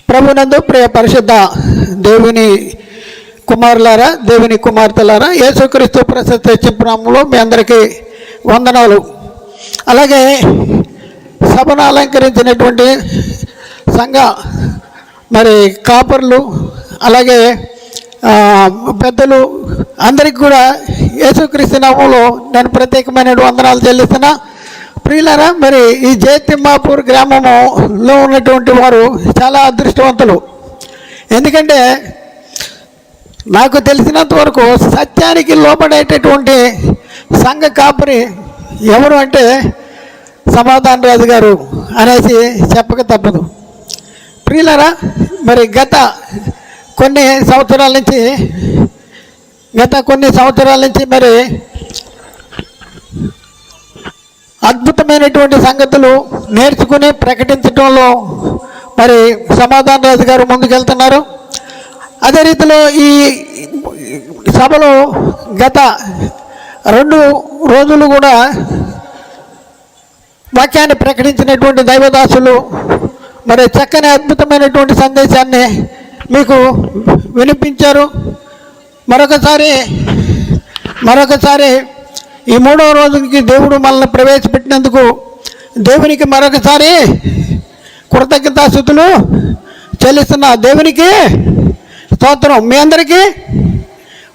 ప్రభునందు ప్రియ పరిశుద్ధ దేవుని కుమారులారా, దేవుని కుమార్తెలారా, యేసుక్రీస్తు ప్రశస్త చిత్రంలో మీ అందరికీ వందనాలు. అలాగే సభను అలంకరించినటువంటి సంఘ కాపర్లు, అలాగే పెద్దలు అందరికీ కూడా యేసుక్రీస్తు నామములో నేను ప్రత్యేకమైన వందనాలు చెల్లిస్తున్నా. ప్రియులారా, ఈ జయతిమ్మాపూర్ గ్రామంలో ఉన్నటువంటి వారు చాలా అదృష్టవంతులు. ఎందుకంటే నాకు తెలిసినంత వరకు సత్యానికి లోబడేటటువంటి సంఘ కాపరి ఎవరు అంటే సమాధాన రాజు గారు అనేసి చెప్పక తప్పదు. ప్రియులారా, గత కొన్ని సంవత్సరాల నుంచి అద్భుతమైనటువంటి సంగతులు నేర్చుకుని ప్రకటించడంలో సమాధాన రాజు గారు ముందుకెళ్తున్నారు. అదే రీతిలో ఈ సభలో గత 2 రోజులు కూడా వాక్యాన్ని ప్రకటించినటువంటి దైవదాసులు చక్కని అద్భుతమైనటువంటి సందేశాన్ని మీకు వినిపించారు. మరొకసారి ఈ 3వ రోజుకి దేవుడు మనల్ని ప్రవేశపెట్టినందుకు దేవునికి మరొకసారి కృతజ్ఞతాస్తుతులు చెల్లిస్తున్నా. దేవునికి స్తోత్రం. మీ అందరికీ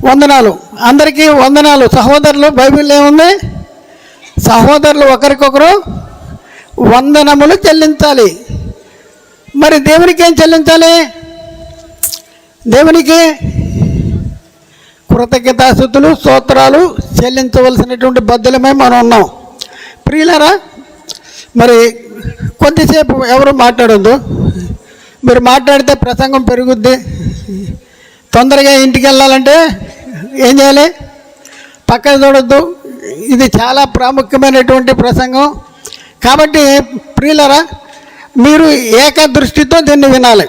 వందనాలు. అందరికీ వందనాలు. సహోదరులు, బైబిల్లో ఏముంది? సహోదరులు ఒకరికొకరు వందనములు చెల్లించాలి. దేవునికి ఏం చెల్లించాలి? దేవునికి కృతజ్ఞతాస్తుతులు, స్తోత్రాలు చెల్లించవలసినటువంటి బద్దలమే మనం ఉన్నాం. ప్రియులారా, కొద్దిసేపు ఎవరు మాట్లాడొద్దు. మీరు మాట్లాడితే ప్రసంగం పెరుగుద్ది. తొందరగా ఇంటికి వెళ్ళాలంటే ఏం చేయాలి? పక్కన చూడొద్దు. ఇది చాలా ప్రాముఖ్యమైనటువంటి ప్రసంగం. కాబట్టి ప్రియులారా, మీరు ఏకదృష్టితో దీన్ని వినాలి.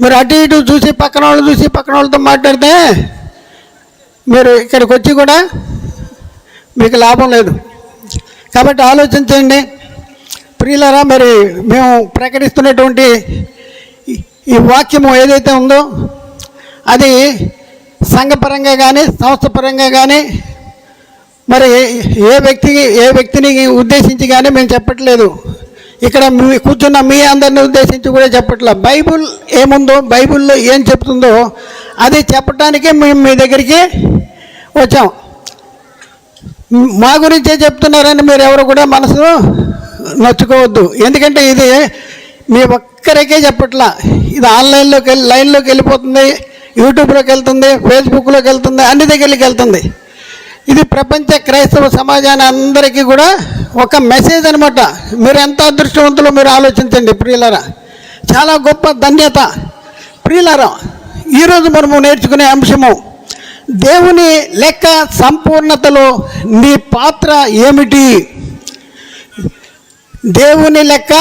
మీరు అటు ఇటు చూసి పక్కన వాళ్ళతో మాట్లాడితే మీరు ఇక్కడికి వచ్చి కూడా మీకు లాభం లేదు. కాబట్టి ఆలోచించండి ప్రియులారా. మేము ప్రకటిస్తున్నటువంటి ఈ వాక్యము ఏదైతే ఉందో అది సంఘపరంగా కానీ సంస్థపరంగా కానీ ఏ వ్యక్తిని ఉద్దేశించి కానీ మేము చెప్పట్లేదు. ఇక్కడ కూర్చున్న మీ అందరిని ఉద్దేశించి కూడా చెప్పట్లే. బైబిల్ ఏముందో, బైబిల్లో ఏం చెప్తుందో అది చెప్పడానికే మేము మీ దగ్గరికి వచ్చాం. మా గురించే చెప్తున్నారని మీరు ఎవరు కూడా మనసు నొచ్చుకోవద్దు. ఎందుకంటే ఇది మీ ఒక్కరికే చెప్పట్లా. ఇది లైన్లోకి వెళ్ళిపోతుంది, యూట్యూబ్లోకి వెళ్తుంది, ఫేస్బుక్లోకి వెళ్తుంది, అన్ని దగ్గరికి వెళ్తుంది. ఇది ప్రపంచ క్రైస్తవ సమాజాన్ని అందరికీ కూడా ఒక మెసేజ్ అనమాట. మీరు ఎంత అదృష్టవంతులో మీరు ఆలోచించండి ప్రియులారా. చాలా గొప్ప ధన్యత. ప్రియులారా, ఈరోజు మనము నేర్చుకునే అంశము దేవుని లెక్క సంపూర్ణతలో నీ పాత్ర ఏమిటి? దేవుని లెక్క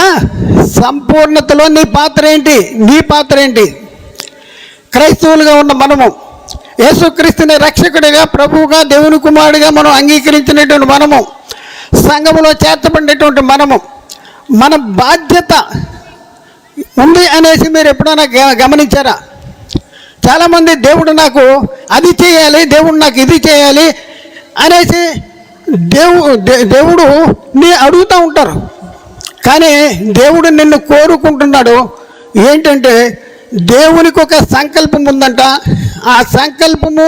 సంపూర్ణతలో నీ పాత్ర ఏంటి? క్రైస్తవులుగా ఉన్న మనము యేసుక్రీస్తుని రక్షకుడిగా, ప్రభువుగా, దేవుని కుమారుడిగా మనం అంగీకరించినటువంటి మనము, సంఘములో చేర్చబడినటువంటి మనము, మన బాధ్యత ఉంది అనేసి మీరు ఎప్పుడైనా గమనించారా? చాలామంది దేవుడు నాకు అది చేయాలి, దేవుడు నాకు ఇది చేయాలి అనేసి దేవుడు నీ అడుగుతూ ఉంటారు. కానీ దేవుడు నిన్ను కోరుకుంటున్నాడు ఏంటంటే, దేవునికి ఒక సంకల్పం ఉందంట. ఆ సంకల్పము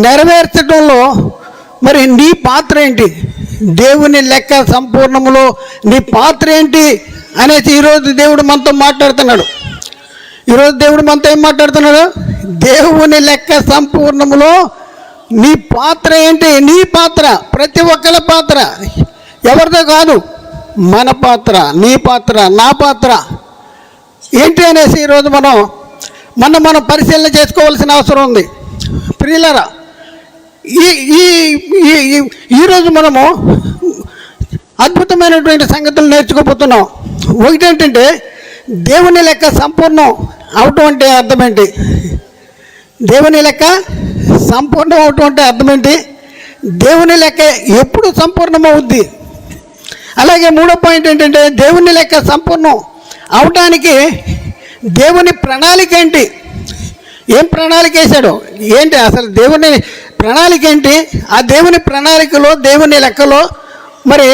నెరవేర్చడంలో నీ పాత్ర ఏంటి? దేవుని లెక్క సంపూర్ణములో నీ పాత్ర ఏంటి అనేసి ఈరోజు దేవుడు మనతో మాట్లాడుతున్నాడు. ఈరోజు దేవుడు మనతో ఏం మాట్లాడుతున్నాడు? దేవుని లెక్క సంపూర్ణములో నీ పాత్ర ఏంటి? నీ పాత్ర, ప్రతి ఒక్కరి పాత్ర, ఎవరిదో కాదు, మన పాత్ర, నీ పాత్ర, నా పాత్ర ఏంటి అనేసి ఈరోజు మనం పరిశీలన చేసుకోవాల్సిన అవసరం ఉంది. ప్రియులారా, ఈరోజు మనము అద్భుతమైనటువంటి సంగతులు నేర్చుకోబోతున్నాం. ఒకటేంటంటే, దేవుని లెక్క సంపూర్ణం అవటం అంటే అర్థం ఏంటి? దేవుని లెక్క సంపూర్ణం అవటం అంటే అర్థం ఏంటి? దేవుని లెక్క ఎప్పుడు సంపూర్ణమవుద్ది? అలాగే 3వ పాయింట్ ఏంటంటే, దేవుని లెక్క సంపూర్ణం అవటానికి దేవుని ప్రణాళిక ఏంటి, ఏం ప్రణాళిక వేశాడు ఏంటి, అసలు దేవుని ప్రణాళిక ఏంటి, ఆ దేవుని ప్రణాళికలో దేవుని లెక్కలో మరి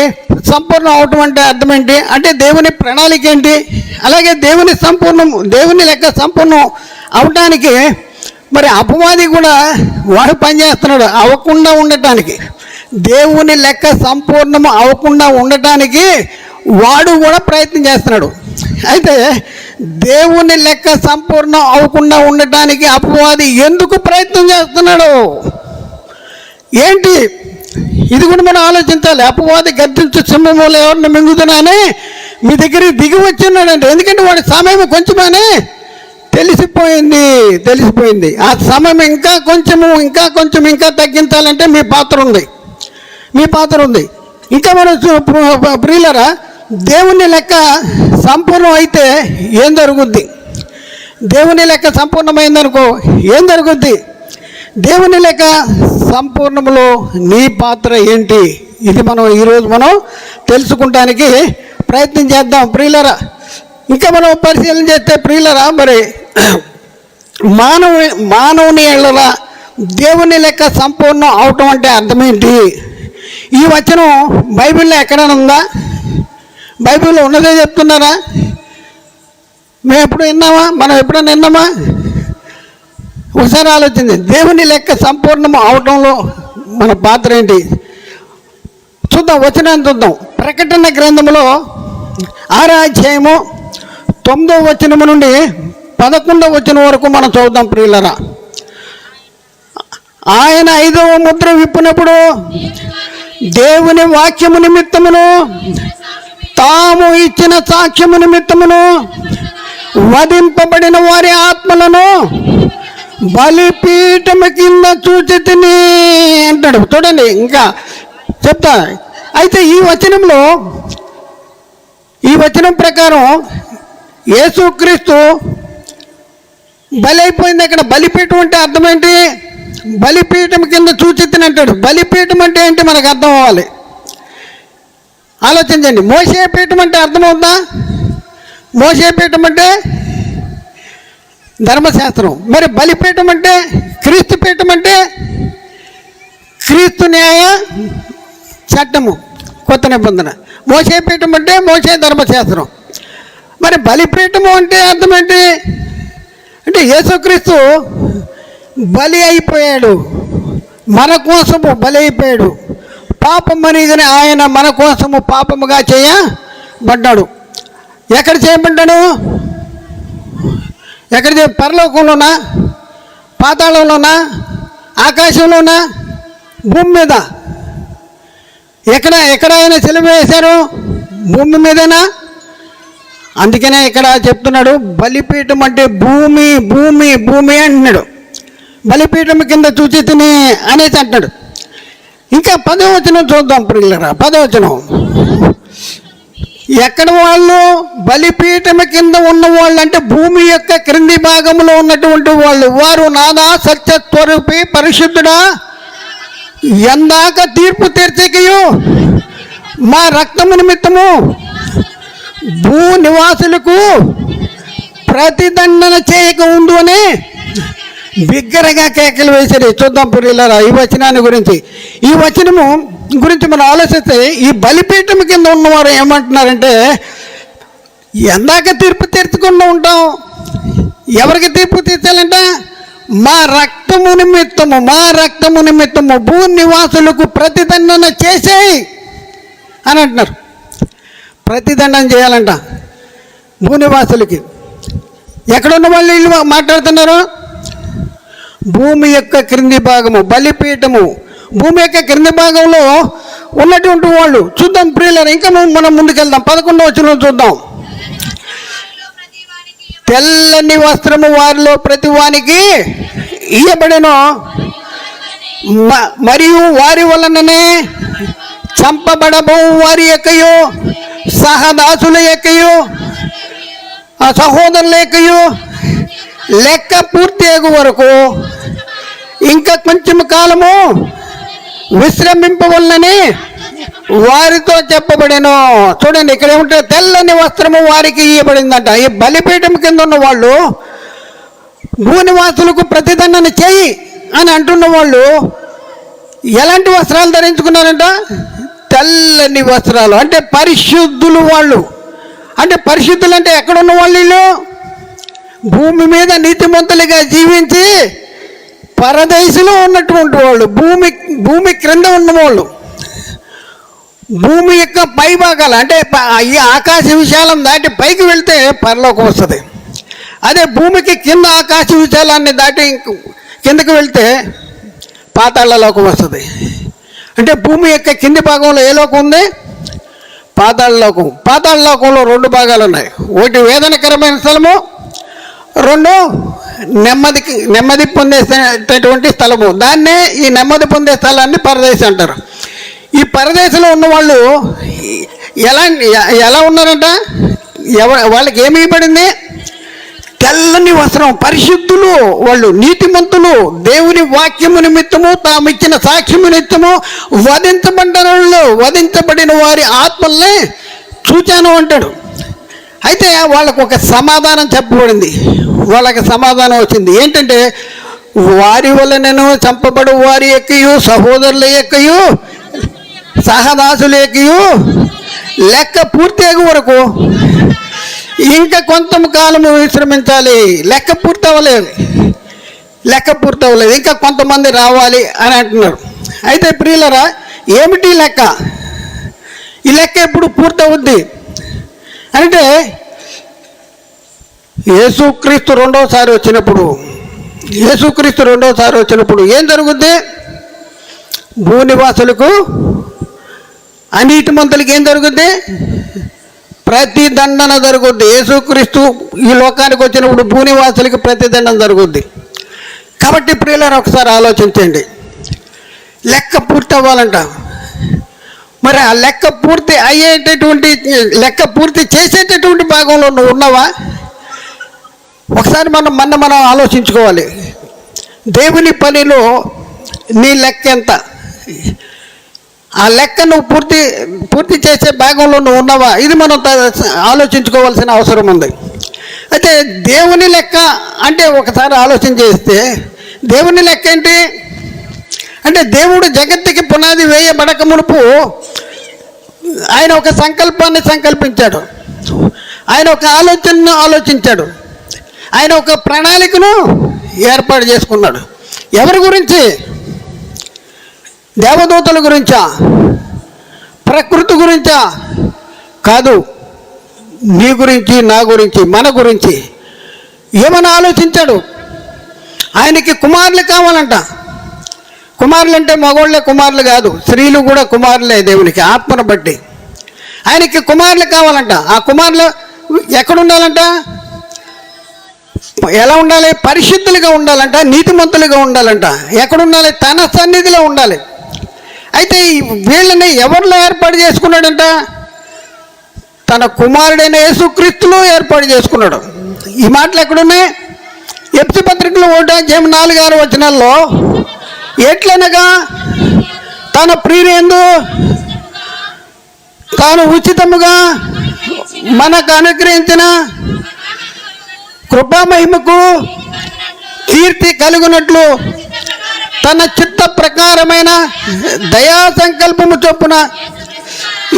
సంపూర్ణం అవటం అంటే అర్థం ఏంటి, అంటే దేవుని ప్రణాళిక ఏంటి, అలాగే దేవుని లెక్క సంపూర్ణం అవటానికి మరి అపవాది కూడా వాడు పనిచేస్తున్నాడు అవ్వకుండా ఉండటానికి, దేవుని లెక్క సంపూర్ణం అవ్వకుండా ఉండటానికి వాడు కూడా ప్రయత్నం చేస్తున్నాడు. అయితే దేవుని లెక్క సంపూర్ణం అవ్వకుండా ఉండటానికి అపవాది ఎందుకు ప్రయత్నం చేస్తున్నాడు ఏంటి, ఇది కూడా మనం ఆలోచించాలి. అపవాది గర్జించు సింహములో ఎవరిని మింగుతున్నానే మీ దగ్గరికి దిగి వచ్చిన్నాడంటే, ఎందుకంటే వాడి సమయం కొంచెమని తెలిసిపోయింది. ఆ సమయం ఇంకా కొంచెం తగ్గించాలంటే మీ పాత్ర ఉంది. ఇంకా మనం ప్రియులరా, దేవుని లెక్క సంపూర్ణం అయితే ఏం జరుగుద్ది, దేవుని లెక్క సంపూర్ణమైందనుకో ఏం జరుగుద్ది, దేవుని లెక్క సంపూర్ణములో నీ పాత్ర ఏంటి, ఇది మనం ఈరోజు తెలుసుకుంటానికి ప్రయత్నం చేద్దాం ప్రియులరా. ఇంకా మనం పరిశీలన చేస్తే ప్రియులరా, మరి మానవుని ఎడల దేవుని లెక్క సంపూర్ణం అవటం అంటే అర్థమేంటి, ఈ వచనం బైబిల్లో ఎక్కడైనా ఉందా, బైబిల్లో ఉన్నదే చెప్తున్నారా, మేము ఎప్పుడైనా విన్నామా, ఒకసారి ఆలోచించి దేవుని లెక్క సంపూర్ణం అవటంలో మన పాత్ర ఏంటి చూద్దాం. వచనాన్ని చూద్దాం. ప్రకటన గ్రంథంలో 6వ అధ్యాయము 9వ వచనము నుండి 11వ వచనం వరకు మనం చూద్దాం ప్రియులరా. ఆయన 5వ ముద్ర విప్పినప్పుడు దేవుని వాక్యము నిమిత్తమును తాము ఇచ్చిన సాక్ష్యము నిమిత్తమును వధింపబడిన వారి ఆత్మలను బలిపీఠము కింద చూచితిని అంటాడు. చూడండి, ఇంకా చెప్తా. అయితే ఈ వచనం ప్రకారం యేసుక్రీస్తు బలి అయిపోయింది. అక్కడ బలిపీఠం అంటే అర్థం ఏంటి, బలిపీఠం కింద చూచితిని అంటాడు. బలిపీఠం అంటే ఏంటి మనకు అర్థం అవ్వాలి, ఆలోచించండి. మోసే పీఠం అంటే అర్థమవుతుందా, మోసే పీఠం అంటే ధర్మశాస్త్రం, మరి బలిపీఠం అంటే క్రీస్తు పీఠం అంటే క్రీస్తు న్యాయ చట్టము కొత్త నిబంధన, మోసే పీఠం అంటే మోసే ధర్మశాస్త్రం. మరి బలిపీఠము అంటే అర్థం ఏంటి అంటే యేసుక్రీస్తు బలి అయిపోయాడు, మన కోసము బలి అయిపోయాడు, పాపం అనేది ఆయన మన కోసము పాపముగా చేయబడ్డాడు. ఎక్కడ చేయబడ్డాడు, పరలోకంలోనా, పాతాళంలోనా, ఆకాశంలోనా, భూమి మీద, ఎక్కడ ఆయన సిలువ వేశారు, భూమి మీదేనా. అందుకనే ఇక్కడ చెప్తున్నాడు బలిపీఠం అంటే భూమి అంటున్నాడు, బలిపీఠం కింద చూచితిని అనేసి అంటాడు. ఇంకా 10వ వచనం చూద్దాం ప్రియులరా. 10వ వచనం, ఎక్కడ వాళ్ళు బలిపీఠం కింద ఉన్న వాళ్ళు అంటే భూమి యొక్క క్రింది భాగంలో ఉన్నటువంటి వాళ్ళు, వారు నాదా సత్యస్వరూపి పరిశుద్ధుడా ఎందాక తీర్పు తీర్చకయు మా రక్తము నిమిత్తము భూ నివాసులకు ప్రతిదండన చేయక ఉండు అని బిగ్గరగా కేకలు వేసారు. చూద్దాం ప్రియులారా ఈ వచనాన్ని గురించి. ఈ వచనము గురించి మనం ఆలోచిస్తే ఈ బలిపీఠం కింద ఉన్నవారు ఏమంటున్నారంటే, ఎందాక తీర్పు తీర్చకుండా ఉంటాం, ఎవరికి తీర్పు తీర్చాలంట, మా రక్తము నిమిత్తము భూ నివాసులకు ప్రతిదండన చేసేయి అని అంటున్నారు. ప్రతిదండన చేయాలంట భూనివాసులకి. ఎక్కడున్న వాళ్ళు వీళ్ళు మాట్లాడుతున్నారు, భూమి యొక్క క్రింది భాగము బలిపీఠము, భూమి యొక్క క్రింది భాగంలో ఉన్నటువంటి వాళ్ళు. చూద్దాం ప్రియులారా, ఇంకా మనం ముందుకెళ్దాం. 11వ వచనం చూద్దాం. తెల్లని వస్త్రము వారిలో ప్రతి వానికి ఇయ్యబడెను, మరియు వారి వలననే చంపబడబో వారి యొక్కయు సహదాసుల యొక్కయు సహోదరుల యొక్కయు లెక్క పూర్తి అయ్యే వరకు ఇంకా కొంచెం కాలము విశ్రమింపవలనని వారితో చెప్పబడెను. చూడండి ఇక్కడ ఏమంటే తెల్లని వస్త్రము వారికి ఇవ్వబడిందంట. ఈ బలిపీఠం కింద ఉన్న వాళ్ళు భూనివాసులకు ప్రతిదండన చేయి అని అంటున్న వాళ్ళు ఎలాంటి వస్త్రాలు ధరించుకున్నారంట? తెల్లని వస్త్రాలు. అంటే పరిశుద్ధులు వాళ్ళు. అంటే పరిశుద్ధులు అంటే ఎక్కడున్న వాళ్ళు? వీళ్ళు భూమి మీద నీతిమంతులుగా జీవించి పరదేశంలో ఉన్నటువంటి వాళ్ళు, భూమి క్రింద ఉన్నవాళ్ళు. భూమి యొక్క పై భాగాలు అంటే ఈ ఆకాశ విశాలం దాటి పైకి వెళ్తే పరలోకం వస్తుంది. అదే భూమికి కింద ఆకాశ విశాలాన్ని దాటి కిందకి వెళ్తే పాతాళలోకం వస్తుంది. అంటే భూమి యొక్క కింది భాగంలో ఏ లోకం ఉంది? పాతాళలోకం. పాతాళలోకంలో 2 భాగాలు ఉన్నాయి. ఒకటి వేదనకరమైన స్థలము, 2 నెమ్మది పొందేటటువంటి స్థలము. దాన్నే ఈ నెమ్మది పొందే స్థలాన్ని పరదేశం అంటారు. ఈ పరదేశంలో ఉన్న వాళ్ళు ఎలా ఉన్నారంట? వాళ్ళకి ఏమి ఇవ్వబడింది? తెల్లని వస్త్రం. పరిశుద్ధులు వాళ్ళు, నీతిమంతులు. దేవుని వాక్యము నిమిత్తము, తాము ఇచ్చిన సాక్ష్యము నిమిత్తము వధించబడిన వారి ఆత్మల్ని చూచాను అంటాడు. అయితే వాళ్ళకు ఒక సమాధానం చెప్పబడింది. వాళ్ళకి సమాధానం వచ్చింది ఏంటంటే, వారి వలనను చంపబడు వారి ఎక్కయు, సహోదరుల ఎక్కయు, సహదాసుల ఎక్కయు లెక్క పూర్తి అయ్యే వరకు ఇంకా కొంత కాలము విశ్రమించాలి. లెక్క పూర్తి అవ్వలేదు, ఇంకా కొంతమంది రావాలి అని అంటున్నారు. అయితే ప్రియులరా, ఏమిటి లెక్క? ఈ లెక్క ఎప్పుడు పూర్తవుద్ది అంటే, యేసుక్రీస్తు రెండోసారి వచ్చినప్పుడు ఏం జరుగుద్ది? భూనివాసులకు, అనీతిమంతులకు ఏం జరుగుద్ది? ప్రతిదండన జరుగుద్ది. యేసుక్రీస్తు ఈ లోకానికి వచ్చినప్పుడు భూనివాసులకి ప్రతిదండన జరుగుద్ది. కాబట్టి ప్రియులారా, ఒకసారి ఆలోచించండి. లెక్క పూర్తి అవ్వాలంట. మరి ఆ లెక్క పూర్తి చేసేటటువంటి భాగంలో నువ్వు ఉన్నావా? ఒకసారి మనం ఆలోచించుకోవాలి. దేవుని పనిలో నీ లెక్క ఎంత? ఆ లెక్క నువ్వు పూర్తి చేసే భాగంలో నువ్వు ఉన్నావా? ఇది మనం ఆలోచించుకోవాల్సిన అవసరం ఉంది. అయితే దేవుని లెక్క అంటే ఒకసారి ఆలోచన చేస్తే, దేవుని లెక్క ఏంటి అంటే, దేవుడు జగత్తుకి పునాది వేయబడక మునుపు ఆయన ఒక సంకల్పాన్ని సంకల్పించాడు. ఆయన ఒక ఆలోచనను ఆలోచించాడు. ఆయన ఒక ప్రణాళికను ఏర్పాటు చేసుకున్నాడు. ఎవరి గురించి? దేవదూతల గురించా? ప్రకృతి గురించా? కాదు, నీ గురించి, నా గురించి, మన గురించి ఏమని ఆలోచించాడు? ఆయనకి కుమారులు కావాలంట. కుమారులు అంటే మగవాళ్ళే కుమారులు కాదు, స్త్రీలు కూడా కుమారులే. దేవునికి ఆత్మను బట్టి ఆయనకి కుమారులు కావాలంట. ఆ కుమారులు ఎక్కడుండాలంట? ఎలా ఉండాలి? పరిశుద్ధులుగా ఉండాలంట, నీతిమంతులుగా ఉండాలంట. ఎక్కడుండాలి? తన సన్నిధిలో ఉండాలి. అయితే వీళ్ళని ఎవరిలో ఏర్పాటు చేసుకున్నాడంట? తన కుమారుడైన యేసుక్రీస్తులో ఏర్పాటు చేసుకున్నాడు. ఈ మాటలు ఎక్కడున్నాయి? ఎఫెసీ పత్రికలో 1:4-6 వచనాల్లో, ఎట్లనగా తన ప్రియునియందు తాను ఉచితముగా మనకు అనుగ్రహించిన కృపామహిమకు కీర్తి కలుగునట్లు తన చిత్త ప్రకారమైన దయా సంకల్పము చొప్పున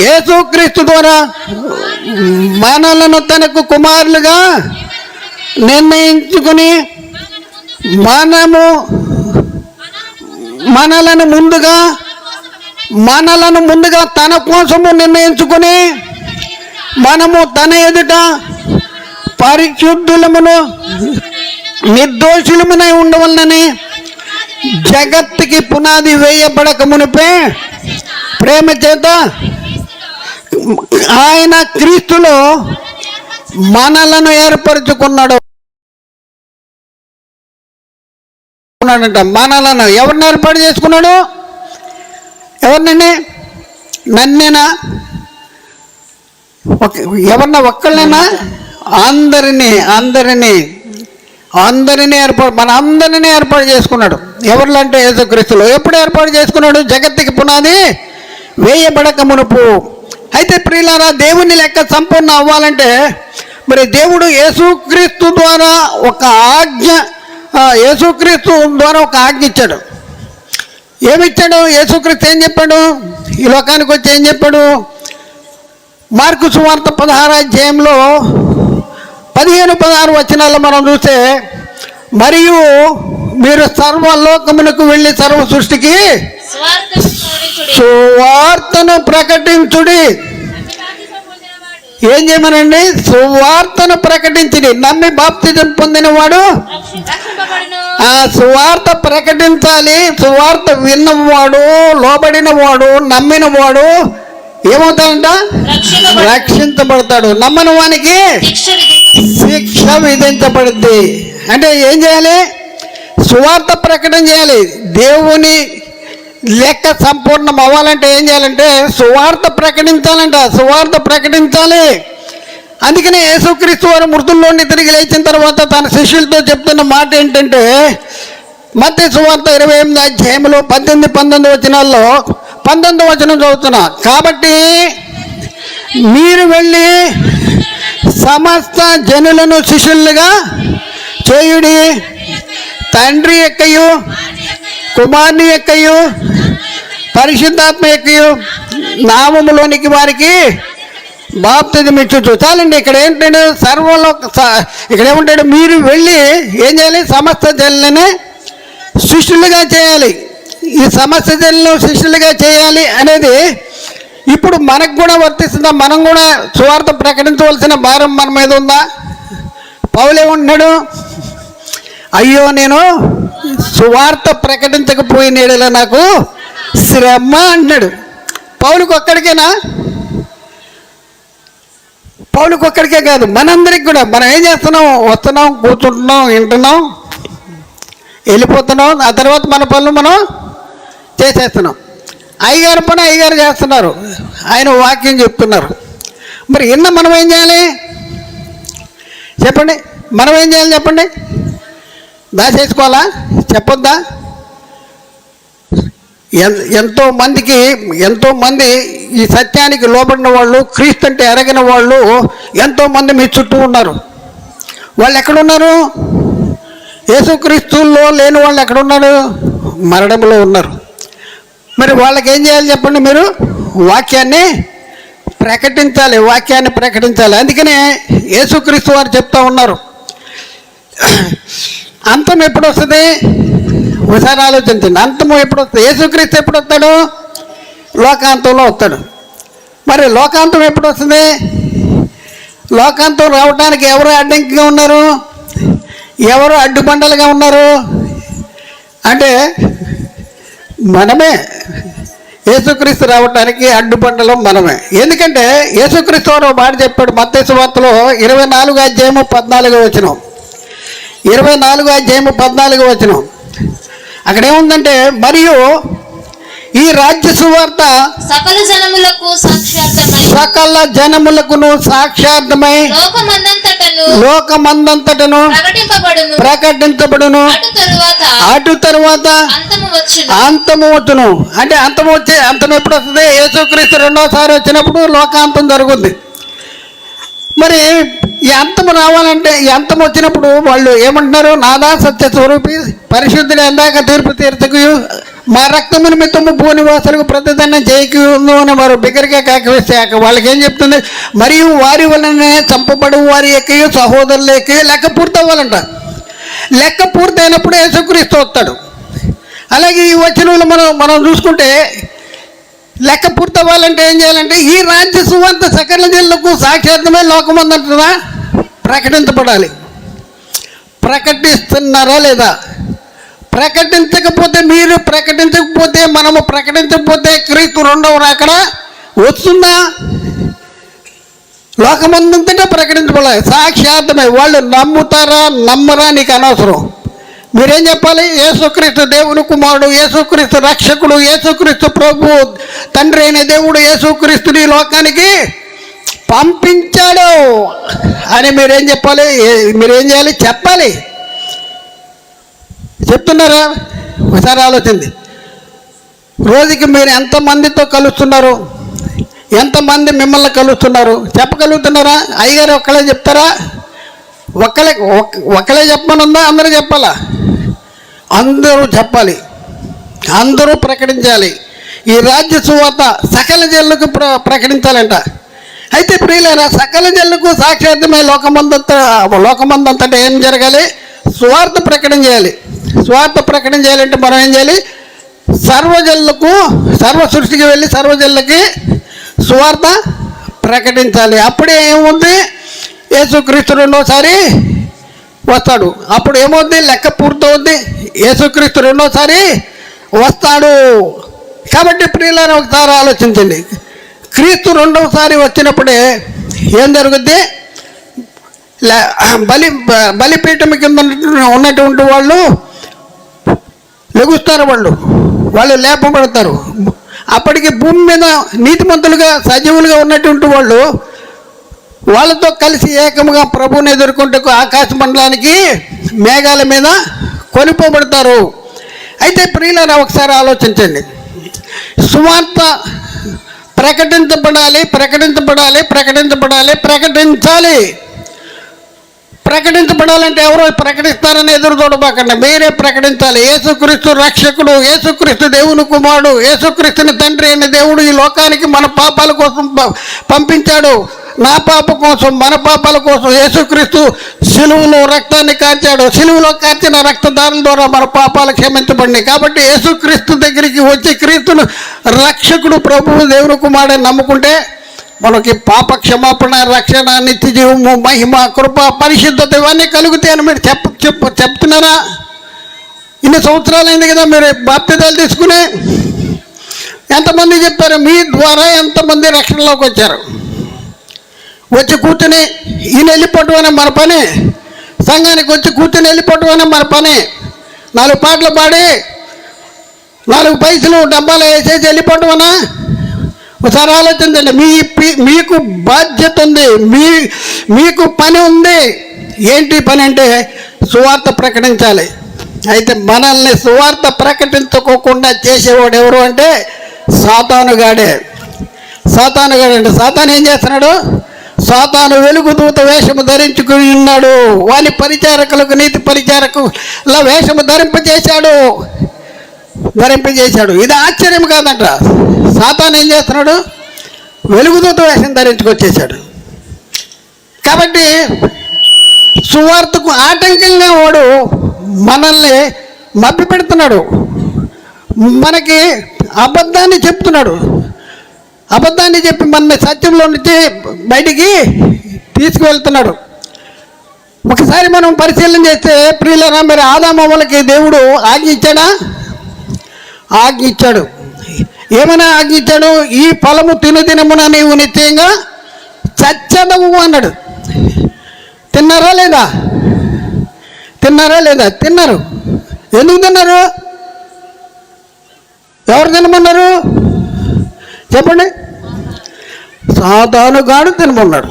యేసుక్రీస్తు ద్వారా మనలను తనకు కుమారులుగా నిర్ణయించుకుని మనలను ముందుగా తన కోసము నిర్ణయించుకుని మనము తన ఎదుట పరిశుద్ధులమును నిర్దోషులమునై ఉండవలనని జగత్తుకి పునాది వేయబడక మునిపే ప్రేమ చేత ఆయన క్రీస్తులో మనలను ఏర్పరచుకున్నాడు. మనలను ఎవరిని ఏర్పాటు చేసుకున్నాడు? ఎవరినండి? నన్నేనా? ఎవరన్నా ఒక్కళ్ళైనా? అందరినీ ఏర్పాటు చేసుకున్నాడు. ఎవరిలో అంటే యేసుక్రీస్తులో. ఎప్పుడు ఏర్పాటు చేసుకున్నాడు? జగత్తుకి పునాది వేయబడక మునుపు. అయితే ప్రియులారా, దేవుని లెక్క సంపూర్ణ అవ్వాలంటే మరి దేవుడు యేసుక్రీస్తు ద్వారా ఒక ఆజ్ఞ ఇచ్చాడు. ఏమిచ్చాడు? యేసుక్రీస్తు ఏం చెప్పాడు? ఈ లోకానికి వచ్చి ఏం చెప్పాడు? మార్కు సువార్త 16వ అధ్యాయంలో 15-16 వచనాల్లో మనం చూస్తే, మరియు మీరు సర్వలోకమునకు వెళ్ళి సర్వ సృష్టికి సువార్తను ప్రకటించుడి. ఏం చేయమనండి? సువార్తను ప్రకటించుడి. నమ్మి బాప్తిజం పొందినవాడు ఆ సువార్త ప్రకటించాలి. సువార్త విన్నవాడు, లోబడినవాడు, నమ్మినవాడు ఏమవుతాడంట? రక్షించబడతాడు. నమ్మని వానికి శిక్ష విధించబడుద్ది. అంటే ఏం చేయాలి? సువార్త ప్రకటన చేయాలి. దేవుని లెక్క సంపూర్ణం అవ్వాలంటే ఏం చేయాలంటే సువార్త ప్రకటించాలంట. సువార్త ప్రకటించాలి. అందుకనే యేసుక్రీస్తు వారు మృతుల్లోని తిరిగి లేచిన తర్వాత తన శిష్యులతో చెప్తున్న మాట ఏంటంటే, మత్తయి సువార్త 28వ అధ్యాయంలో 18-19 వచనాల్లో 19వ వచనం చదువుతున్నా. కాబట్టి మీరు వెళ్ళి సమస్త జనులను శిష్యులుగా చేయుడి, తండ్రి యొక్కయు కుమారుని యొక్కయు పరిశుద్ధాత్మ యొక్కయు నామములోనికి వారికి బాప్తిజం ఇచ్చు. చాలండి. ఇక్కడ ఏంటంటే ఇక్కడ ఏమంటాడు? మీరు వెళ్ళి ఏం చేయాలి? సమస్త జనులను శిష్యులుగా చేయాలి. ఈ సమస్త జనులను శిష్యులుగా చేయాలి అనేది ఇప్పుడు మనకు కూడా వర్తిస్తుందా? మనం కూడా సువార్త ప్రకటించవలసిన భారం మన మీద ఉందా? పౌలు ఏమంటున్నాడు? అయ్యో, నేను సువార్త ప్రకటించకపోయిన నాకు శ్రమ అంటున్నాడు. పౌలుకు ఒక్కడికేనా? పౌలుకు ఒక్కడికే కాదు, మనందరికి కూడా. మనం ఏం చేస్తున్నాం? వస్తున్నాం, కూర్చుంటున్నాం, వింటున్నాం, వెళ్ళిపోతున్నాం. ఆ తర్వాత మన పనులు మనం చేసేస్తున్నాం. అయ్యగారు పని అయ్యగారు చేస్తున్నారు, ఆయన వాక్యం చెప్తున్నారు. మరి మనం ఏం చేయాలి చెప్పండి? మనం ఏం చేయాలి చెప్పండి? దాచేసుకోవాలా? చెప్పొద్దా? ఎంతోమంది ఈ సత్యానికి లోబడిన వాళ్ళు, క్రీస్తు అంటే ఎరగిన వాళ్ళు ఎంతోమంది మీ చుట్టూ ఉన్నారు. వాళ్ళు ఎక్కడున్నారు? యేసుక్రీస్తుల్లో లేని వాళ్ళు ఎక్కడున్నారు? మరణంలో ఉన్నారు. మరి వాళ్ళకి ఏం చేయాలి చెప్పండి? మీరు వాక్యాన్ని ప్రకటించాలి. అందుకనే యేసుక్రీస్తు వారు చెప్తా ఉన్నారు, అంతం ఎప్పుడు వస్తుంది? ఒకసారి ఆలోచించండి. అంతము ఎప్పుడు వస్తుంది? యేసుక్రీస్తు ఎప్పుడు వస్తాడు? లోకాంతంలో వస్తాడు. మరి లోకాంతం ఎప్పుడు వస్తుంది? లోకాంతం రావడానికి ఎవరు అడ్డంకిగా ఉన్నారు? ఎవరు అడ్డుబండలుగా ఉన్నారు? అంటే మనమే. యేసుక్రీస్తు రావడానికి అడ్డుబండలం మనమే. ఎందుకంటే యేసుక్రీస్తు వారు మాట చెప్పాడు మత్తయి సువార్తలో 24వ అధ్యాయము 14వ వచనం. 24వ అధ్యాయము 14వ వచనం. అక్కడ ఏముందంటే, మరియు ఈ రాజ్య సువార్త సకల జనములకును సాక్షార్థమై లోకమందంతటను ప్రకటించబడును. అటు తరువాత అంతము వచ్చును. అంటే అంతం ఎప్పుడు వస్తుంది? యేసుక్రీస్తు రెండోసారి వచ్చినప్పుడు లోకాంతం జరుగుద్ది. మరి ఈ అంతం రావాలంటే, ఈ అంతం వచ్చినప్పుడు వాళ్ళు ఏమంటున్నారు? నాదా సత్య స్వరూపి పరిశుద్ధుడు ఎందాక తీర్పు తీర్చకు, మా రక్తము నిమిత్తము భూనివాసులకు ప్రతిదండం చేయకు అని వారు బిగ్గరగా కాకవేస్తే వాళ్ళకి ఏం చెప్తుంది? మరియు వారి వలనే చంపబడు వారి యొక్కయు సహోదరుల యొక్కయు లెక్క పూర్తి అవ్వాలంట. లెక్క పూర్తయినప్పుడు యేసుక్రీస్తు వస్తాడు. అలాగే ఈ వచనంలో మనం చూసుకుంటే లెక్క పూర్తి అవ్వాలంటే ఏం చేయాలంటే, ఈ రాజ్య సువార్త సకల జనులకు సాక్షాత్మే లోకమందంటున్నా ప్రకటించబడాలి. ప్రకటిస్తున్నారా లేదా? మీరు ప్రకటించకపోతే, మనము ప్రకటించకపోతే క్రీస్తు రెండవ రాకడ వస్తుందా? లోకమందంతటా ప్రకటించబడాలి. సాక్షాత్మే. వాళ్ళు నమ్ముతారా నమ్మరా నీకు అనవసరం. మీరేం చెప్పాలి? యేసుక్రీస్తు దేవుని కుమారుడు, యేసుక్రీస్తు రక్షకుడు, యేసుక్రీస్తు ప్రభు, తండ్రి అయిన దేవుడు యేసుక్రీస్తుని లోకానికి పంపించాడు అని మీరేం చెప్పాలి? మీరేం చేయాలి? చెప్పాలి. చెప్తున్నారా? ఒకసారి ఆలోచింది. రోజుకి మీరు ఎంతమందితో కలుస్తున్నారు? ఎంతమంది మిమ్మల్ని కలుస్తున్నారు? చెప్పగలుగుతున్నారా? అయ్యగారు ఒక్కలే చెప్తారా? ఒక్కలే చెప్పమనుందా? అందరూ చెప్పాలా? అందరూ చెప్పాలి, అందరూ ప్రకటించాలి. ఈ రాజ్య సువార్త సకల జనులకు ప్రకటించాలంట. అయితే ప్రియులారా, సకల జనులకు సాక్షాత్మై లోకమందంతటా ఏం జరగాలి? సువార్త ప్రకటన చేయాలి. సువార్త ప్రకటన చేయాలంటే మనం ఏం చేయాలి? సర్వజనులకు, సర్వ సృష్టికి వెళ్ళి సర్వజనులకి సువార్త ప్రకటించాలి. అప్పుడే ఏముంది? యేసుక్రీస్తు రెండోసారి వస్తాడు. అప్పుడు ఏమవుద్ది? లెక్క పూర్తవుద్ది. యేసుక్రీస్తు రెండోసారి వస్తాడు. కాబట్టి ప్రియులారా, ఒకసారి ఆలోచించండి. క్రీస్తు రెండవసారి వచ్చినప్పుడే ఏం జరుగుద్ది? బలిపీఠం కింద ఉన్నటువంటి వాళ్ళు లెగుస్తారు, వాళ్ళు లేపబడతారు. అప్పటికి భూమి మీద నీతిమంతులుగా సజీవులుగా ఉన్నటువంటి వాళ్ళతో కలిసి ఏకముగా ప్రభువుని ఎదుర్కొంటూ ఆకాశ మండలానికి మేఘాల మీద కొనిపోబడతారు. అయితే ప్రియులారా, ఒకసారి ఆలోచించండి. సువార్త ప్రకటించబడాలి, ప్రకటించబడాలంటే ఎవరో ప్రకటిస్తారని ఎదురు చూడబాకండి, మీరే ప్రకటించాలి. యేసుక్రీస్తు రక్షకుడు, యేసుక్రీస్తు దేవుని కుమారుడు, యేసుక్రీస్తుని తండ్రి అయిన దేవుడు ఈ లోకానికి మన పాపాల కోసం పంపించాడు. నా పాప కోసం, మన పాపాల కోసం యేసుక్రీస్తు సిలువలో రక్తాన్ని కార్చాడు. సిలువలో కార్చిన రక్తదారుల ద్వారా మన పాపాలు క్షమించబడినాయి. కాబట్టి యేసుక్రీస్తు దగ్గరికి వచ్చి క్రీస్తును రక్షకుడు, ప్రభువు, దేవుని కుమారుడని నమ్ముకుంటే మనకి పాప క్షమాపణ, రక్షణ, నిత్య జీవము, మహిమ, కృప, పరిశుద్ధత ఇవన్నీ కలుగుతాయని మీరు చెప్తున్నారా? ఇన్ని సంవత్సరాలైంది కదా మీరు బాప్తిదాలు తీసుకుని. ఎంతమంది చెప్పారు? మీ ద్వారా ఎంతమంది రక్షణలోకి వచ్చారు? వచ్చి కూర్చుని ఈయన వెళ్ళిపోవటం అనే మన పని, సంఘానికి వచ్చి కూర్చుని వెళ్ళిపోవటం అనే మన పని, 4 పాటలు పాడి 4 పైసలు డబ్బాలు వేసేసి వెళ్ళిపోవటం అనా? ఒకసారి ఆలోచించండి. మీకు బాధ్యత ఉంది, మీకు పని ఉంది. ఏంటి పని అంటే సువార్త ప్రకటించాలి. అయితే మనల్ని సువార్త ప్రకటించుకోకుండా చేసేవాడు ఎవరు అంటే సాతానుగాడే. అంటే సాతాను ఏం చేస్తున్నాడు? సాతాను వెలుగుదూత వేషము ధరించుకుని ఉన్నాడు. వాని పరిచారకులకు, నీతి పరిచారకుల వేషము ధరింపజేశాడు. ఇది ఆశ్చర్యం కాదంట. సాతాను ఏం చేస్తున్నాడు? వెలుగుదూత వేషం ధరించుకొచ్చేసాడు. కాబట్టి సువార్తకు ఆటంకంగా వాడు మనల్ని మభ్య పెడుతున్నాడు, మనకి అబద్ధాన్ని చెప్తున్నాడు. అబద్ధాన్ని చెప్పి మన సత్యంలో నుంచి బయటికి తీసుకువెళ్తున్నాడు. ఒకసారి మనం పరిశీలన చేస్తే ప్రియులారా, మరి ఆదాము అవ్వలకి దేవుడు ఆజ్ఞ ఇచ్చాడు. ఏమైనా ఆజ్ఞ ఇచ్చాడు? ఈ ఫలము తినదినమున నీవు నిత్యంగా చచ్చదవు అన్నాడు. తిన్నారా లేదా? తిన్నారు. ఎందుకు తిన్నారు? ఎవరు తినమన్నారు చెప్పండి? సాతానుగాడు తినమన్నాడు.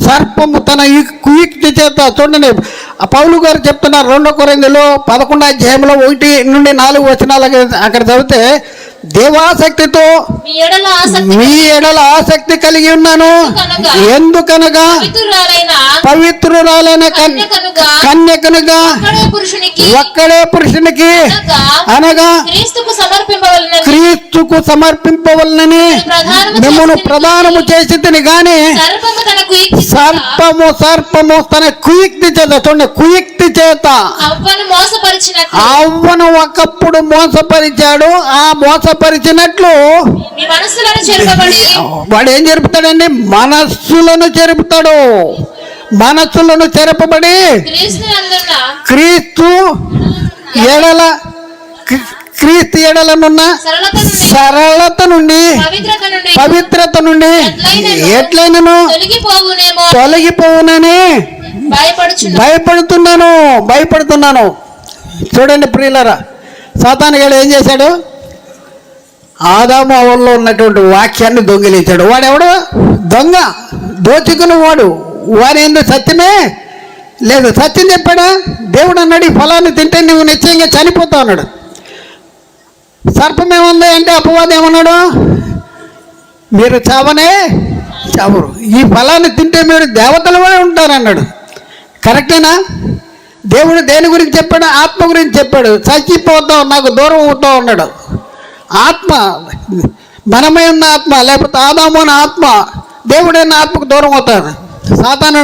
సర్పము తన కుయుక్తి చేత, చూడండి పౌలు గారు చెప్తున్నారు 2 కొరింథీయులు 11వ అధ్యాయంలో 1 నుండి 4 వచనాలు అక్కడ చదివితే, దేవాసక్తితో మీ ఎడల ఆసక్తి కలిగి ఉన్నాను, ఎందుకనగా పవిత్రురాలైన కన్యకనుగా ఒక్కడే పురుషునికి అనగా క్రీస్తుకు సమర్పింపవలనని మిమ్మల్ని ప్రదానము చేసి తిని గాని సర్పము తన కుయుక్తి చేత, చూడండి కుయుక్తి చేత అవ్వను ఒకప్పుడు మోసపరిచాడు. ఆ మోసపరిచినట్లు వాడు ఏం జరుపుతాడండి? మనస్సులను చెరపబడి క్రీస్తు ఎడలనున్న సరళత నుండి, పవిత్రత నుండి ఎట్లయినను తొలగిపోవునని భయపడుతున్నాను. చూడండి ప్రియులారా, సాతానుగాడు ఏం చేశాడు? ఆదాము అవ్వల్లో ఉన్నటువంటి వాక్యాన్ని దొంగిలించాడు. వాడెవడు? దొంగ, దోచుకుని వాడు ఎందుకు సత్యమే లేదు. సత్యం చెప్పాడా? దేవుడు అన్నాడు, ఈ ఫలాన్ని తింటే నువ్వు నిశ్చయంగా చనిపోతావు అన్నాడు. సర్పం ఏముంది అంటే అపవాది ఏమన్నాడు, మీరు చావనే చావరు, ఈ ఫలాన్ని తింటే మీరు దేవతలుగా ఉంటారన్నాడు. కరెక్టేనా? దేవుడు దేని గురించి చెప్పాడు? ఆత్మ గురించి చెప్పాడు. చచ్చిపోతావు, నాకు దూరం అవుతావు అన్నాడు. ఆత్మ, మనమై ఉన్న ఆత్మ, లేకపోతే ఆదాము అన్న ఆత్మ దేవుడైన ఆత్మకు దూరం అవుతాడు. సాతాను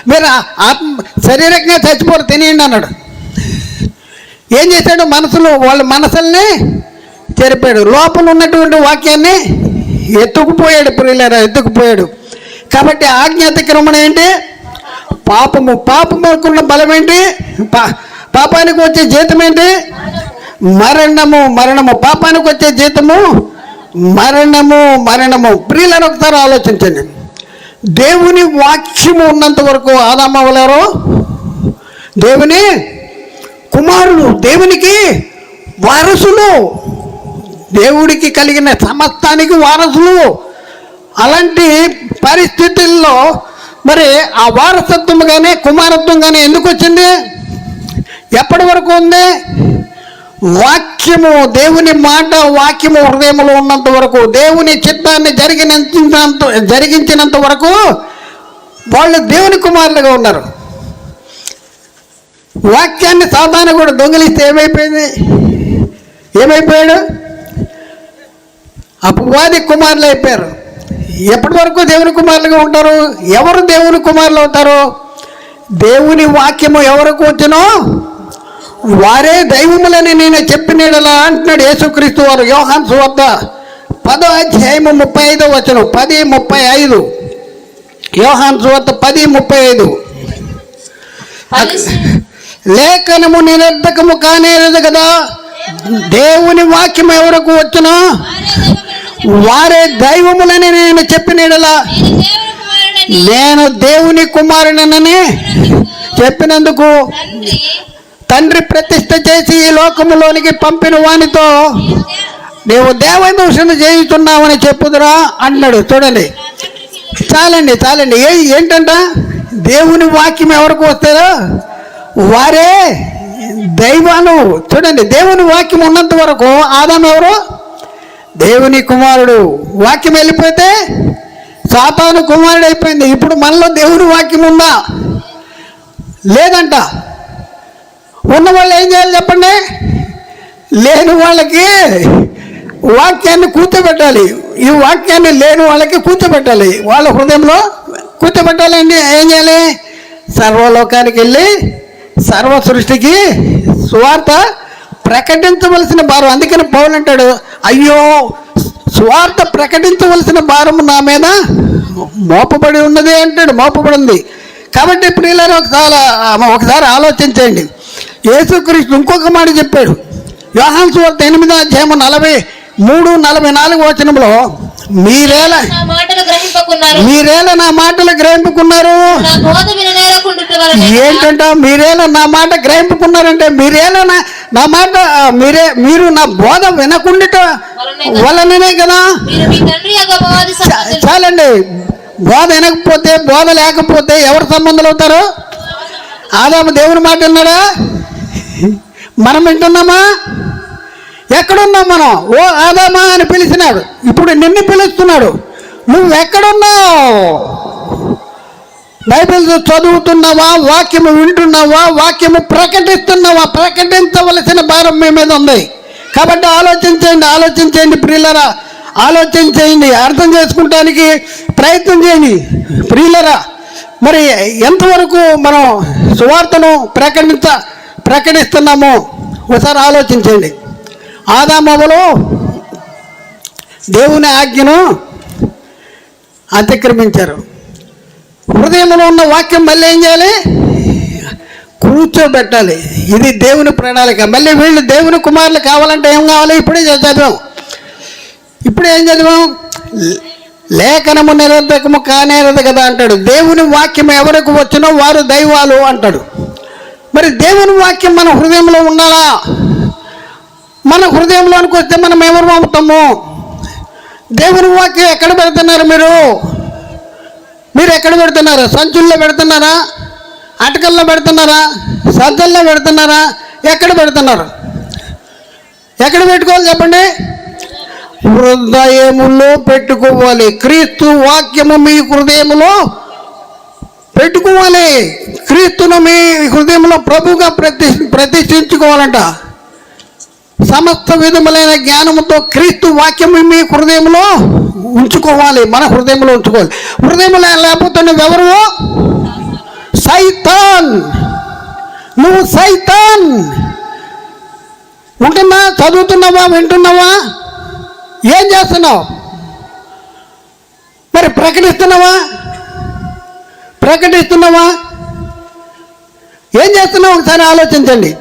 మీరు ఆత్మ శారీరకంగా చచ్చిపోరు, తినేయండి అన్నాడు. ఏం చేశాడు? వాళ్ళ మనసుల్ని చెరిపాడు. లోపల ఉన్నటువంటి వాక్యాన్ని ఎత్తుకుపోయాడు. ప్రియులారా, ఎత్తుకుపోయాడు. కాబట్టి ఆజ్ఞ అతిక్రమణ ఏంటి? పాపము. పాపముకున్న బలం ఏంటి? పాపానికి వచ్చే జీతం ఏంటి? మరణము. మరణము. పాపానికి వచ్చే జీతము మరణము. మరణము. ప్రియులను ఒకసారి ఆలోచించండి. దేవుని వాక్యము ఉన్నంత వరకు ఆదామవలేరు దేవుని కుమారులు, దేవునికి వారసులు, దేవుడికి కలిగిన సమస్తానికి వారసులు. అలాంటి పరిస్థితుల్లో మరి ఆ వారసత్వం కానీ కుమారత్వం కానీ ఎందుకు వచ్చింది? ఎప్పటి వరకు ఉంది? వాక్యము, దేవుని మాట, వాక్యము హృదయంలో ఉన్నంత వరకు, దేవుని చిత్తాన్ని జరిగించినంత వరకు వాళ్ళు దేవుని కుమారులుగా ఉన్నారు. వాక్యాన్ని సాధారణ కూడా దొంగిలిస్తే ఏమైపోయాడు? అపవాది కుమారులు అయిపోయారు. ఎప్పటి వరకు దేవుని కుమారులుగా ఉంటారు? ఎవరు దేవుని కుమారులు అవుతారు? దేవుని వాక్యము ఎవరికి వచ్చినో వారే దైవములని నేను చెప్పినలా అంటున్నాడు యేసుక్రీస్తు వారు. యోహాను సువార్త 10వ అధ్యాయము 35వ వచనం. 10:35. యోహాను సువార్త 10:35. లేఖనము నిరర్ధకము కానేరదు కదా, దేవుని వాక్యం ఎవరికి వచ్చునో వారే దైవములని నేను చెప్పినలా నేను దేవుని కుమారుడనని చెప్పినందుకు తండ్రి ప్రతిష్ఠ చేసి ఈ లోకములోనికి పంపిన వానితో నీవు దేవదూషణ చేయుతున్నావని చెప్పుదురా అన్నాడు. చూడండి, చాలండి. ఏంటంట? దేవుని వాక్యం ఎవరికి వస్తారో వారే దైవాలు. చూడండి, దేవుని వాక్యం ఉన్నంత వరకు ఆదాము ఎవరు? దేవుని కుమారుడు. వాక్యం వెళ్ళిపోతే సాతాను కుమారుడు అయిపోయింది. ఇప్పుడు మనలో దేవుని వాక్యం ఉందా? లేదంట. ఉన్న వాళ్ళు ఏం చేయాలి చెప్పండి? లేని వాళ్ళకి వాక్యాన్ని కూర్చోబెట్టాలి. ఈ వాక్యాన్ని లేని వాళ్ళకి కూర్చోబెట్టాలి. వాళ్ళ హృదయంలో కూర్చోబెట్టాలండి. ఏం చేయాలి? సర్వలోకానికి వెళ్ళి సర్వ సృష్టికి సువార్త ప్రకటించవలసిన భారం. అందుకని పౌలు అంటాడు, అయ్యో సువార్త ప్రకటించవలసిన భారం నా మీద మోపబడి ఉన్నది అంటాడు. మోపబడింది. కాబట్టి ప్రియులారా, ఒకసారి ఆలోచించండి. యేసుక్రీస్తు ఇంకొక మాట చెప్పాడు. యోహాను సువార్త 8వ అధ్యాయం 43-44 వచనంలో మీరేలా నా మాటలు గ్రహింపుకున్నారు. ఏంటంట? మీరేలా నా మాట గ్రహింపుకున్నారంటే నా మాట మీరు నా బోధ వినకుండిట వలననే కదా. చాలండి. బోధ వినకపోతే, బోధ లేకపోతే ఎవరు సంబంధాలు అవుతారు? ఆదాము దేవుని మాట విన్నాడా? మనం వింటున్నామా? ఎక్కడున్నాం మనం? ఓ ఆదామా అని పిలిచినాడు. ఇప్పుడు నిన్ను పిలుస్తున్నాడు. నువ్వు ఎక్కడున్నావు? బైబిల్ చదువుతున్నావా? వాక్యము వింటున్నావా? వాక్యము ప్రకటిస్తున్నావా? ప్రకటించవలసిన భారం మీ మీద ఉంది. కాబట్టి ఆలోచించండి ప్రియులరా, ఆలోచించండి. అర్థం చేసుకుంటానికి ప్రయత్నం చేయండి ప్రియులరా. మరి ఎంతవరకు మనం సువార్తను ప్రకటిస్తున్నామో ఒకసారి ఆలోచించండి. ఆదామవ్వలు దేవుని ఆజ్ఞను అతిక్రమించారు. హృదయంలో ఉన్న వాక్యం మళ్ళీ ఏం చేయాలి? కూర్చోబెట్టాలి. ఇది దేవుని ప్రణాళిక. మళ్ళీ వీళ్ళు దేవుని కుమారులు కావాలంటే ఏం కావాలి? ఇప్పుడే ఏం చదివాం? లేఖనము నిరర్ధకము కానేరదు కదా అంటాడు. దేవుని వాక్యం ఎవరికి వచ్చినో వారు దైవాలు అంటాడు. మరి దేవుని వాక్యం మన హృదయంలో ఉండాలా? మన హృదయంలోనికి వస్తే మనం ఎవరు అవుతాము? దేవుని వాక్యం ఎక్కడ పెడుతున్నారు? మీరు ఎక్కడ పెడుతున్నారు? సంచుల్లో పెడుతున్నారా? అటకల్లో పెడుతున్నారా? సజ్జల్లో పెడుతున్నారా? ఎక్కడ పెడుతున్నారు? ఎక్కడ పెట్టుకోవాలి చెప్పండి? హృదయములో పెట్టుకోవాలి. క్రీస్తు వాక్యము మీ హృదయములో పెట్టుకోవాలి. క్రీస్తును మీ హృదయంలో ప్రభువుగా ప్రతిష్ఠించుకోవాలంట. సమస్త విధములైన జ్ఞానముతో క్రీస్తు వాక్యము మీ హృదయంలో ఉంచుకోవాలి. మన హృదయంలో ఉంచుకోవాలి. హృదయంలో లేకపోతే నువ్వెవరు? సైతాన్. నువ్వు సైతాన్. ఉంటున్నా, చదువుతున్నావా, వింటున్నావా, ఏం చేస్తున్నావు? మరి ప్రకటిస్తున్నావా? ఏం చేస్తున్నావు? ఒకసారి ఆలోచించండి.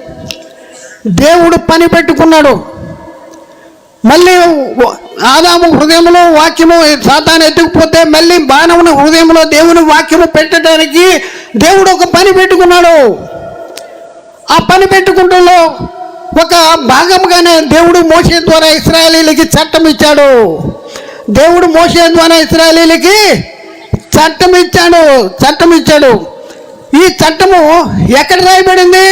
దేవుడు పని పెట్టుకున్నాడు. మళ్ళీ ఆదాము హృదయంలో వాక్యము సాతాను ఎత్తుకుపోతే మళ్ళీ మానవుని హృదయంలో దేవుని వాక్యము పెట్టడానికి దేవుడు ఒక పని పెట్టుకున్నాడు. ఆ పని పెట్టుకుంటూ ఒక భాగంగానే దేవుడు మోషే ద్వారా ఇశ్రాయేలీయులకి చట్టం ఇచ్చాడు. దేవుడు మోషే ద్వారా ఇశ్రాయేలీయులకి చట్టం ఇచ్చాడు. ఈ చట్టము ఎక్కడ రాయబడింది?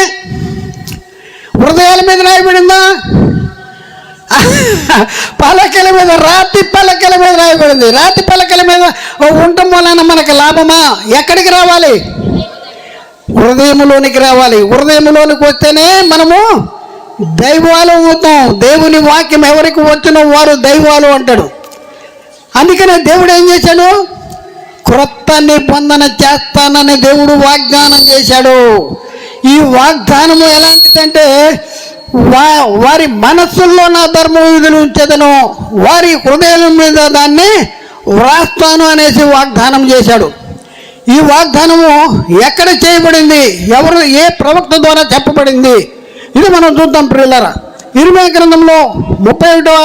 హృదయాల మీద రాయబడిందా? పలకల మీద, రాతి పలకల మీద రాయబడింది. రాతి పలకల మీద ఉండటం వలన మనకు లాభమా? ఎక్కడికి రావాలి? హృదయంలోనికి రావాలి. హృదయంలోనికి వస్తేనే మనము దైవాలు అవుతాం. దేవుని వాక్యం ఎవరికి వచ్చినో వారు దైవాలు అంటాడు. అందుకనే దేవుడు ఏం చేశాడు? క్రొత్త నిబంధన చేస్తానని దేవుడు వాగ్దానం చేశాడు. ఈ వాగ్దానము ఎలాంటిదంటే, వారి మనస్సుల్లో నా ధర్మ విధులు ఉంచేదను, వారి హృదయాల మీద దాన్ని వ్రాస్తాను అనేసి వాగ్దానం చేశాడు. ఈ వాగ్దానము ఎక్కడ చేయబడింది? ఎవరు, ఏ ప్రవక్త ద్వారా చెప్పబడింది? ఇది మనం చూద్దాం ప్రియులారా. ఇర్మీయా గ్రంథంలో 31వ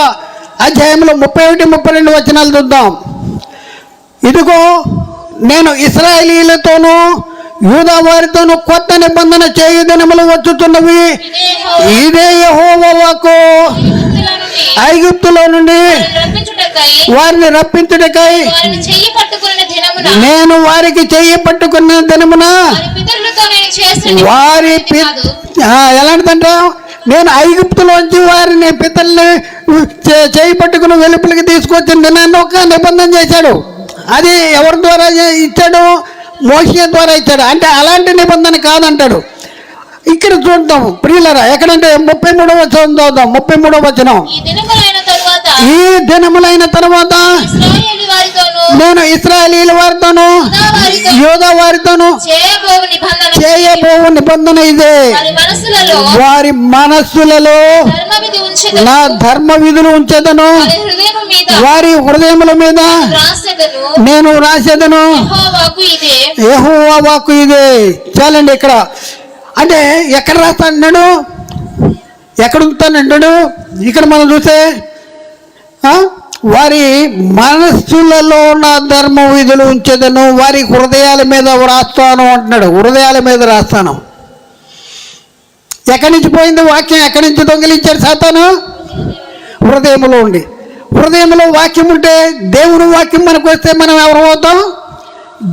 అధ్యాయంలో 31, 32 వచనాలు చూద్దాం. ఇదిగో నేను ఇశ్రాయేలీయులతోనూ యూదా వారితోనూ కొత్త నిబంధన చేయు దినములు వచ్చుతున్నవి. ఇదే యెహోవా వాక్కు. ఐగుప్తులో నుండి వారిని రప్పించుటకై నేను వారికి చెయ్యి పట్టుకున్న దినమున వారి ఎలాంటిదంటే, నేను ఐగుప్తులోంచి వారిని పితల్ని చేయి పట్టుకుని వెలుపలికి తీసుకొచ్చిన దినాన్ని ఒక నిబంధన చేశాడు. అది ఎవరి ద్వారా ఇచ్చాడు? మోషే ద్వారా ఇచ్చాడు. అంటే అలాంటి నిబంధన కాదంటాడు. ఇక్కడ చూద్దాం ప్రియులరా, ఎక్కడంటే 33వ వచనం చూద్దాం. 33వ వచనం, ఈ దినములైన తర్వాత నేను ఇశ్రాయేలీయుల వారితోను యూదా వారితోను చేయబోవు నిబంధన ఇదే. వారి మనస్సులలో నా ధర్మ విధులు ఉంచేదను, వారి హృదయముల మీద నేను రాసేదను. యెహోవా వాక్కు ఇదే. చాలండి. ఇక్కడ అంటే ఎక్కడ రాస్తాడు? ఎక్కడ ఉంచుతానంటాడు? ఇక్కడ మనం చూస్తే వారి మనస్సులలో నా ధర్మ విధులు ఉంచేదను, వారి హృదయాల మీద రాస్తాను అంటున్నాడు. హృదయాల మీద రాస్తాను. ఎక్కడి నుంచి పోయింది వాక్యం? ఎక్కడి నుంచి దొంగిలించాడు సాతాను? హృదయంలో ఉండి. హృదయంలో వాక్యం ఉంటే, దేవుని వాక్యం మనకు వస్తే మనం ఎవరు అవుతాం?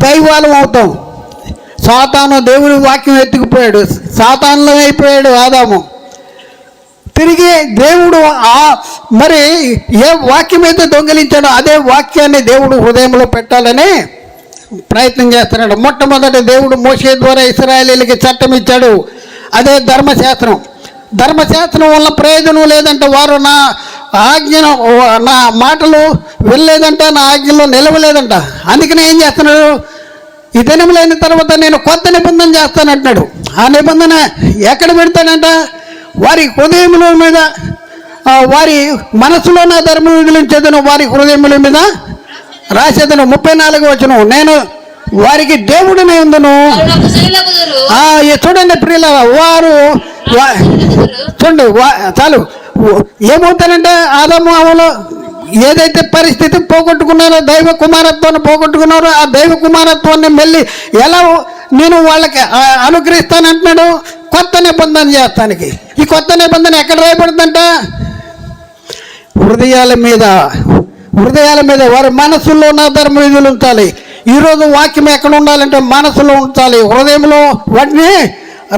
దైవాలం అవుతాం. సాతాను దేవుని వాక్యం ఎత్తుకుపోయాడు. సాతానులో అయిపోయాడు ఆదాము. తిరిగి దేవుడు మరి ఏ వాక్యం అయితే దొంగిలించాడో అదే వాక్యాన్ని దేవుడు హృదయంలో పెట్టాలని ప్రయత్నం చేస్తున్నాడు. మొట్టమొదటి దేవుడు మోషే ద్వారా ఇశ్రాయేలీయులకి చట్టం ఇచ్చాడు. అదే ధర్మశాస్త్రం. ధర్మశాస్త్రం వల్ల ప్రయోజనం లేదంటే, వారు నా ఆజ్ఞను, నా మాటలు వెళ్ళలేదంట, నా ఆజ్ఞలో నిలవలేదంట. అందుకని ఏం చేస్తున్నాడు? ఈ దినములైన తర్వాత నేను కొత్త నిబంధన చేస్తానంటున్నాడు. ఆ నిబంధన ఎక్కడ పెడతాడంట? వారి హృదయముల మీద, వారి మనసులో నా ధర్మ విధులించేదను, వారి హృదయముల మీద రాసేదను. 34వ వచనం, నేను వారికి దేవుడిని ఉందును. చూడండి ప్రియులారా, వారు చూడండి చాలు. ఏమవుతానంటే, ఆదాము హవ్వలు ఏదైతే పరిస్థితి పోగొట్టుకున్నారో, దైవ కుమారత్వాన్ని పోగొట్టుకున్నారో, ఆ దైవ కుమారత్వాన్ని మళ్ళీ ఎలా నేను వాళ్ళకి అనుగ్రహిస్తానంటున్నాడు? కొత్త నిబంధన చేస్తానికి. ఈ కొత్త నిబంధన ఎక్కడ రాయబడుతుందంట? హృదయాల మీద. హృదయాల మీద, వారి మనసులో నా ధర్మ విధులు ఉంచాలి. ఈరోజు వాక్యం ఎక్కడ ఉండాలంటే మనసులో ఉంచాలి, హృదయంలో. వాటిని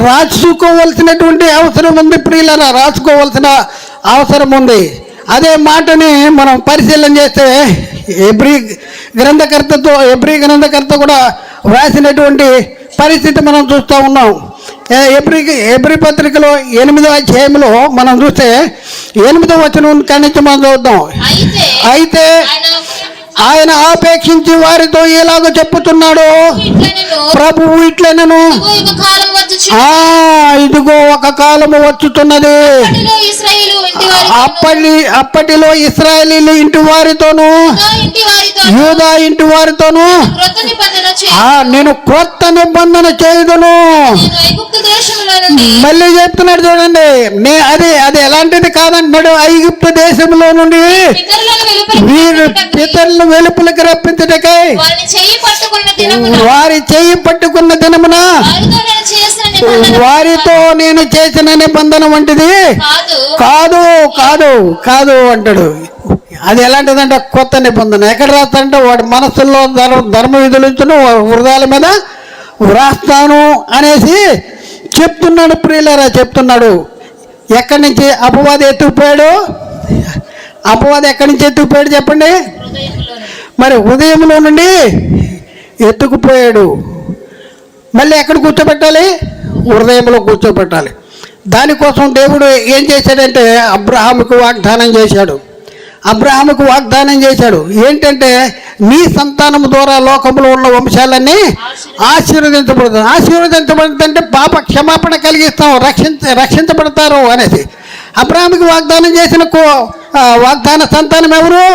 రాసుకోవలసినటువంటి అవసరం ఉంది ప్రియులరా. రాసుకోవలసిన అవసరం ఉంది. అదే మాటని మనం పరిశీలన చేస్తే ఎబ్రీ గ్రంథకర్త కూడా వ్రాసినటువంటి పరిస్థితి మనం చూస్తూ ఉన్నాం. ఎబ్రీ పత్రికలో 8వ అధ్యాయంలో మనం చూస్తే 8వ వచనం కనించి మనం చూద్దాం. అయితే ఆయన ఆపేక్షించి వారితో ఎలాగో చెప్పుతున్నాడు, ప్రభువు ఇట్లనను, ఇదిగో ఒక కాలము వచ్చుతున్నది, అప్పటిలో ఇశ్రాయేలీయుల ఇంటి వారితోను యూదా ఇంటి వారితోను నేను క్రొత్త నిబంధన చేయుదును. మళ్ళీ చెప్తున్నాడు చూడండి, అది ఎలాంటిది కాదంటున్నాడు. ఐగుప్తు దేశంలో నుండి వీరు పితరులను వెలుపులకు రప్పించుటకై వారి చెయ్యి పట్టుకున్న దినమున వారితో నేను చేసిన నిబంధన వంటిది కాదు కాదు కాదు అంటాడు. అది ఎలాంటిదంటే కొత్త నిబంధన. ఎక్కడ రాస్తాడంటే వాడి మనస్సుల్లో ధర్మ విధులను హృదయాల మీద వ్రాస్తాను అనేసి చెప్తున్నాడు. ప్రియులారా చెప్తున్నాడు. ఎక్కడి నుంచి అపవాది ఎత్తుకుపోయాడు? అపవాది ఎక్కడి నుంచి ఎత్తుకుపోయాడు చెప్పండి? మరి హృదయంలో నుండి ఎత్తుకుపోయాడు. మళ్ళీ ఎక్కడ కూర్చోబెట్టాలి? హృదయంలో కూర్చోబెట్టాలి. దానికోసం దేవుడు ఏం చేశాడంటే అబ్రహాముకు వాగ్దానం చేశాడు. ఏంటంటే నీ సంతానం ద్వారా లోకంలో ఉన్న వంశాలన్నీ ఆశీర్వదించబడుతుందంటే పాప క్షమాపణ కలిగిస్తాం, రక్షించబడతారు అనేసి అబ్రహాముకి వాగ్దానం చేసిన వాగ్దాన సంతానం ఎవరు?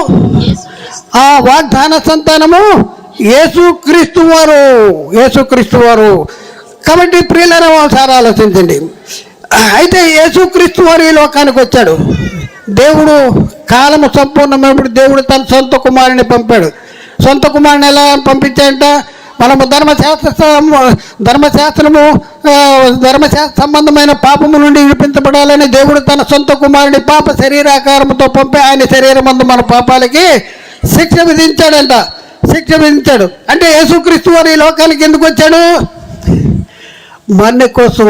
ఆ వాగ్దాన సంతానము యేసుక్రీస్తు వారు. కాబట్టి ప్రియులారా ఒకసారి ఆలోచించండి. అయితే యేసుక్రీస్తు వారు ఈ లోకానికి వచ్చాడు. దేవుడు కాలము సంపూర్ణమైనప్పుడు దేవుడు తన సొంత కుమారుని పంపాడు. సొంత కుమారుని ఎలా పంపించాడంట? మనము ధర్మశాస్త్ర సంబంధమైన పాపము నుండి విడిపించబడాలని దేవుడు తన సొంత కుమారుని పాప శరీరాకారంతో పంపి ఆయన శరీరమందు మన పాపాలకి శిక్ష విధించాడంట. అంటే యేసుక్రీస్తు వారు ఈ లోకానికి ఎందుకు వచ్చాడు? మన కోసం,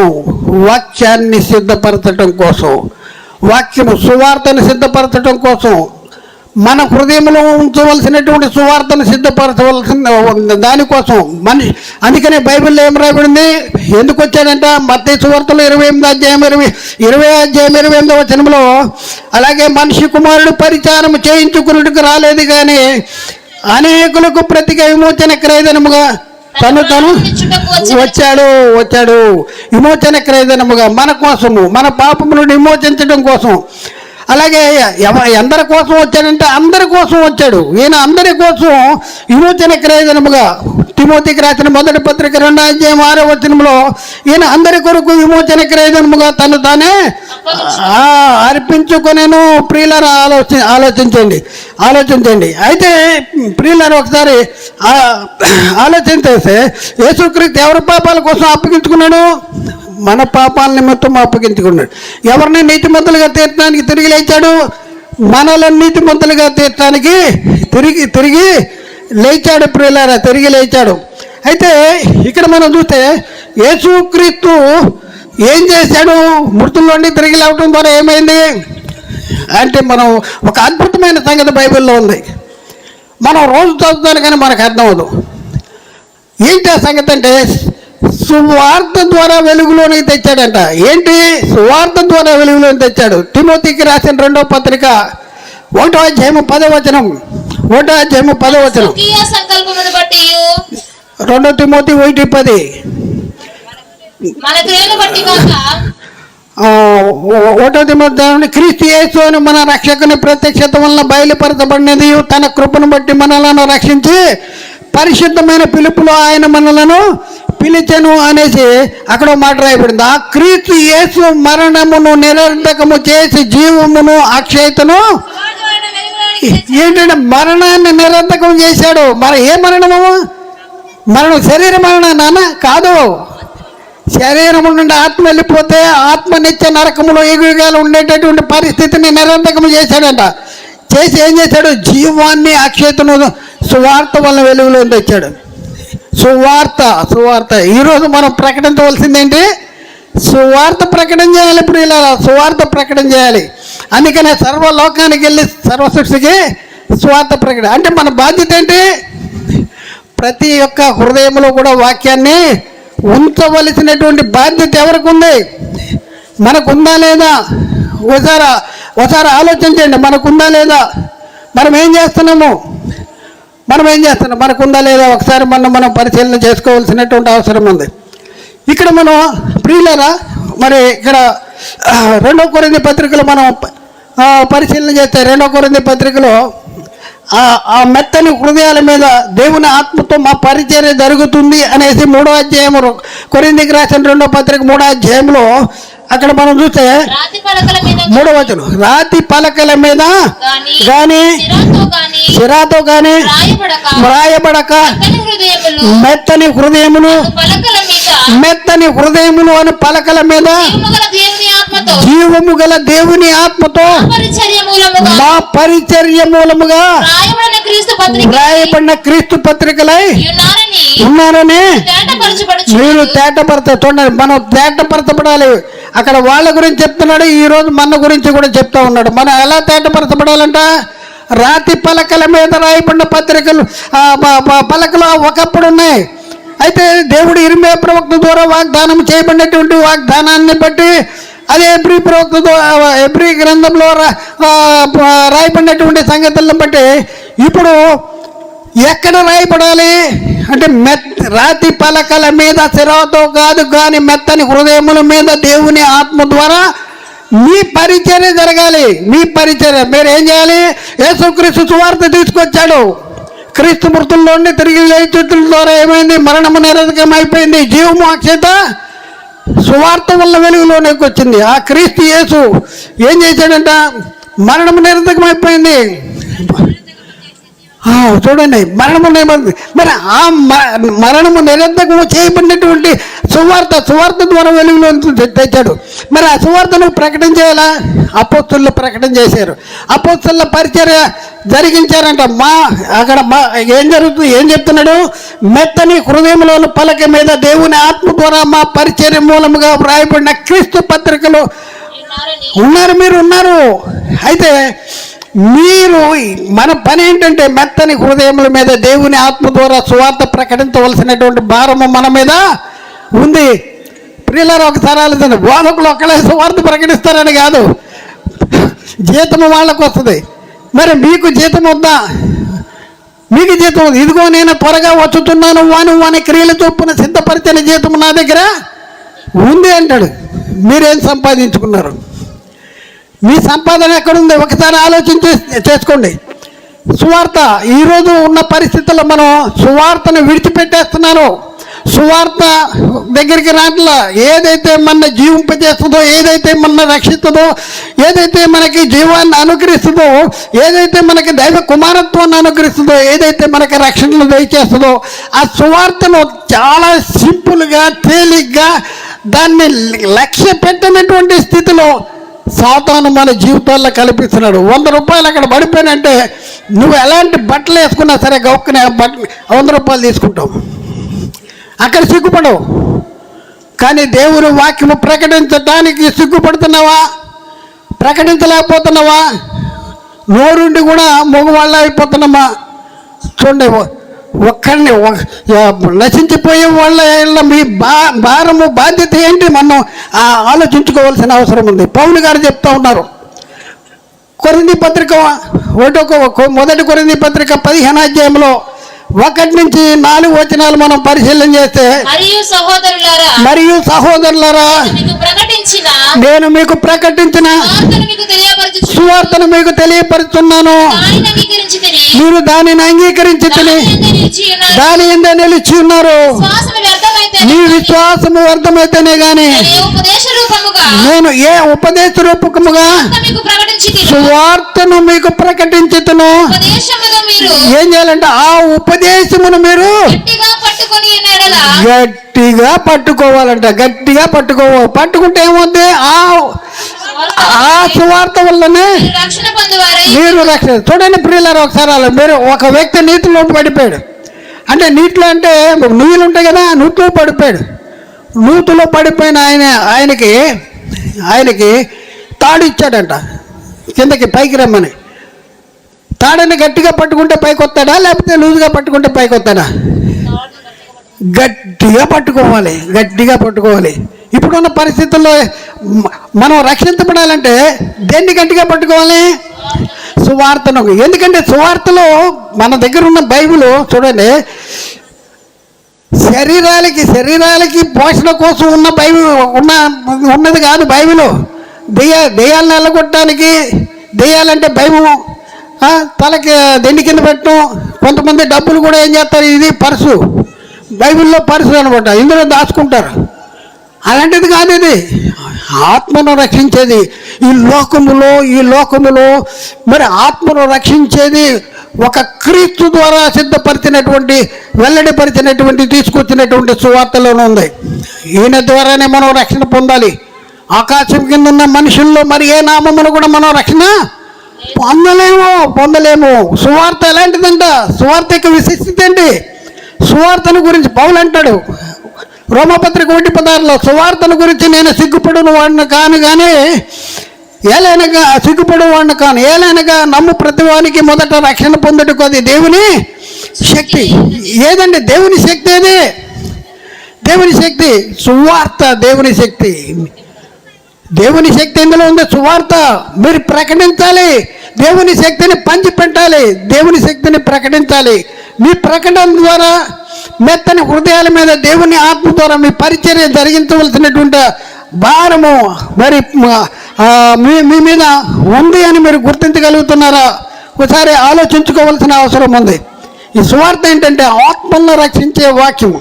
వాక్యాన్ని సిద్ధపరచడం కోసం, వాక్యము సువార్తను సిద్ధపరచడం కోసం, మన హృదయంలో ఉంచవలసినటువంటి సువార్తను సిద్ధపరచవలసిన దానికోసం అందుకనే బైబిల్లో ఏం రాయబడింది? ఎందుకు వచ్చాడంట? మత్తయి సువార్తలో 28వ వచనంలో అలాగే మనిషి కుమారుడు పరిచారం చేయించుకున్నట్టుకు రాలేదు కానీ అనేకులకు ప్రతిగా విమోచన క్రయధనముగా తను వచ్చాడు. విమోచన క్రయధనముగా మన కోసము, మన పాపము నుండి విమోచించడం కోసం. అలాగే ఎందరి కోసం వచ్చాడంటే అందరి కోసం వచ్చాడు. ఈయన అందరి కోసం విమోచన క్రయధనముగా తిమోతికి రాసిన 1వ పత్రిక 2వ అధ్యాయం 6వ వచనంలో ఈయన అందరి కొరకు విమోచన క్రయధనముగా తను తానే అర్పించుకొనేను. ప్రియులారా ఆలోచించండి. అయితే ప్రియులారా ఒకసారి ఆలోచించేస్తే యేసుక్రీస్తు ఎవరి పాపాల కోసం అప్పగించుకున్నాడు? మన పాపాల నిమిత్తం అప్పగించుకున్నాడు. ఎవరిని నీతిమంతులుగా తీర్చడానికి తిరిగి లేచాడు? మనలను నీతిమంతులుగా తీర్చడానికి తిరిగి లేచాడు. ప్రియులారా తిరిగి లేచాడు. అయితే ఇక్కడ మనం చూస్తే యేసుక్రీస్తు ఏం చేశాడు? మృతుల్లోండి తిరిగి లేవటం ద్వారా ఏమైంది అంటే మనం ఒక అద్భుతమైన సంగతి బైబిల్లో ఉంది. మనం రోజు చదువుతాను కానీ మనకు అర్థం అవ్వదు. ఏంటి ఆ సంగతి అంటే సువార్త ద్వారా వెలుగులోనికి తెచ్చాడంట. ఏంటి? సువార్త ద్వారా వెలుగులోకి తెచ్చాడు. తిమోతికి రాసిన 2వ పత్రిక 1వ అధ్యాయం 10వ వచనం. 2 తిమోతి 1:10. 1వ తిమోతి క్రీస్తు యేసు అని మన రక్షకుని ప్రత్యక్షత వలన బయలుపరచబడినది తన కృపను బట్టి మనలను రక్షించి పరిశుద్ధమైన పిలుపులో ఆయన మనలను పిలిచెను అనేసి అక్కడ మాట రాయబడింది. ఆ క్రీస్తు యేసు మరణమును నిరర్ధకము చేసి జీవమును అక్షయతను ఏంటంటే మరణాన్ని నిరర్ధకం చేశాడు. ఏ మరణము? మరణం శరీర మరణం నాన్న కాదు. శరీరము నుండి ఆత్మ వెళ్ళిపోతే ఆత్మ నిత్య నరకములో ఎగుగాలు ఉండేటటువంటి పరిస్థితిని నిరర్ధకము చేశాడంట. చేసి ఏం చేశాడు? జీవాన్ని అక్షయతను సువార్త వల్ల వెలుగులో తెచ్చాడు. సువార్త ఈరోజు మనం ప్రకటించవలసింది ఏంటి? సువార్త ప్రకటన చేయాలి. ఇప్పుడు ఇలా సువార్త ప్రకటన చేయాలి. అందుకనే సర్వలోకానికి వెళ్ళి సర్వ సృష్టికి సువార్త ప్రకటన. అంటే మన బాధ్యత ఏంటి? ప్రతి ఒక్క హృదయంలో కూడా వాక్యాన్ని ఉంచవలసినటువంటి బాధ్యత ఎవరికి ఉంది? మనకుందా లేదా? ఒకసారి ఆలోచించండి, మనకుందా లేదా? మనం ఏం చేస్తున్నాం? మనకుందా లేదా? ఒకసారి మనం పరిశీలన చేసుకోవాల్సినటువంటి అవసరం ఉంది. ఇక్కడ మనం ప్రియులారా, మరి ఇక్కడ 2 కొరింథీ పత్రికలో మనం పరిశీలన చేస్తే 2 కొరింథీ పత్రికలో ఆ మెత్తని హృదయాల మీద దేవుని ఆత్మతో మా పరిచర్య జరుగుతుంది అనేసి 3వ అధ్యాయము, కొరింథీకి రాసిన 2వ పత్రిక 3వ అధ్యాయంలో అక్కడ మనం చూస్తే 3వ వచనం, రాతి పలకల మీద గాని శిరాతో గాని వ్రాయబడక మెత్తని హృదయములు అని పలకల మీద జీవము గల దేవుని ఆత్మతో మా పరిచర్య మూలముగా వ్రాయబడిన క్రీస్తు పత్రికలై ఉన్నారని మీరు చూడండి, మనం తేటపరచబడాలి. అక్కడ వాళ్ళ గురించి చెప్తున్నాడు, ఈరోజు మన గురించి కూడా చెప్తా ఉన్నాడు. మనం ఎలా తేటపరచబడాలంట? రాతి పలకల మీద రాయబడిన పలకలు ఒకప్పుడు ఉన్నాయి. అయితే దేవుడు ఇర్మియా ప్రవక్త ద్వారా వాగ్దానం చేయబడినటువంటి వాగ్దానాన్ని బట్టి, అదే ఎబ్రీ గ్రంథంలో రాయబడినటువంటి సంగతులను బట్టి ఇప్పుడు ఎక్కడ రాయబడాలి అంటే రాతి పలకల మీద శిరాతో కాదు కానీ మెత్తని హృదయముల మీద దేవుని ఆత్మ ద్వారా మీ పరిచర్య జరగాలి. మీ పరిచర్య మీరు ఏం చేయాలి? యేసుక్రీస్తు సువార్త తీసుకొచ్చాడు. క్రీస్తు మృతుల్లోండి తిరిగి లేచుతుల ద్వారా ఏమైంది? మరణము నిరర్ధకం అయిపోయింది. జీవము అక్షత సువార్త వల్ల వెలుగులోనికి వచ్చింది. ఆ క్రీస్తు యేసు ఏం చేశాడంట? మరణము నిరర్ధకం అయిపోయింది. చూడండి, మరి ఆ మరణము నిరర్ధకము చేయబడినటువంటి సువార్త ద్వారా వెలుగులో తెచ్చాడు. మరి ఆ సువార్తను ప్రకటన చేయాలా? అపోస్తలులు ప్రకటన చేశారు. అపోస్తలుల పరిచర్య జరిగించారంట. అక్కడ ఏం చెప్తున్నాడు? మెత్తని హృదయంలోని పలక మీద దేవుని ఆత్మ ద్వారా మా పరిచర్య మూలముగా వ్రాయబడిన క్రీస్తు పత్రికలు మీరు ఉన్నారు. అయితే మీరు మన పని ఏంటంటే మెత్తని హృదయముల మీద దేవుని ఆత్మ ద్వారా సువార్త ప్రకటించవలసినటువంటి భారము మన మీద ఉంది. ప్రియులారా, ఒకసారి ఆలోచన. బోధకులు ఒక్కలే సువార్త ప్రకటిస్తారని కాదు, జీతము వాళ్ళకు వస్తుంది. మరి మీకు జీతం వద్దా? మీకు జీతం వద్దు. ఇదిగో నేను త్వరగా వచ్చుతున్నాను, వాని క్రియల చొప్పున సిద్ధపరిచిన జీతము నా దగ్గర ఉంది అంటాడు. మీరేం సంపాదించుకున్నారు? మీ సంపాదన ఎక్కడుంది? ఒకసారి ఆలోచన చేసుకోండి. సువార్త ఈరోజు ఉన్న పరిస్థితుల్లో మనం సువార్తను విడిచిపెట్టేస్తున్నాను. సువార్త దగ్గరికి రాట్లా. ఏదైతే మన జీవింపజేస్తుందో, ఏదైతే మన రక్షిస్తుందో, ఏదైతే మనకి జీవాన్ని అనుగ్రహిస్తుందో, ఏదైతే మనకి దైవ కుమారత్వాన్ని అనుగ్రహిస్తుందో, ఏదైతే మనకి రక్షణను దయచేస్తుందో, ఆ సువార్తను చాలా సింపుల్గా తేలిగ్గా దాన్ని లక్ష్య పెట్టినటువంటి స్థితిలో సాతాను మన జీవితాల్లో కల్పిస్తున్నాడు. 100 రూపాయలు అక్కడ పడిపోయినంటే నువ్వు ఎలాంటి బట్టలు వేసుకున్నా సరే గౌక్కునే 100 రూపాయలు తీసుకుంటావు. అక్కడ సిగ్గుపడవు. కానీ దేవుని వాక్యము ప్రకటించడానికి సిగ్గుపడుతున్నావా? ప్రకటించలేకపోతున్నావా? నోరుండి కూడా మగవాళ్ళ అయిపోతున్నామా? చూడండి, ఒక్కడిని నశించిపోయే వాళ్ళ మీ భారము బాధ్యత ఏంటి? మనం ఆలోచించుకోవాల్సిన అవసరం ఉంది. పౌలు గారు చెప్తా ఉన్నారు. కొరింథీ పత్రిక 1 కొరింథీ పత్రిక 15వ అధ్యాయంలో 1 నుంచి 4 వచనాలు మనం పరిశీలన చేస్తే, మరియు సహోదరులారా నేను మీకు ప్రకటించిన సువార్తను మీకు తెలియపరుస్తున్నాను. మీరు దానిని అంగీకరించి దాని యందు నిలిచి ఉన్నారు. మీ విశ్వాసము వ్యర్థమైతేనే గాని నేను ఏ ఉపదేశ రూపకముగా సువార్తను మీకు ప్రకటించుతును. ఏం చేయాలంటే ఆ ఉపదేశమును మీరు గట్టిగా పట్టుకోవాలంట. గట్టిగా పట్టుకుంటే ఏమవుతుంది? ఆ సువార్త వల్లనే మీరు రక్షణ. చూడండి ప్రియులారా, ఒకసారి మీరు ఒక వ్యక్తి నీటిలో పడిపోయాడు. అంటే నీటిలో అంటే నువ్వులు ఉంటాయి కదా, నీటిలో పడిపోయాడు. నూతులో పడిపోయిన ఆయనకి తాడు ఇచ్చాడంట, కిందకి పైకి రమ్మని. తాడని గట్టిగా పట్టుకుంటే పైకి వస్తాడా, లేకపోతే లూజుగా పట్టుకుంటే పైకి వస్తాడా? గట్టిగా పట్టుకోవాలి. ఇప్పుడున్న పరిస్థితుల్లో మనం రక్షించబడాలంటే దేన్ని గట్టిగా పట్టుకోవాలి? సువార్తను. ఎందుకంటే సువార్తలో మన దగ్గర ఉన్న బైబిల్ చూడండి, శరీరాలకి పోషణ కోసం ఉన్న బైబిల్ ఉన్నది కాదు. బైబిల్ దెయ్యాలను వెళ్ళగొట్టడానికి, దెయ్యాలంటే భయము, తలకి దిండి కింద పెట్టడం. కొంతమంది డబ్బులు కూడా ఏం చేస్తారు, ఇది పర్సు, బైబిల్లో పర్సు అనమాట, ఇందులో దాచుకుంటారు. అలాంటిది కాదు, ఇది ఆత్మను రక్షించేది. ఈ లోకములో మరి ఆత్మను రక్షించేది ఒక క్రీస్తు ద్వారా సిద్ధపరిచినటువంటి, వెల్లడిపరిచినటువంటి, తీసుకొచ్చినటువంటి సువార్తలోనే ఉంది. ఈయన ద్వారానే మనం రక్షణ పొందాలి. ఆకాశం కింద ఉన్న మనుషుల్లో మరి ఏ నామమును కూడా మనం రక్షణ పొందలేము. సువార్త ఎలాంటిదంట? సువార్త యొక్క విశిష్టత ఏంటి? సువార్తను గురించి పౌలు అంటాడు రోమపత్రిక 1:16, సువార్తను గురించి నేను సిగ్గుపడును వాడిని కాను కానీ ఏలైనగా నమ్ము ప్రతివానికి మొదట రక్షణ పొందుటకు అది దేవుని శక్తి. ఏదండి దేవుని శక్తి? అది దేవుని శక్తి, సువార్త దేవుని శక్తి. దేవుని శక్తి ఎందులో ఉంది? సువార్త. మీరు ప్రకటించాలి, దేవుని శక్తిని పంచిపెట్టాలి, దేవుని శక్తిని ప్రకటించాలి. మీ ప్రకటన ద్వారా మెత్తని హృదయాల మీద దేవుని ఆత్మ ద్వారా మీ పరిచర్య జరిగించవలసినటువంటి భారము మరి మీ మీద ఉంది అని మీరు గుర్తించగలుగుతున్నారా? ఒకసారి ఆలోచించుకోవాల్సిన అవసరం ఉంది. ఈ సువార్త ఏంటంటే ఆత్మలను రక్షించే వాక్యము.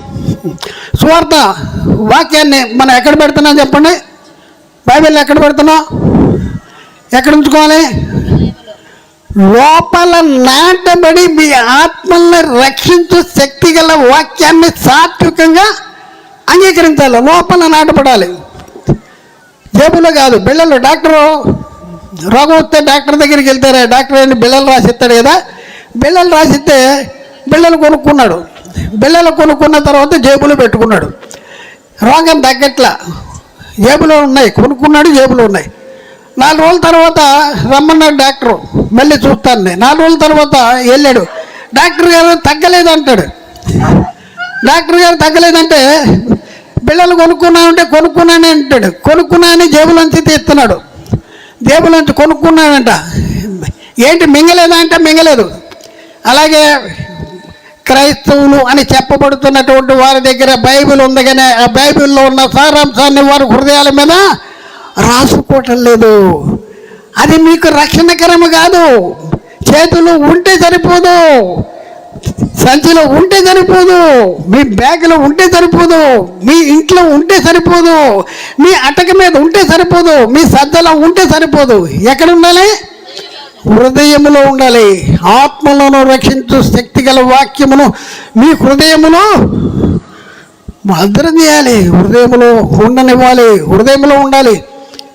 సువార్త వాక్యాన్ని మనం ఎక్కడ పెడుతున్నాం చెప్పండి? బైబిల్ ఎక్కడ పెడుతున్నాం? ఎక్కడ ఉంచుకోవాలి? లోపల నాటబడి మీ ఆత్మల్ని రక్షించు శక్తి గల వాక్యాన్ని సాత్వికంగా అంగీకరించాలి. లోపల నాటపడాలి, జేబులో కాదు. బిళ్ళలు, డాక్టరు రోగం వస్తే డాక్టర్ దగ్గరికి వెళ్తారా? డాక్టర్ ఏంటి బిళ్ళలు రాసిస్తాడు కదా. బిళ్ళలు రాసిస్తే బిళ్ళలు కొనుక్కున్నాడు. బిళ్ళలు కొనుక్కున్న తర్వాత జేబులో పెట్టుకున్నాడు. రోగం తగ్గట్లా, జేబులో ఉన్నాయి, కొనుక్కున్నాడు, జేబులో ఉన్నాయి. 4 రోజుల తర్వాత రమ్మన్నాడు డాక్టరు, మళ్ళీ చూస్తాను. 4 రోజుల తర్వాత వెళ్ళాడు. డాక్టర్ గారు తగ్గలేదంటాడు. డాక్టర్ గారు తగ్గలేదంటే బిళ్ళలు కొనుక్కున్నానే అంటాడు. కొనుక్కున్నానని జేబులోంచి తీస్తున్నాడు. జేబులోంచి కొనుక్కున్నాడంట. ఏంటి మింగలేదా అంటే మింగలేదు. అలాగే క్రైస్తవులు అని చెప్పబడుతున్నటువంటి వారి దగ్గర బైబిల్ ఉంది, కానీ ఆ బైబిల్లో ఉన్న సారాంశాన్ని వారి హృదయాల మీద రాసుకోవటం లేదు. అది మీకు రక్షణకరము కాదు. చేతులు ఉంటే సరిపోదు, సంచిలో ఉంటే సరిపోదు, మీ బ్యాగ్లో ఉంటే సరిపోదు, మీ ఇంట్లో ఉంటే సరిపోదు, మీ అటక మీద ఉంటే సరిపోదు, మీ సజ్జలో ఉంటే సరిపోదు. ఎక్కడ ఉండాలి? హృదయములో ఉండాలి. ఆత్మలను రక్షించు శక్తి గల వాక్యమును మీ హృదయములో భద్రం చేయాలి, హృదయములో ఉండనివ్వాలి, హృదయంలో ఉండాలి,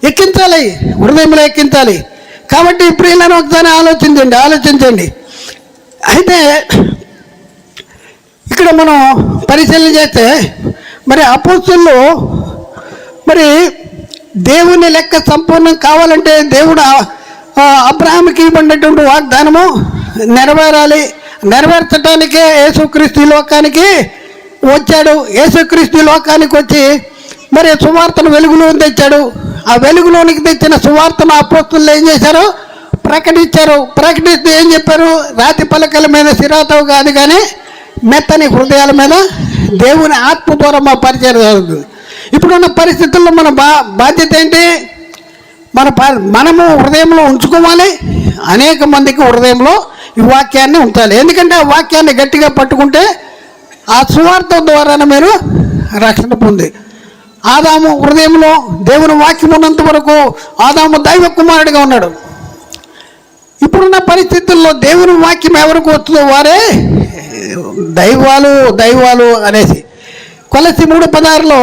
ఎక్కించాలి, హృదయంలో ఎక్కించాలి. కాబట్టి ప్రియులను ఒకసారి ఆలోచించండి. అయితే ఇక్కడ మనం పరిశీలన చేస్తే మరి అపోస్తలులు మరి దేవుని లెక్క సంపూర్ణం కావాలంటే దేవుడు అబ్రహాముకి ఇవ్వబడినటువంటి వాగ్దానము నెరవేరాలి. నెరవేర్చడానికే యేసుక్రీస్తు లోకానికి వచ్చాడు. యేసుక్రీస్తు లోకానికి వచ్చి మరి సువార్తను వెలుగులో తెచ్చాడు. ఆ వెలుగులోనికి తెచ్చిన సువార్తను అపోస్తలులు ఏం చేశారు? ప్రకటించారు. ప్రకటిస్తే ఏం చెప్పారు? రాతి పలకల మీద సిరాతవు కాదు కానీ మెత్తని హృదయాల మీద దేవుని ఆత్మ ద్వారా మా పరిచయం జరుగుతుంది. ఇప్పుడున్న పరిస్థితుల్లో మన బాధ్యత ఏంటి? మనము హృదయంలో ఉంచుకోవాలి, అనేక మందికి హృదయంలో ఈ వాక్యాన్ని ఉంచాలి. ఎందుకంటే ఆ వాక్యాన్ని గట్టిగా పట్టుకుంటే ఆ సువార్త ద్వారానే మీరు రక్షణ పొంది. ఆదాము హృదయంలో దేవుని వాక్యం ఉన్నంత వరకు ఆదాము దైవ కుమారుడిగా ఉన్నాడు. ఇప్పుడున్న పరిస్థితుల్లో దేవుని వాక్యం ఎవరికి వస్తుందో వారే దైవాలు అనేసి కొలసి 3:16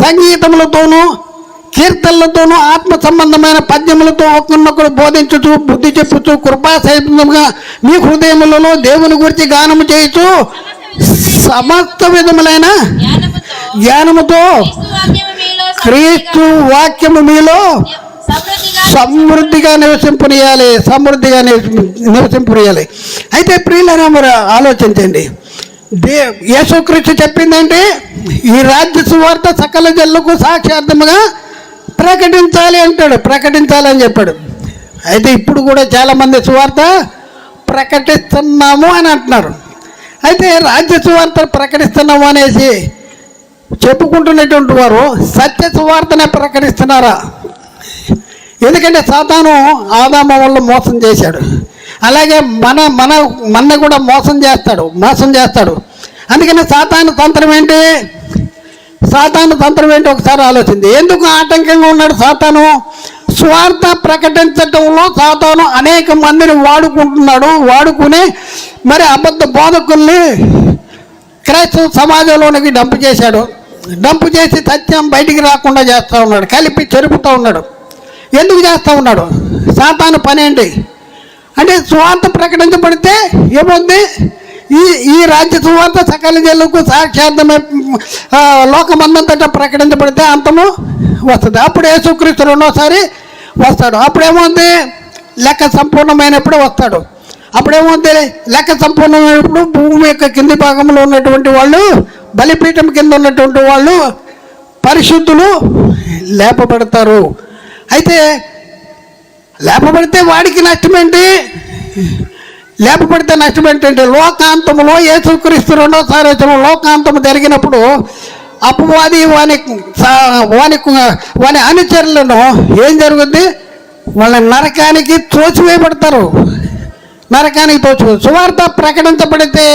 సంగీతములతోనూ కీర్తనలతోనూ ఆత్మ సంబంధమైన పద్యములతో ఒకరినొకరు బోధించుచు బుద్ధి చెప్పుచు కృపాసహితంగా మీ హృదయములలో దేవుని గురించి గానము చేయొచ్చు సమస్త విధములైన జ్ఞానముతో క్రీస్తు వాక్యము మీలో సమృద్ధిగా నివసింపనీయాలి. అయితే ప్రియులారా, మరి ఆలోచించండి. యేసుక్రీస్తు చెప్పిందంటే ఈ రాజ్య సువార్త సకల జనులకు సాక్షార్థముగా ప్రకటించాలని చెప్పాడు. అయితే ఇప్పుడు కూడా చాలామంది సువార్త ప్రకటిస్తున్నాము అని అంటున్నారు. అయితే రాజ్య సువార్త ప్రకటిస్తున్నాము అనేసి చెప్పుకుంటున్నటువంటి వారు సత్య సువార్తనే ప్రకటిస్తున్నారా? ఎందుకంటే సాతాను ఆదాము వల్ల మోసం చేశాడు. అలాగే మన కూడా మోసం చేస్తాడు. అందుకని సాతాను తంత్రం ఏంటి ఒకసారి ఆలోచింది. ఎందుకు ఆటంకంగా ఉన్నాడు సాతాను? స్వార్థ ప్రకటించడంలో సాతాను అనేక మందిని వాడుకుని మరి అబద్ధ బోధకుల్ని క్రైస్తవ సమాజంలోనికి డంపు చేసి సత్యం బయటికి రాకుండా చేస్తూ ఉన్నాడు, కలిపి చెరుపుతూ ఉన్నాడు. ఎందుకు చేస్తూ ఉన్నాడు? సాతాను పని ఏంటి అంటే సువార్త ప్రకటించబడితే ఏముంది? ఈ రాజ్య సువార్త సకల జనులకు సాక్షార్థమై లోకమందంతటా ప్రకటించబడితే అంతము వస్తుంది. అప్పుడు యేసుక్రీస్తు రెండోసారి వస్తాడు. అప్పుడేముంది? లెక్క సంపూర్ణమైనప్పుడు వస్తాడు. అప్పుడేముంది? లెక్క సంపూర్ణమైనప్పుడు భూమి యొక్క కింది భాగంలో ఉన్నటువంటి వాళ్ళు, బలిపీఠం కింద ఉన్నటువంటి వాళ్ళు, పరిశుద్ధులు లేపబడతారు. అయితే లేపబడితే వాడికి నష్టమేంటి? అంటే లోకాంతములో యేసుక్రీస్తు రెండోసారి వచ్చిన లోకాంతము జరిగినప్పుడు అపవాది వాని అనుచరులను ఏం జరుగుద్ది? వాళ్ళ నరకానికి తోచివేయబడతారు. సువార్త ప్రకటించబడితే,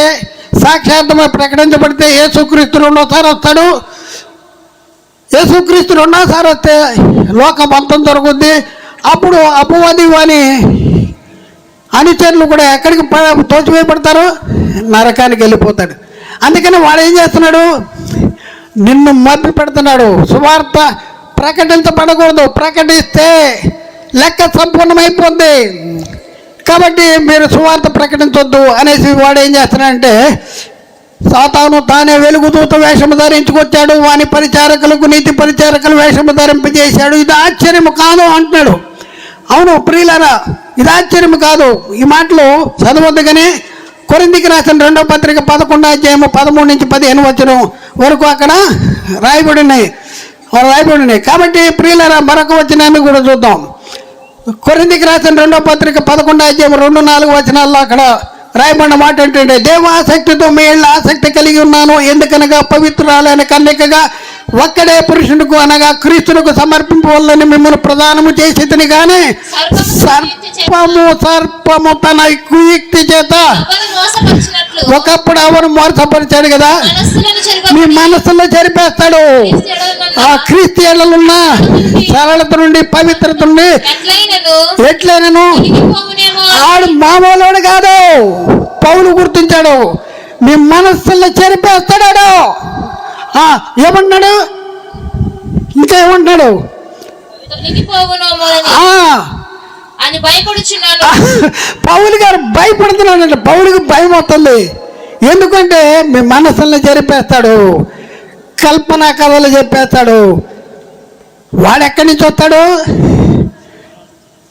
సాక్షార్థమై ప్రకటించబడితే యేసుక్రీస్తు రెండోసారి వస్తాడు. యేసుక్రీస్తు రెండోసారి వస్తే లోకం అంతం జరుగుద్ది. అప్పుడు అపవాది వాని అనుచరులు కూడా ఎక్కడికి తోచివేయబడతారు? నరకానికి వెళ్ళిపోతాడు. అందుకని వాడు ఏం చేస్తున్నాడు? నిన్ను మభ్య పెడుతున్నాడు. సువార్త ప్రకటించబడకూడదు, ప్రకటిస్తే లెక్క సంపూర్ణమైపోద్ది. కాబట్టి మీరు సువార్త ప్రకటించొద్దు అనేసి వాడు ఏం చేస్తున్నాడంటే, సాతాను తానే వెలుగుదూత వేషము ధరించుకొచ్చాడు, వాని పరిచారకులకు నీతి పరిచారకులు వేషము ధరింపజేశాడు. ఇది ఆశ్చర్యము కాదు అంటున్నాడు. అవును ప్రియులారా, ఇది ఆశ్చర్యం కాదు. ఈ మాటలు చదవద్దుగానే కొరింథీకి రాసిన 2వ పత్రిక 11వ అధ్యాయము 13 నుంచి 15 వచనం వరకు అక్కడ రాయబడినాయి. కాబట్టి ప్రియులారా, మరొక వచనాన్ని కూడా చూద్దాం. కొరింథీకి రాసిన 2వ పత్రిక 11వ అధ్యాయం 2-4 వచనాల్లో అక్కడ రాయబడిన మాట ఏంటంటే, దేవాసక్తితో మీ ఇళ్ళ ఆసక్తి కలిగి ఉన్నాను. ఎందుకనగా పవిత్రాలైన కన్యకగా ఒక్కడే పురుషునికి అనగా క్రీస్తునికి సమర్పింపవల్లని మిమ్మల్ని ప్రదానము చేసేదని కానీ సర్పము తన కుయుక్తి చేత ఒకప్పుడు ఎవరు మోసపరిచాడు కదా, మీ మనస్సులో చెరిపేస్తాడు. ఆ క్రీస్తు ఎడలున్న సరళత నుండి, పవిత్రత నుండి ఎట్లైనను ఆడు మామూలుడు కాదు. పౌలు గుర్తించాడు, మీ మనస్సులో చెరిపేస్తాడు. ఏమన్నాడు? ఇంకా ఏమంటున్నాడు? పౌలు గారు భయపడుతున్నాడంటే, పౌలుకి భయం అవుతుంది. ఎందుకంటే మీ మనసుల్ని జరిపేస్తాడు, కల్పనా కథలు చెప్పేస్తాడు. వాడు ఎక్కడి నుంచి వస్తాడు?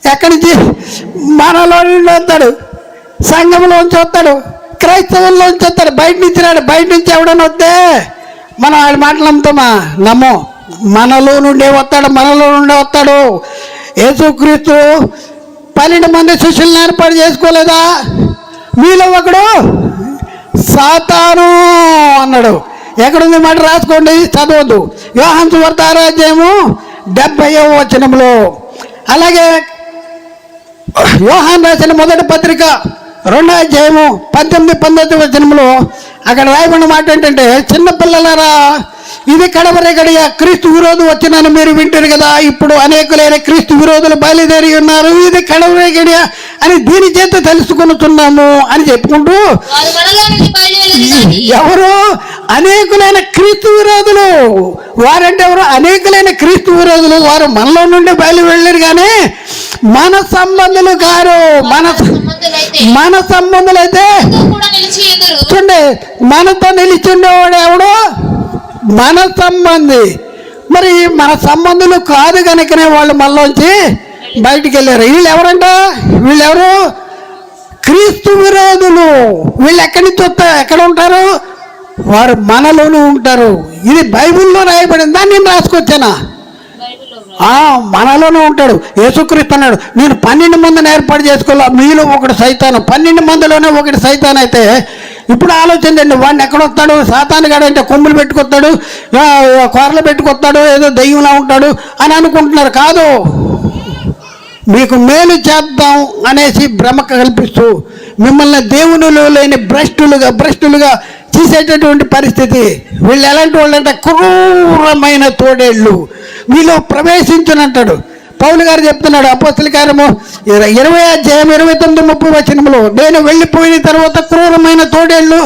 ఎక్కడి నుంచి? మనలో నుండి వస్తాడు, సంఘంలోంచి వస్తాడు, క్రైస్తవుల్లోంచి వస్తాడు. బయట నుంచి రాడు. బయట నుంచి ఎవడని వస్తే మనం వాడి మాటలు నమ్మో. మనలో నుండే వస్తాడు. యేసుక్రీస్తు 12 మంది శిష్యులను ఏర్పాటు చేసుకోలేదా? మీలో ఒకడు సాతాను అన్నాడు. ఎక్కడుంది మాట రాసుకోండి, చదవద్దు. యోహాను సువార్త 6వ అధ్యాయము 70వ వచనంలో, అలాగే యోహాను రాసిన మొదటి పత్రిక 2వ అధ్యాయము 18-19 వచనంలో అక్కడ రాయబడిన మాట ఏంటంటే, చిన్నపిల్లలారా, ఇది కడవరి గడియ, క్రీస్తు విరోధి వచ్చినని మీరు వింటారు కదా. ఇప్పుడు అనేకులైన క్రీస్తు విరోధులు బయలుదేరి ఉన్నారు. ఇది కడవరి గడియ అని దీని చేత తెలుసుకుంటున్నాము అని చెప్పుకుంటూ, ఎవరు అనేకులైన క్రీస్తు విరోధులు. వారంటే ఎవరు? అనేకులైన క్రీస్తు విరోధులు. వారు మనలో నుండి బయలు వెళ్ళారు కానీ మన సంబంధులు కారు. మన సంబంధులైతే చూడండి, మనతో నిలిచి ఉండేవాడు ఎవడు? మన సంబంధి. మరి మన సంబంధులు కాదు కనుకనే వాళ్ళు మనలోంచి బయటికి వెళ్ళారు. వీళ్ళు ఎవరంట? వీళ్ళెవరు? క్రీస్తు విరోధులు. వీళ్ళు ఎక్కడి నుంచి వస్తారు? ఎక్కడ ఉంటారు? వారు మనలోనూ ఉంటారు. ఇది బైబిల్లో రాయబడింది. దాన్ని నేను రాసుకొచ్చానా? మనలోనే ఉంటాడు. యేసుక్రీస్తు అన్నాడు, నేను 12 మందిని ఏర్పాటు చేసుకోవాలి, మీలో ఒకటి సైతాను. 12 మందిలోనే ఒకటి సైతాన్ అయితే ఇప్పుడు ఆలోచించండి, వాడిని ఎక్కడొస్తాడు? సాతాను గాడు అంటే కొమ్ములు పెట్టుకొస్తాడు, కూరలు పెట్టుకొస్తాడు, ఏదో దెయ్యంలా ఉంటాడు అని అనుకుంటున్నారు. కాదు, మీకు మేలు చేద్దాం అనేసి భ్రమ కల్పిస్తూ మిమ్మల్ని దేవునిలో లేని భ్రష్టులుగా చేసేటటువంటి పరిస్థితి. వీళ్ళు ఎలాంటి వాళ్ళు అంటే క్రూరమైన తోడేళ్ళు మీలో ప్రవేశించనంటాడు. పౌలు గారు చెప్తున్నాడు అపోస్తల కార్యము 20 అధ్యాయం 29-30 వచనములో, నేను వెళ్ళిపోయిన తర్వాత క్రూరమైన తోడేళ్ళు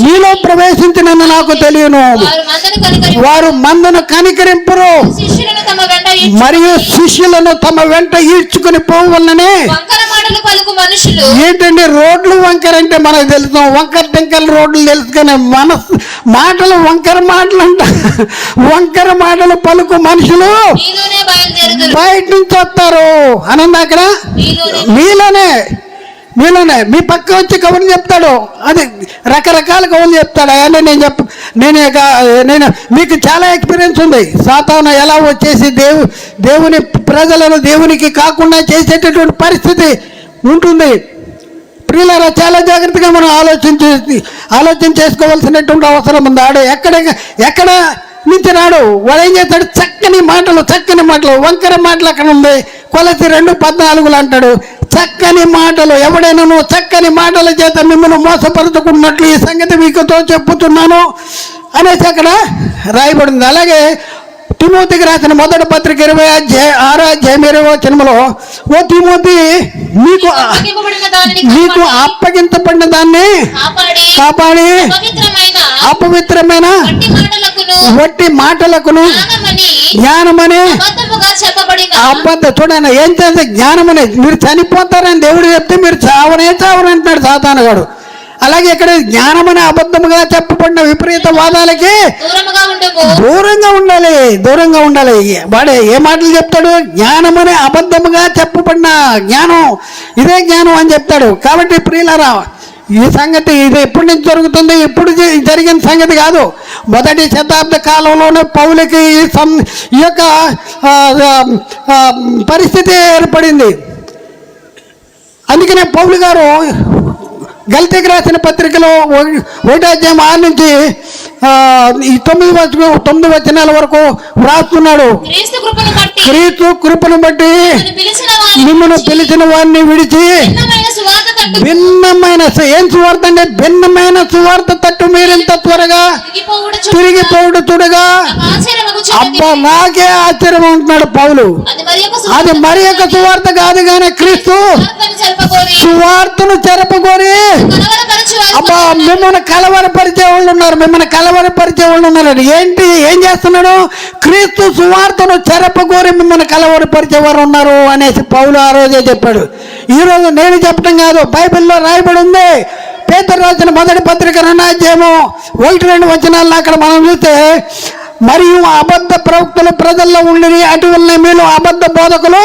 మీలో ప్రవేశించినని నాకు తెలియను. వారు మందను కనికరింపరు మరియు శిష్యులను తమ వెంట ఈడ్చుకుని పోవాలని. ఏంటండి రోడ్లు వంకర అంటే మనకు తెలుసు, వంకర టెంకల రోడ్లు తెలుసు, కానీ మన మాటలు వంకర మాటలు అంట. వంకర మాటలు పలుకు మనుషులు బయట నుంచి వస్తారు అనంది. అక్కడ మీలోనే మీ పక్క వచ్చి కబుర్లు చెప్తాడు. అది రకరకాల కబుర్లు చెప్తాడు. అని నేను మీకు చాలా ఎక్స్పీరియన్స్ ఉంది. సాతాను ఎలా వచ్చేసి దేవుని ప్రజలను దేవునికి కాకుండా చేసేటటువంటి పరిస్థితి ఉంటుంది. ప్రియులారా, చాలా జాగ్రత్తగా మనం ఆలోచన చేసుకోవాల్సినటువంటి అవసరం ఉంది. ఆడు ఎక్కడ నుంచి రాడు. వాడు ఏం చేస్తాడు? చక్కని మాటలు వంకర మాటలు అక్కడ ఉంది. కొలసి 2:14 అంటాడు, చక్కని మాటలు. ఎవడైనా నువ్వు చక్కని మాటల చేత మిమ్మల్ని మోసపరుచుకున్నట్లు ఈ సంగతి మీకుతో చెప్పుతున్నాను అనేసి అక్కడ రాయబడింది. అలాగే తిమోతికి రాసిన మొదటి పత్రిక 26 అధ్యాయం 20వ వచనములో, ఓ తిమోతి, మీకు అప్పగించబడిన దాన్ని కాపాడి అపవిత్రమైన వట్టి మాటలకును జ్ఞానమని చూడండి. ఏం చేస్తే జ్ఞానమని మీరు చనిపోతారని దేవుడు చెప్తే మీరు చావనంటున్నాడు సాతాను గాడు. అలాగే ఇక్కడ జ్ఞానమని అబద్ధముగా చెప్పబడిన విపరీత వాదాలకి దూరంగా ఉండాలి. వాడే ఏ మాటలు చెప్తాడు? జ్ఞానమని అబద్ధముగా చెప్పబడిన జ్ఞానం, ఇదే జ్ఞానం అని చెప్తాడు. కాబట్టి ప్రియులారా, ఈ సంగతి ఇది ఎప్పటి నుంచి జరుగుతుంది? ఇప్పుడు జరిగిన సంగతి కాదు. మొదటి శతాబ్ద కాలంలోనే పౌలకి ఈ యొక్క పరిస్థితి ఏర్పడింది. అందుకనే పౌలు గారు గల్తీకి రాసిన పత్రికలో 1వ అధ్యాయం 6 నుంచి ఈ 9 వచనాల వరకు వ్రాస్తున్నాడు. క్రీస్తు కృపను బట్టి మిమ్మల్ని పిలిచిన వారిని విడిచి భిన్నమైన, ఏం సువార్త అంటే భిన్నమైన సువార్త తట్టు మీరింత త్వరగా తిరిగిపోవుడు చూడగా, అబ్బా నాకే ఆశ్చర్యం ఉంటున్నాడు పౌలు. అది మరి యొక్క సువార్త కాదు కానీ క్రీస్తు సువార్తను చెరపగోరి అబ్బా మిమ్మల్ని కలవరపరిచే వాళ్ళు ఉన్నారు. ఏం చేస్తున్నాడు? క్రీస్తు సువార్తను చెరపగోరి మిమ్మల్ని కలవరపరిచేవారు ఉన్నారు అనేసి పౌలు ఆ రోజే చెప్పాడు. ఈరోజు నేను చెప్పడం కాదు, బైబిల్లో రాయబడి ఉంది. పేతురు రాసిన మొదటి పత్రిక 2వ అధ్యాయము 1-2 వచనాలను అక్కడ మనం చూస్తే, మరియు అబద్ధ ప్రవక్తలు ప్రజల్లో ఉండి అటువలనే మీలో అబద్ధ బోధకులు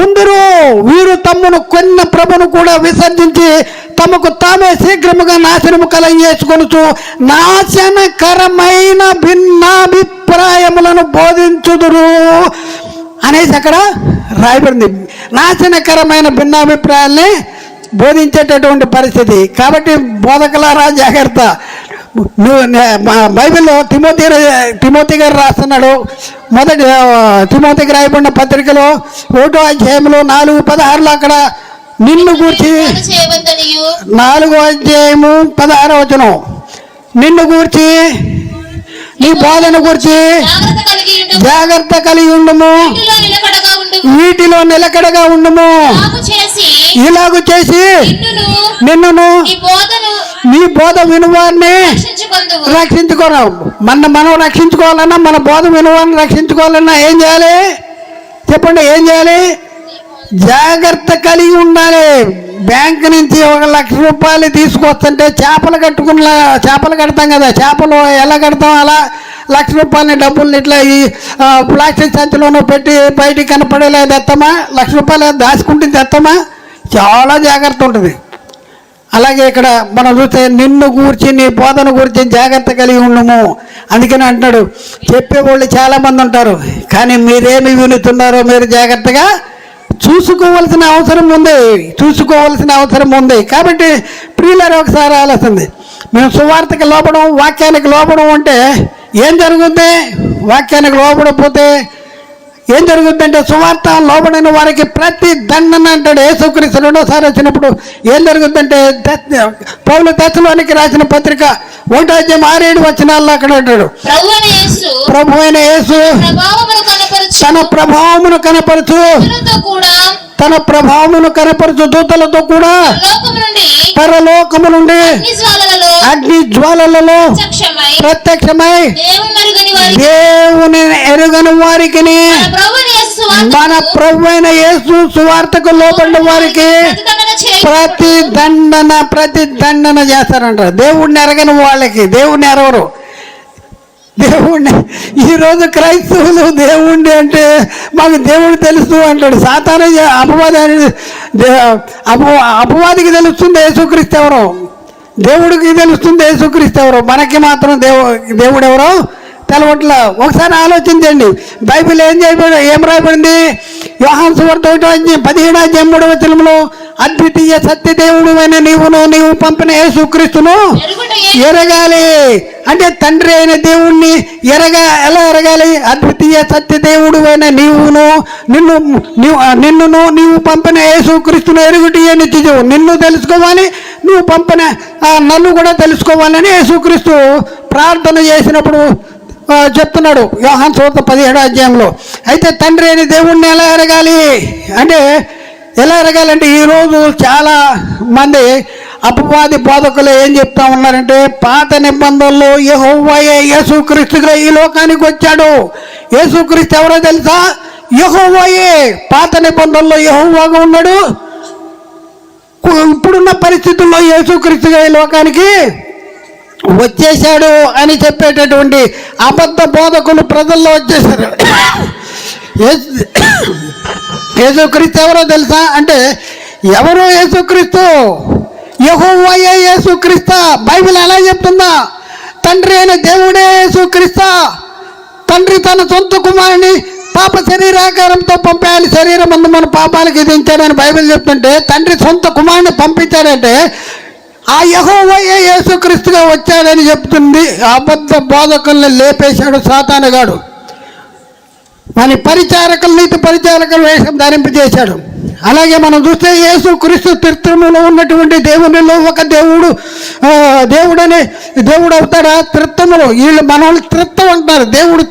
ఉందరు. వీరు తమ్మును కొన్న ప్రభును కూడా విసర్జించి తమకు తామే శీఘ్రముగా నాశనము కలగజేసుకొనుచు నాశనకరమైన భిన్నాభిప్రాయములను బోధించుదురు అనేసి అక్కడ రాయబడింది. నాశనకరమైన భిన్నాభిప్రాయాల్ని బోధించేటటువంటి పరిస్థితి. కాబట్టి బోధకులారా జాగ్రత్త. బైబిల్లో తిమోతి గారు రాస్తున్నాడు. మొదటి తిమోతికి రాయబడిన పత్రికలో 1వ అధ్యాయంలో 4:16 అక్కడ నిన్ను గూర్చి, 4వ అధ్యాయము 16వ వచనం, నిన్ను గూర్చి నీ బోధన గూర్చి జాగ్రత్త కలిగి ఉండము, వీటిలో నిలకడగా ఉండము. ఇలాగ చేసి నిన్నును నీ బోధ వినువారిని రక్షించుకోరావు. మనం రక్షించుకోవాలన్నా, మన బోధ వినువారిని రక్షించుకోవాలన్నా ఏం చేయాలి చెప్పండి? ఏం చేయాలి? జాగ్రత్త కలిగి ఉండాలి. బ్యాంక్ నుంచి 1,00,000 రూపాయలు తీసుకొస్తుంటే చేపలు కడతాం కదా, చేపలు ఎలా కడతాం అలా 1,00,000 రూపాయలని డబ్బులు ఇట్లా ఈ ప్లాస్టిక్ సంచిలోనూ పెట్టి బయటికి కనపడేలా తెస్తామా? 1,00,000 రూపాయలు దాచుకుంటే తెస్తామా? చాలా జాగ్రత్త ఉంటుంది. అలాగే ఇక్కడ మనం చూస్తే నిన్ను గూర్చి, నీ బోధన గురించి జాగ్రత్త కలిగి ఉండము. అందుకని అంటున్నాడు, చెప్పేవాళ్ళు చాలామంది ఉంటారు, కానీ మీరేమి వినుతున్నారో మీరు జాగ్రత్తగా చూసుకోవాల్సిన అవసరం ఉంది. కాబట్టి ప్రియులారా, ఒకసారి ఆలోచింది. మేము సువార్తకి లోపడం, వాక్యానికి లోపడం అంటే ఏం జరుగుద్ది? వాక్యానికి లోపడపోతే ఏం జరుగుద్దంటే, సువార్త లోబడిన వారికి ప్రతి దండన అంటాడు. యేసుక్రీస్తు రెండోసారి వచ్చినప్పుడు ఏం జరుగుద్దంటే, పౌలు తెస్సలోనికి రాసిన పత్రిక 1:6-7 అక్కడ అంటాడు, ప్రభు అయిన యేసు తన ప్రభావమును కనపరచు దూతలతో కూడా పరలోకము నుండి అగ్ని జ్వాలలలో ప్రత్యక్షమై దేవుని ఎరుగని వారికి, మన ప్రభు అయిన యేసు సువార్తకు లోబడిన వారికి ప్రతి దండన చేస్తారంటారు. దేవుడిని ఎరగని వాళ్ళకి, దేవుడిని ఎరవరు. దేవుణ్ణి ఈరోజు క్రైస్తవులు దేవుణ్ణి అంటే మాకు దేవుడు తెలుసు అంటాడు. సాతాను అపవాదికి తెలుస్తుంది యేసుక్రీస్తు ఎవరో, దేవుడికి తెలుస్తుంది యేసుక్రీస్తు ఎవరో, మనకి మాత్రం దేవుడు ఎవరో తెలవట్ల. ఒకసారి ఆలోచించండి, బైబిల్ ఏం రాయబడింది? యోహాను సువార్త 17:3 అద్వితీయ సత్యదేవుడు అయిన నీవు పంపిన యేసుక్రీస్తును ఎరగాలి. అంటే తండ్రి అయిన దేవుణ్ణి ఎలా ఎరగాలి? అద్వితీయ సత్యదేవుడు అయిన నీవు పంపిన యేసుక్రీస్తును ఎరుగుటి నిత్యజీవం. నిన్ను తెలుసుకోవాలి, నువ్వు పంపిన నన్ను కూడా తెలుసుకోవాలని యేసుక్రీస్తు ప్రార్థన చేసినప్పుడు చెప్తున్నాడు యోహాను సువార్త 17 అయితే తండ్రి అయిన దేవుణ్ణి ఎలా ఎరగాలంటే ఈరోజు చాలా మంది అపవాది బోధకులు ఏం చెప్తా ఉన్నారంటే, పాత నిబంధనలో యెహోవాయే యేసుక్రీస్తుగా ఈ లోకానికి వచ్చాడు. యేసుక్రీస్తు ఎవరో తెలుసా? యెహోవాయే. పాత నిబంధనలో యెహోవాగా ఉన్నాడు, ఇప్పుడున్న పరిస్థితుల్లో యేసుక్రీస్తుగా ఈ లోకానికి వచ్చేశాడు అని చెప్పేటటువంటి అబద్ధ బోధకులు ప్రజల్లో వచ్చేసారు. యేసుక్రీస్తు ఎవరో తెలుసా అంటే, ఎవరో యేసుక్రీస్తు? యెహోవాయే యేసుక్రీస్తు. బైబిల్ ఎలా చెప్తుందా? తండ్రి అయిన దేవుడే యేసుక్రీస్తు. తండ్రి తన సొంత కుమారుని పాప శరీరాకారంతో పంపాలి, శరీరం అందు మన పాపాలకు విధించాడని బైబిల్ చెప్తుంటే, తండ్రి సొంత కుమారుని పంపించాడంటే ఆ యెహోవాయే యేసుక్రీస్తుగా వచ్చాడని చెప్తుంది. అబద్ధ బోధకుల్ని లేపేశాడు సాతానుగాడు. మన నీతి పరిచారకుల వేషం ధరింపజేశాడు. అలాగే మనం చూస్తే యేసుక్రీస్తు త్రిత్వములో ఉన్నటువంటి దేవునిలో ఒక దేవుడు అవుతాడా? త్రిత్వములో వీళ్ళు మనల్ని త్రిత్వం అంటారు. దేవుడు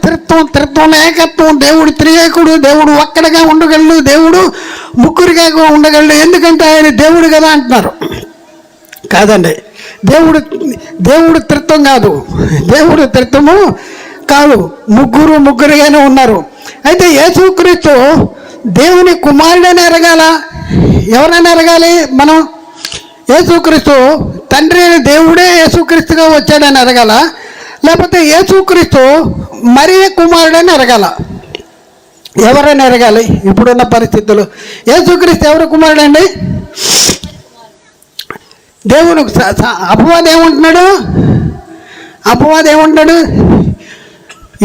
త్రిత్వం ఏకత్వం. దేవుడు త్రియేకుడు. దేవుడు ఒక్కడిగా ఉండగలడు, దేవుడు ముగ్గురిగా ఉండగలడు. ఎందుకంటే ఆయన దేవుడు కదా అంటున్నారు. కాదండి, దేవుడు త్రిత్వం కాదు. దేవుడు త్రిత్వము కాదు, ముగ్గురుగానే ఉన్నారు. అయితే యేసుక్రీస్తు దేవుని కుమారుడని ఎరగాల. ఎవరైనా ఎరగాలి మనం? యేసుక్రీస్తు తండ్రి అయిన దేవుడే యేసుక్రీస్తుగా వచ్చాడని ఎరగాల, లేకపోతే యేసుక్రీస్తు మరియ కుమారుడని ఎరగాల? ఎవరైనా ఎరగాలి ఇప్పుడున్న పరిస్థితులు. యేసుక్రీస్తు ఎవరు కుమారుడండి? దేవుడు. అపవాది ఏమంటున్నాడు?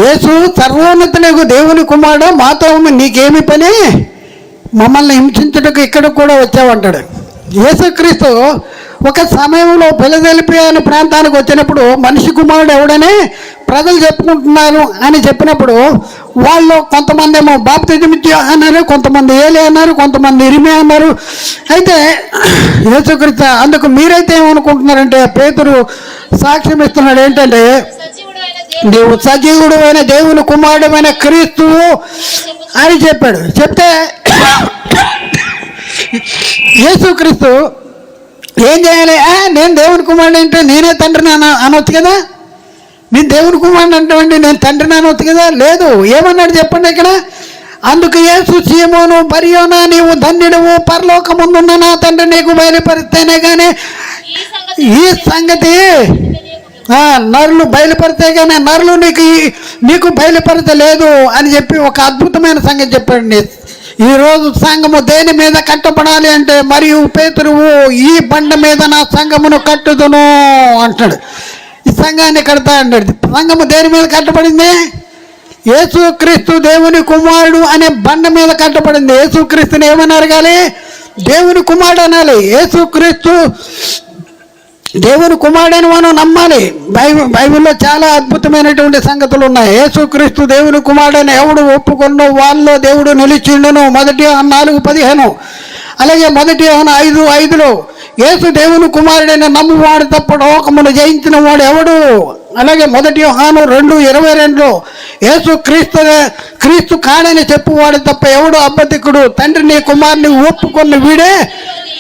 యేసు సర్వోన్నతులకు దేవుని కుమారుడు, మాతో నీకేమి పని? మమ్మల్ని హింసించుటకు ఇక్కడ కూడా వచ్చావంటాడు. యేసుక్రీస్తు ఒక సమయంలో ఫిలదెల్ఫియా అనే ప్రాంతానికి వచ్చినప్పుడు మనిషి కుమారుడు ఎవడని ప్రజలు చెప్పుకుంటున్నారు అని చెప్పినప్పుడు వాళ్ళు కొంతమంది ఏమో బాప్తిజం అన్నారు, కొంతమంది ఏలి అన్నారు, కొంతమంది ఇరిమి అన్నారు. అయితే యేసుక్రీస్తు అందుకు మీరైతే ఏమనుకుంటున్నారంటే, పేతురు సాక్ష్యం ఇస్తున్నాడు ఏంటంటే, నీవు సజీవుడు అయిన దేవుని కుమారుడమైన క్రీస్తువు అని చెప్పాడు. చెప్తే యేసుక్రీస్తు ఏం చేయాలి? నేను దేవుని కుమారుడు అంటే నేనే తండ్రిని అనొచ్చు కదా. నేను దేవుని కుమారుడు అంటే నేను తండ్రిని అనొచ్చు కదా. లేదు, ఏమన్నాడు చెప్పండి ఇక్కడ. అందుకు యేసు సీమోను బరియోనా, నీవు ధన్యుడవు, పరలోకముందున్న నా తండ్రి నీకు బయలుపరిస్తేనే కానీ ఈ సంగతి నరులు బయలుపరితే కానీ నరులు నీకు బయలుపరచలేదు అని చెప్పి ఒక అద్భుతమైన సంగతి చెప్పండి. ఈరోజు సంఘము దేని మీద కట్టబడాలి అంటే, మరియు పేతురువు ఈ బండ మీద నా సంఘమును కట్టుదును అంటాడు. ఈ సంఘాన్ని కడతా అంటాడు. సంఘము దేని మీద కట్టబడింది? యేసుక్రీస్తు దేవుని కుమారుడు అనే బండ మీద కట్టబడింది. యేసుక్రీస్తుని ఏమని అడగాలి? దేవుని కుమారుడు అనాలి. యేసుక్రీస్తు దేవుని కుమారుడని మనం నమ్మాలి. బైబిల్లో చాలా అద్భుతమైనటువంటి సంగతులు ఉన్నాయి. యేసుక్రీస్తు దేవుని కుమారుడని ఎవడు ఒప్పుకున్నో వాళ్ళలో దేవుడు నిలిచిండును. 1 యోహాను 4:15. అలాగే 1 యోహాను 5:5 యేసు దేవుని కుమారుడైన నమ్మువాడు తప్ప లోకమును జయించిన వాడు ఎవడు? అలాగే 1 యోహాను 2:22 యేసు క్రీస్తు కాడని చెప్పువాడు తప్ప ఎవడు అబద్ధికుడు. తండ్రి నీ కుమారుని ఒప్పుకున్న వీడే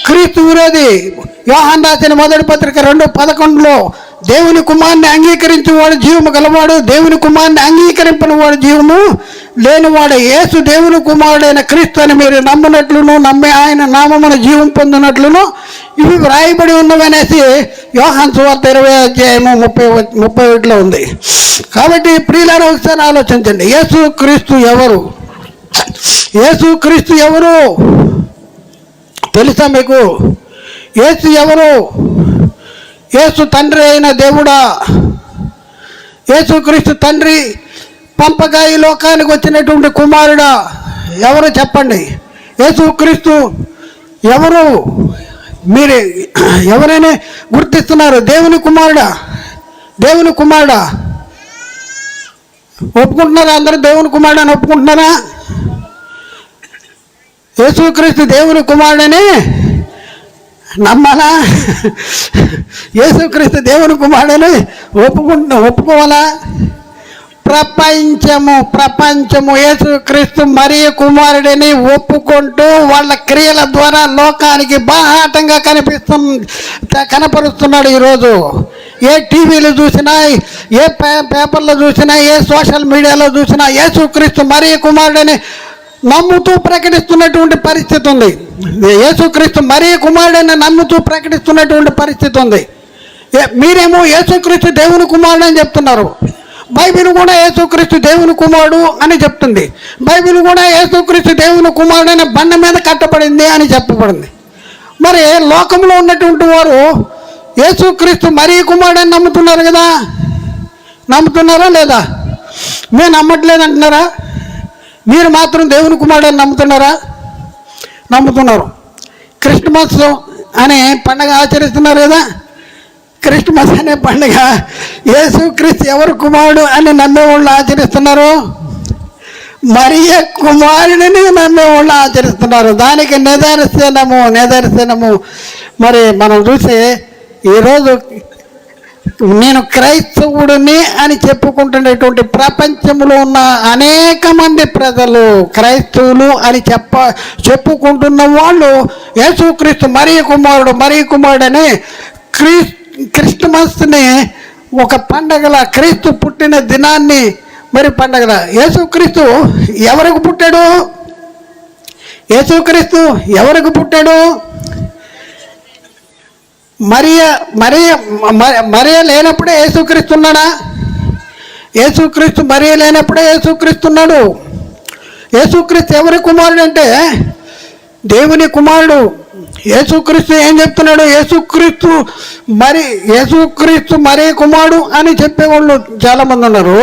క్రీస్తు విరోధి. యోహాను రాసిన 1వ పత్రిక 2:11 దేవుని కుమారుని అంగీకరించేవాడు జీవము గలవాడు, దేవుని కుమారుని అంగీకరింపని వాడు జీవము లేనివాడు. యేసు దేవుని కుమారుడైన క్రీస్తు అని మీరు నమ్మినట్లును, నమ్మి ఆయన నామమున జీవం పొందినట్లును ఇవి వ్రాయబడి ఉన్నవనేసి యోహాను సువార్త 20:31 ఉంది. కాబట్టి ప్రియులారా, ఒకసారి ఆలోచించండి. యేసు క్రీస్తు ఎవరు? యేసు క్రీస్తు ఎవరు తెలుసా మీకు? యేసు ఎవరు? యేసు తండ్రి అయిన దేవుడా? యేసుక్రీస్తు తండ్రి పంపగా ఈ లోకానికి వచ్చినటువంటి కుమారుడా? ఎవరు చెప్పండి? యేసుక్రీస్తు ఎవరు? మీరు ఎవరైనా గుర్తిస్తున్నారు? దేవుని కుమారుడా? దేవుని కుమారుడా? ఒప్పుకుంటున్నారా? అందరూ దేవుని కుమారుడు అని ఒప్పుకుంటున్నారా? యేసుక్రీస్తు దేవుని కుమారుడని నమ్మాలా? యేసుక్రీస్తు దేవుని కుమారుడని ఒప్పుకోవాలా? ప్రపంచము యేసుక్రీస్తు మరియ కుమారుడిని ఒప్పుకుంటూ వాళ్ళ క్రియల ద్వారా లోకానికి బాహాటంగా కనపరుస్తున్నాడు. ఈరోజు ఏ టీవీలు చూసినా, ఏ పేపర్లో చూసినా, ఏ సోషల్ మీడియాలో చూసినా యేసుక్రీస్తు మరియ కుమారుడిని నమ్ముతూ ప్రకటిస్తున్నటువంటి పరిస్థితి ఉంది. యేసుక్రీస్తు మరియ కుమారుడని నమ్ముతూ ప్రకటిస్తున్నటువంటి పరిస్థితి ఉంది. మీరేమో యేసుక్రీస్తు దేవుని కుమారుడు అని చెప్తున్నారు. బైబిల్ కూడా యేసుక్రీస్తు దేవుని కుమారుడు అని చెప్తుంది. బైబిల్ కూడా యేసుక్రీస్తు దేవుని కుమారుడు అనే బండ మీద కట్టబడింది అని చెప్పబడింది. మరి లోకంలో ఉన్నటువంటి వారు యేసుక్రీస్తు మరియ కుమారుడు అని నమ్ముతున్నారు కదా. నమ్ముతున్నారా లేదా? మేము నమ్మట్లేదు అంటున్నారా? మీరు మాత్రం దేవుని కుమారుడు అని నమ్ముతున్నారా? నమ్ముతున్నారు. క్రిస్మస్ అనే పండగ ఆచరిస్తున్నారు కదా. క్రిస్మస్ అనే పండుగ యేసుక్రీస్తు ఎవరు కుమారుడు అని నమ్మేవాళ్ళు ఆచరిస్తున్నారు. మరియ కుమారుడిని నమ్మేవాళ్ళు ఆచరిస్తున్నారు. దానికి నిదర్శనము మరి మనం చూస్తే ఈరోజు నేను క్రైస్తవుడిని అని చెప్పుకుంటున్నటువంటి ప్రపంచంలో ఉన్న అనేక మంది ప్రజలు క్రైస్తవులు అని చెప్పుకుంటున్న వాళ్ళు యేసుక్రీస్తు మరియ కుమారుడు అని క్రిస్మస్ని ఒక పండగల, క్రీస్తు పుట్టిన దినాన్ని మరి పండగల. యేసుక్రీస్తు ఎవరికి పుట్టాడు? యేసుక్రీస్తు ఎవరికి పుట్టాడు? మరియ లేనప్పుడే యేసుక్రీస్తు ఉన్నాడా? యేసుక్రీస్తు మరియ లేనప్పుడే యేసుక్రీస్తు ఉన్నాడు. యేసుక్రీస్తు ఎవరి కుమారుడు అంటే దేవుని కుమారుడు. యేసుక్రీస్తు ఏం చెప్తున్నాడు? యేసుక్రీస్తు మరి కుమారుడు అని చెప్పేవాళ్ళు చాలామంది ఉన్నారు.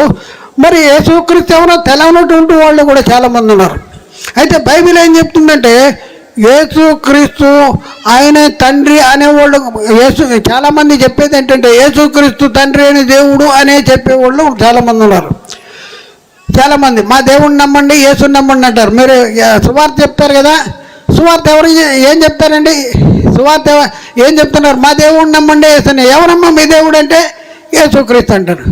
మరి యేసుక్రీస్తు ఎవరో తెలవనటువంటి వాళ్ళు కూడా చాలామంది ఉన్నారు. అయితే బైబిల్ ఏం చెప్తుందంటే యేసుక్రీస్తు ఆయన తండ్రి అనేవాళ్ళు చాలామంది చెప్పేది ఏంటంటే యేసుక్రీస్తు తండ్రి అని దేవుడు అనే చెప్పేవాళ్ళు చాలామంది ఉన్నారు. చాలామంది మా దేవుడిని నమ్మండి, యేసుని నమ్మండి అంటారు. మీరు సువార్త చెప్తారు కదా, సువార్త ఎవరు ఏం చెప్తారండి? సువార్త ఏం చెప్తున్నారు? మా దేవుడిని నమ్మండి, యేసుని. ఎవరమ్మా మీ దేవుడు అంటే యేసుక్రీస్తు అంటారు.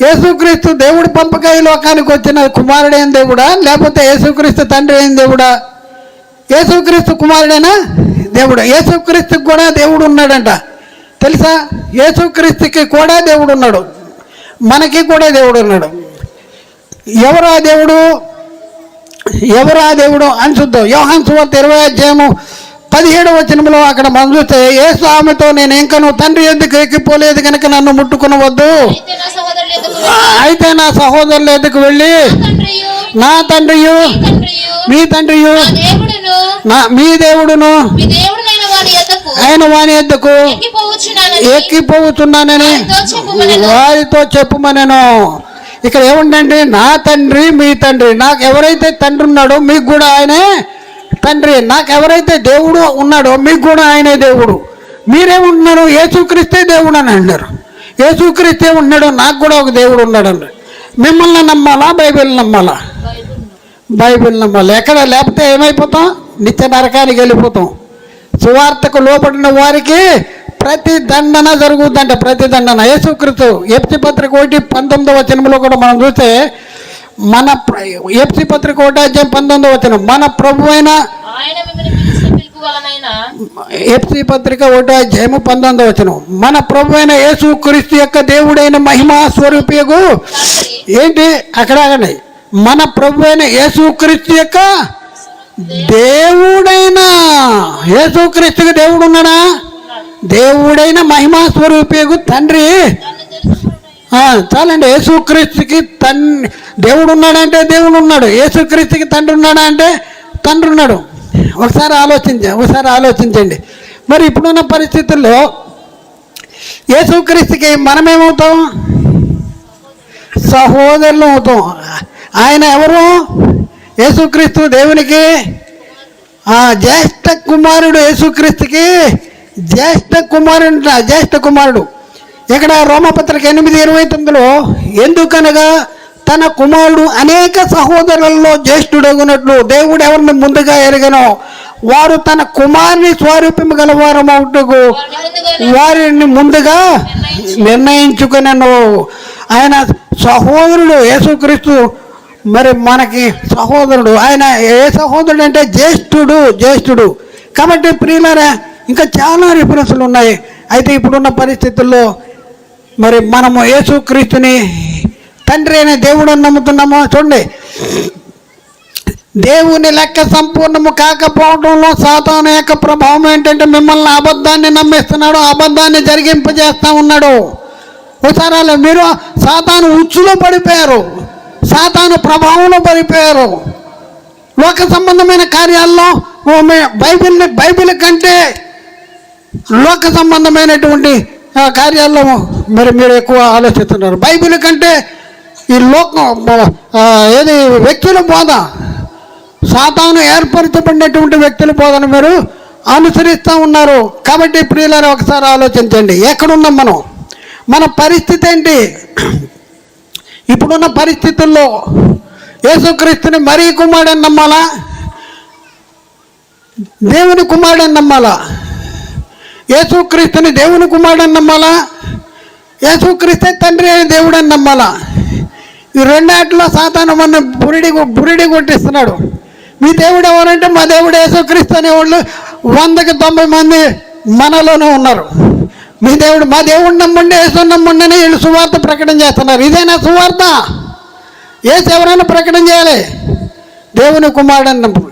యేసుక్రీస్తు దేవుడు పంపగా ఈ లోకానికి వచ్చిన కుమారుడైన దేవుడా, లేకపోతే యేసుక్రీస్తు తండ్రి అయిన దేవుడా? యేసుక్రీస్తు కుమారుడైనా దేవుడు. యేసుక్రీస్తుకి కూడా దేవుడు ఉన్నాడంట తెలుసా? యేసుక్రీస్తుకి కూడా దేవుడు ఉన్నాడు, మనకి కూడా దేవుడు ఉన్నాడు. ఎవరా దేవుడు? ఎవరా దేవుడు అని చూద్దాం. యోహాను సువార్త 20:17 అక్కడ మనం చూస్తే, యేసు ఆమెతో, నేను ఇంకను తండ్రి ఎద్దుకు ఎక్కిపోలేదు కనుక నన్ను ముట్టుకునవద్దు, అయితే నా సహోదరుల ఎద్దుకు వెళ్ళి నా తండ్రియు మీ తండ్రియు మీ దేవుడును ఆయన వాని ఎద్దుకు ఎక్కిపోతున్నానని వారితో చెప్పుమనెను. ఇక్కడ ఏముందంటే, నా తండ్రి మీ తండ్రి. నాకు ఎవరైతే తండ్రి ఉన్నాడో మీకు కూడా ఆయనే తండ్రి. నాకు ఎవరైతే దేవుడు ఉన్నాడో మీకు కూడా ఆయనే దేవుడు. మీరేముంటున్నారు? యేసుక్రీస్తే దేవుడు అని అంటారు. యేసుక్రీస్తే ఉన్నాడు, నాకు కూడా ఒక దేవుడు ఉన్నాడు అన్నారు. మిమ్మల్ని నమ్మాలా బైబిల్ నమ్మాలా? బైబిల్ నమ్మాలి. ఎక్కడ లేకపోతే ఏమైపోతాం? నిత్య నరకానికి వెళ్ళిపోతాం. సువార్తకు లోపడిన వారికి ప్రతి దండన జరుగుతుందంట, ప్రతి దండన. యేసుక్రీస్తు ఎఫ్సి పత్రిక 1:19 కూడా మనం చూస్తే, మన ఎఫ్సి పత్రిక 1:19 మన ప్రభు అయిన ఎఫ్సి పత్రిక 1:19 మన ప్రభు అయిన యేసుక్రీస్తు యొక్క దేవుడైన మహిమా స్వరూపియగు ఏంటి అక్కడ మన ప్రభు అయిన యేసుక్రీస్తు యొక్క దేవుడైన, యేసుక్రీస్తుకి దేవుడు ఉన్నాడా? దేవుడైన మహిమా స్వరూపియగు తండ్రి. చాలండి. యేసుక్రీస్తుకి దేవుడు ఉన్నాడంటే దేవుడు ఉన్నాడు, యేసుక్రీస్తుకి తండ్రి ఉన్నాడా అంటే తండ్రి ఉన్నాడు. ఒకసారి ఆలోచించండి. మరి ఇప్పుడున్న పరిస్థితుల్లో యేసుక్రీస్తుకి మనమేమవుతాం? సహోదరులు అవుతాం. ఆయన ఎవరు? యేసుక్రీస్తు దేవునికి జ్యేష్ఠ కుమారుడు. యేసుక్రీస్తుకి జ్యేష్ఠ కుమారుడు. ఇక్కడ రోమపత్రిక 8:29 ఎందుకనగా తన కుమారుడు అనేక సహోదరులలో జ్యేష్ఠుడగునట్లు దేవుడు ఎవరిని ముందుగా ఎరగనో వారు తన కుమారుని స్వరూపము గలవారమవుటకు వారిని ముందుగా నిర్ణయించుకునను. ఆయన సహోదరుడు యేసుక్రీస్తు. మరి మనకి సహోదరుడు. ఆయన ఏ సహోదరుడు అంటే జ్యేష్ఠుడు. కాబట్టి ప్రియులారా, ఇంకా చాలా రిఫరెన్స్లు ఉన్నాయి. అయితే ఇప్పుడున్న పరిస్థితుల్లో మరి మనము యేసుక్రీస్తుని తండ్రి అనే దేవుడు నమ్ముతున్నామో చూడండి. దేవుని లెక్క సంపూర్ణము కాకపోవడంలో సాతాను యొక్క ప్రభావం ఏంటంటే, మిమ్మల్ని అబద్ధాన్ని నమ్మిస్తున్నాడు, అబద్ధాన్ని జరిగింపజేస్తూ ఉన్నాడు. ఒకసారి మీరు సాతాను ఉచ్చులో పడిపోయారు, సాతాను ప్రభావంలో పడిపోయారు. లోక సంబంధమైన కార్యాల్లో బైబిల్ కంటే లోక సంబంధమైనటువంటి కార్యాల్లో మరి మీరు ఎక్కువ ఆలోచిస్తున్నారు. బైబిల్ కంటే ఈ ఏది వ్యక్తుల బోధ, సాతాను ఏర్పరచబడినటువంటి వ్యక్తుల బోధన మీరు అనుసరిస్తూ ఉన్నారు. కాబట్టి ప్రియులారా, ఒకసారి ఆలోచించండి. ఎక్కడున్నాం మనం? మన పరిస్థితి ఏంటి? ఇప్పుడున్న పరిస్థితుల్లో యేసుక్రీస్తుని మరీ కుమారుడని నమ్మాలా? దేవుని కుమారుడని నమ్మాలా? యేసుక్రీస్తుని దేవుని కుమారుడని నమ్మాలా? యేసుక్రీస్తే తండ్రి అయిన దేవుడని నమ్మాలా? ఈ రెండాటిలో సాతాను మన బురిడి కొట్టిస్తున్నాడు. మీ దేవుడు ఎవరంటే, మా దేవుడు యేసుక్రీస్తు అనేవాళ్ళు 100కి 90 మంది మనలోనే ఉన్నారు. మీ దేవుడు, మా దేవుడు నమ్మండి, యేసు నమ్మండి అని వీళ్ళు సువార్త ప్రకటన చేస్తున్నారు. ఇదేనా సువార్త? యేసు ఎవరైనా ప్రకటన చేయాలి, దేవుని కుమారుడు అన్నప్పుడు.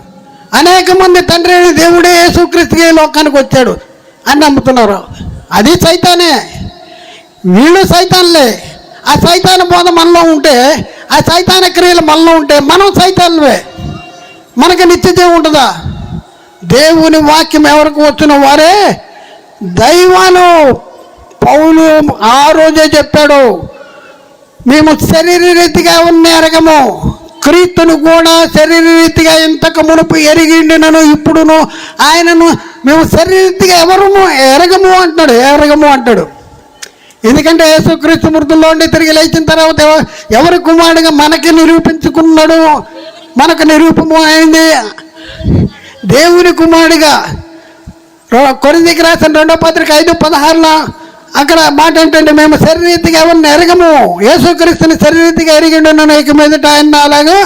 అనేక మంది తండ్రి అయిన దేవుడే యేసుక్రీస్తుకి లోకానికి వచ్చాడు అని నమ్ముతున్నారు. అది సైతానే, వీళ్ళు సైతాన్లే. ఆ సైతాన బోధ మనలో ఉంటే, ఆ సైతాన క్రియలు మనలో ఉంటే మనం సైతాన్వే. మనకి నిత్యజీవం ఉంటుందా? దేవుని వాక్యం ఎవరికి వచ్చిన వారే దైవాలు. పౌలు ఆ రోజే చెప్పాడు, మేము శరీరరీతిగా ఉన్న ఎరగము, క్రీస్తును కూడా శరీరరీతిగా ఇంతకు మునుపు ఎరిగిండినను ఇప్పుడును ఆయనను మేము శరీరరీతిగా ఎరగము అంటాడు. ఎందుకంటే యేసుక్రీస్తు మృతుల్లో ఉండి తిరిగి లేచిన తర్వాత ఎవరి కుమారుడిగా మనకి నిరూపించుకున్నాడు, మనకు నిరూపము అయింది. దేవుని కుమారుడిగా కొరింథీయులకు రాసిన 2వ పత్రిక 5:16 అక్కడ మాట ఏంటంటే, మేము శరీరీతిగా ఎవరిని ఎరగము, యేసుక్రీస్తుని శరీరీతిగా ఎరిగిండున్నాను, ఇక మీదట ఆయన అలాగా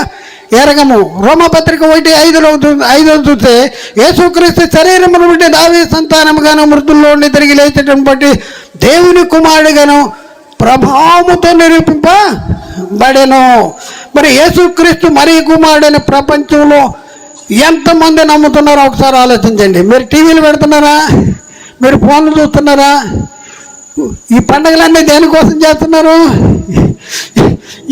ఎరగము. రోమపత్రిక 1:5 చూస్తే యేసుక్రీస్తు శరీరమును బట్టి దావీదు సంతానముగాను మృతుల్లో నుండి తిరిగి లేచటం బట్టి దేవుని కుమారుడుగాను ప్రభావముతో నిరూపింపబడెను. మరి యేసుక్రీస్తు మరి కుమారుడైన ప్రపంచంలో ఎంతమంది నమ్ముతున్నారో ఒకసారి ఆలోచించండి. మీరు టీవీలు పెడుతున్నారా? మీరు ఫోన్లు చూస్తున్నారా? ఈ పండుగలన్నీ దేనికోసం చేస్తున్నారు?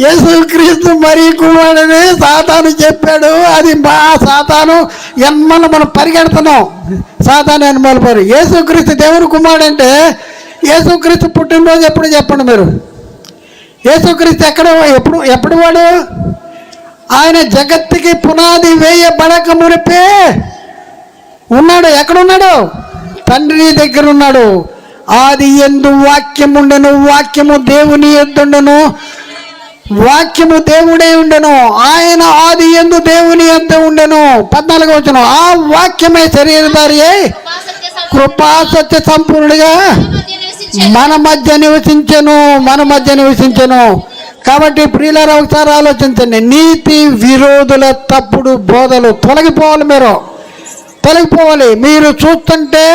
యేసుక్రీస్తు మరి కుమారుడని సాతాను చెప్పాడు. అది సాతాను ఎన్మలు మనం పరిగెడుతున్నాం. సాతాను ఎన్మలు పరి యేసుక్రీస్తు దేవుని కుమారుడు అంటే యేసుక్రీస్తు పుట్టినరోజు ఎప్పుడు చెప్పండి మీరు? యేసుక్రీస్తు ఎప్పుడు వాడు? ఆయన జగత్తుకి పునాది వేయబడక మునిపే ఉన్నాడు. ఎక్కడున్నాడు? తండ్రి దగ్గర ఉన్నాడు. ఆది యందు వాక్యం ఉండెను, వాక్యము దేవుని యొద్దుండెను, వాక్యము దేవుడే ఉండెను, ఆయన ఆది యందు దేవుని యొద్ద ఉండెను. 14వ వచనం, ఆ వాక్యమే శరీరధారి అయి కృపా సత్య సంపూర్ణుడిగా మన మధ్య నివసించెను. కాబట్టి ప్రియులారా ఒకసారి ఆలోచించండి. నీతి విరోధుల తప్పుడు బోధలు తొలగిపోవాలి. తొలగిపోవాలి. మీరు చూస్తుంటే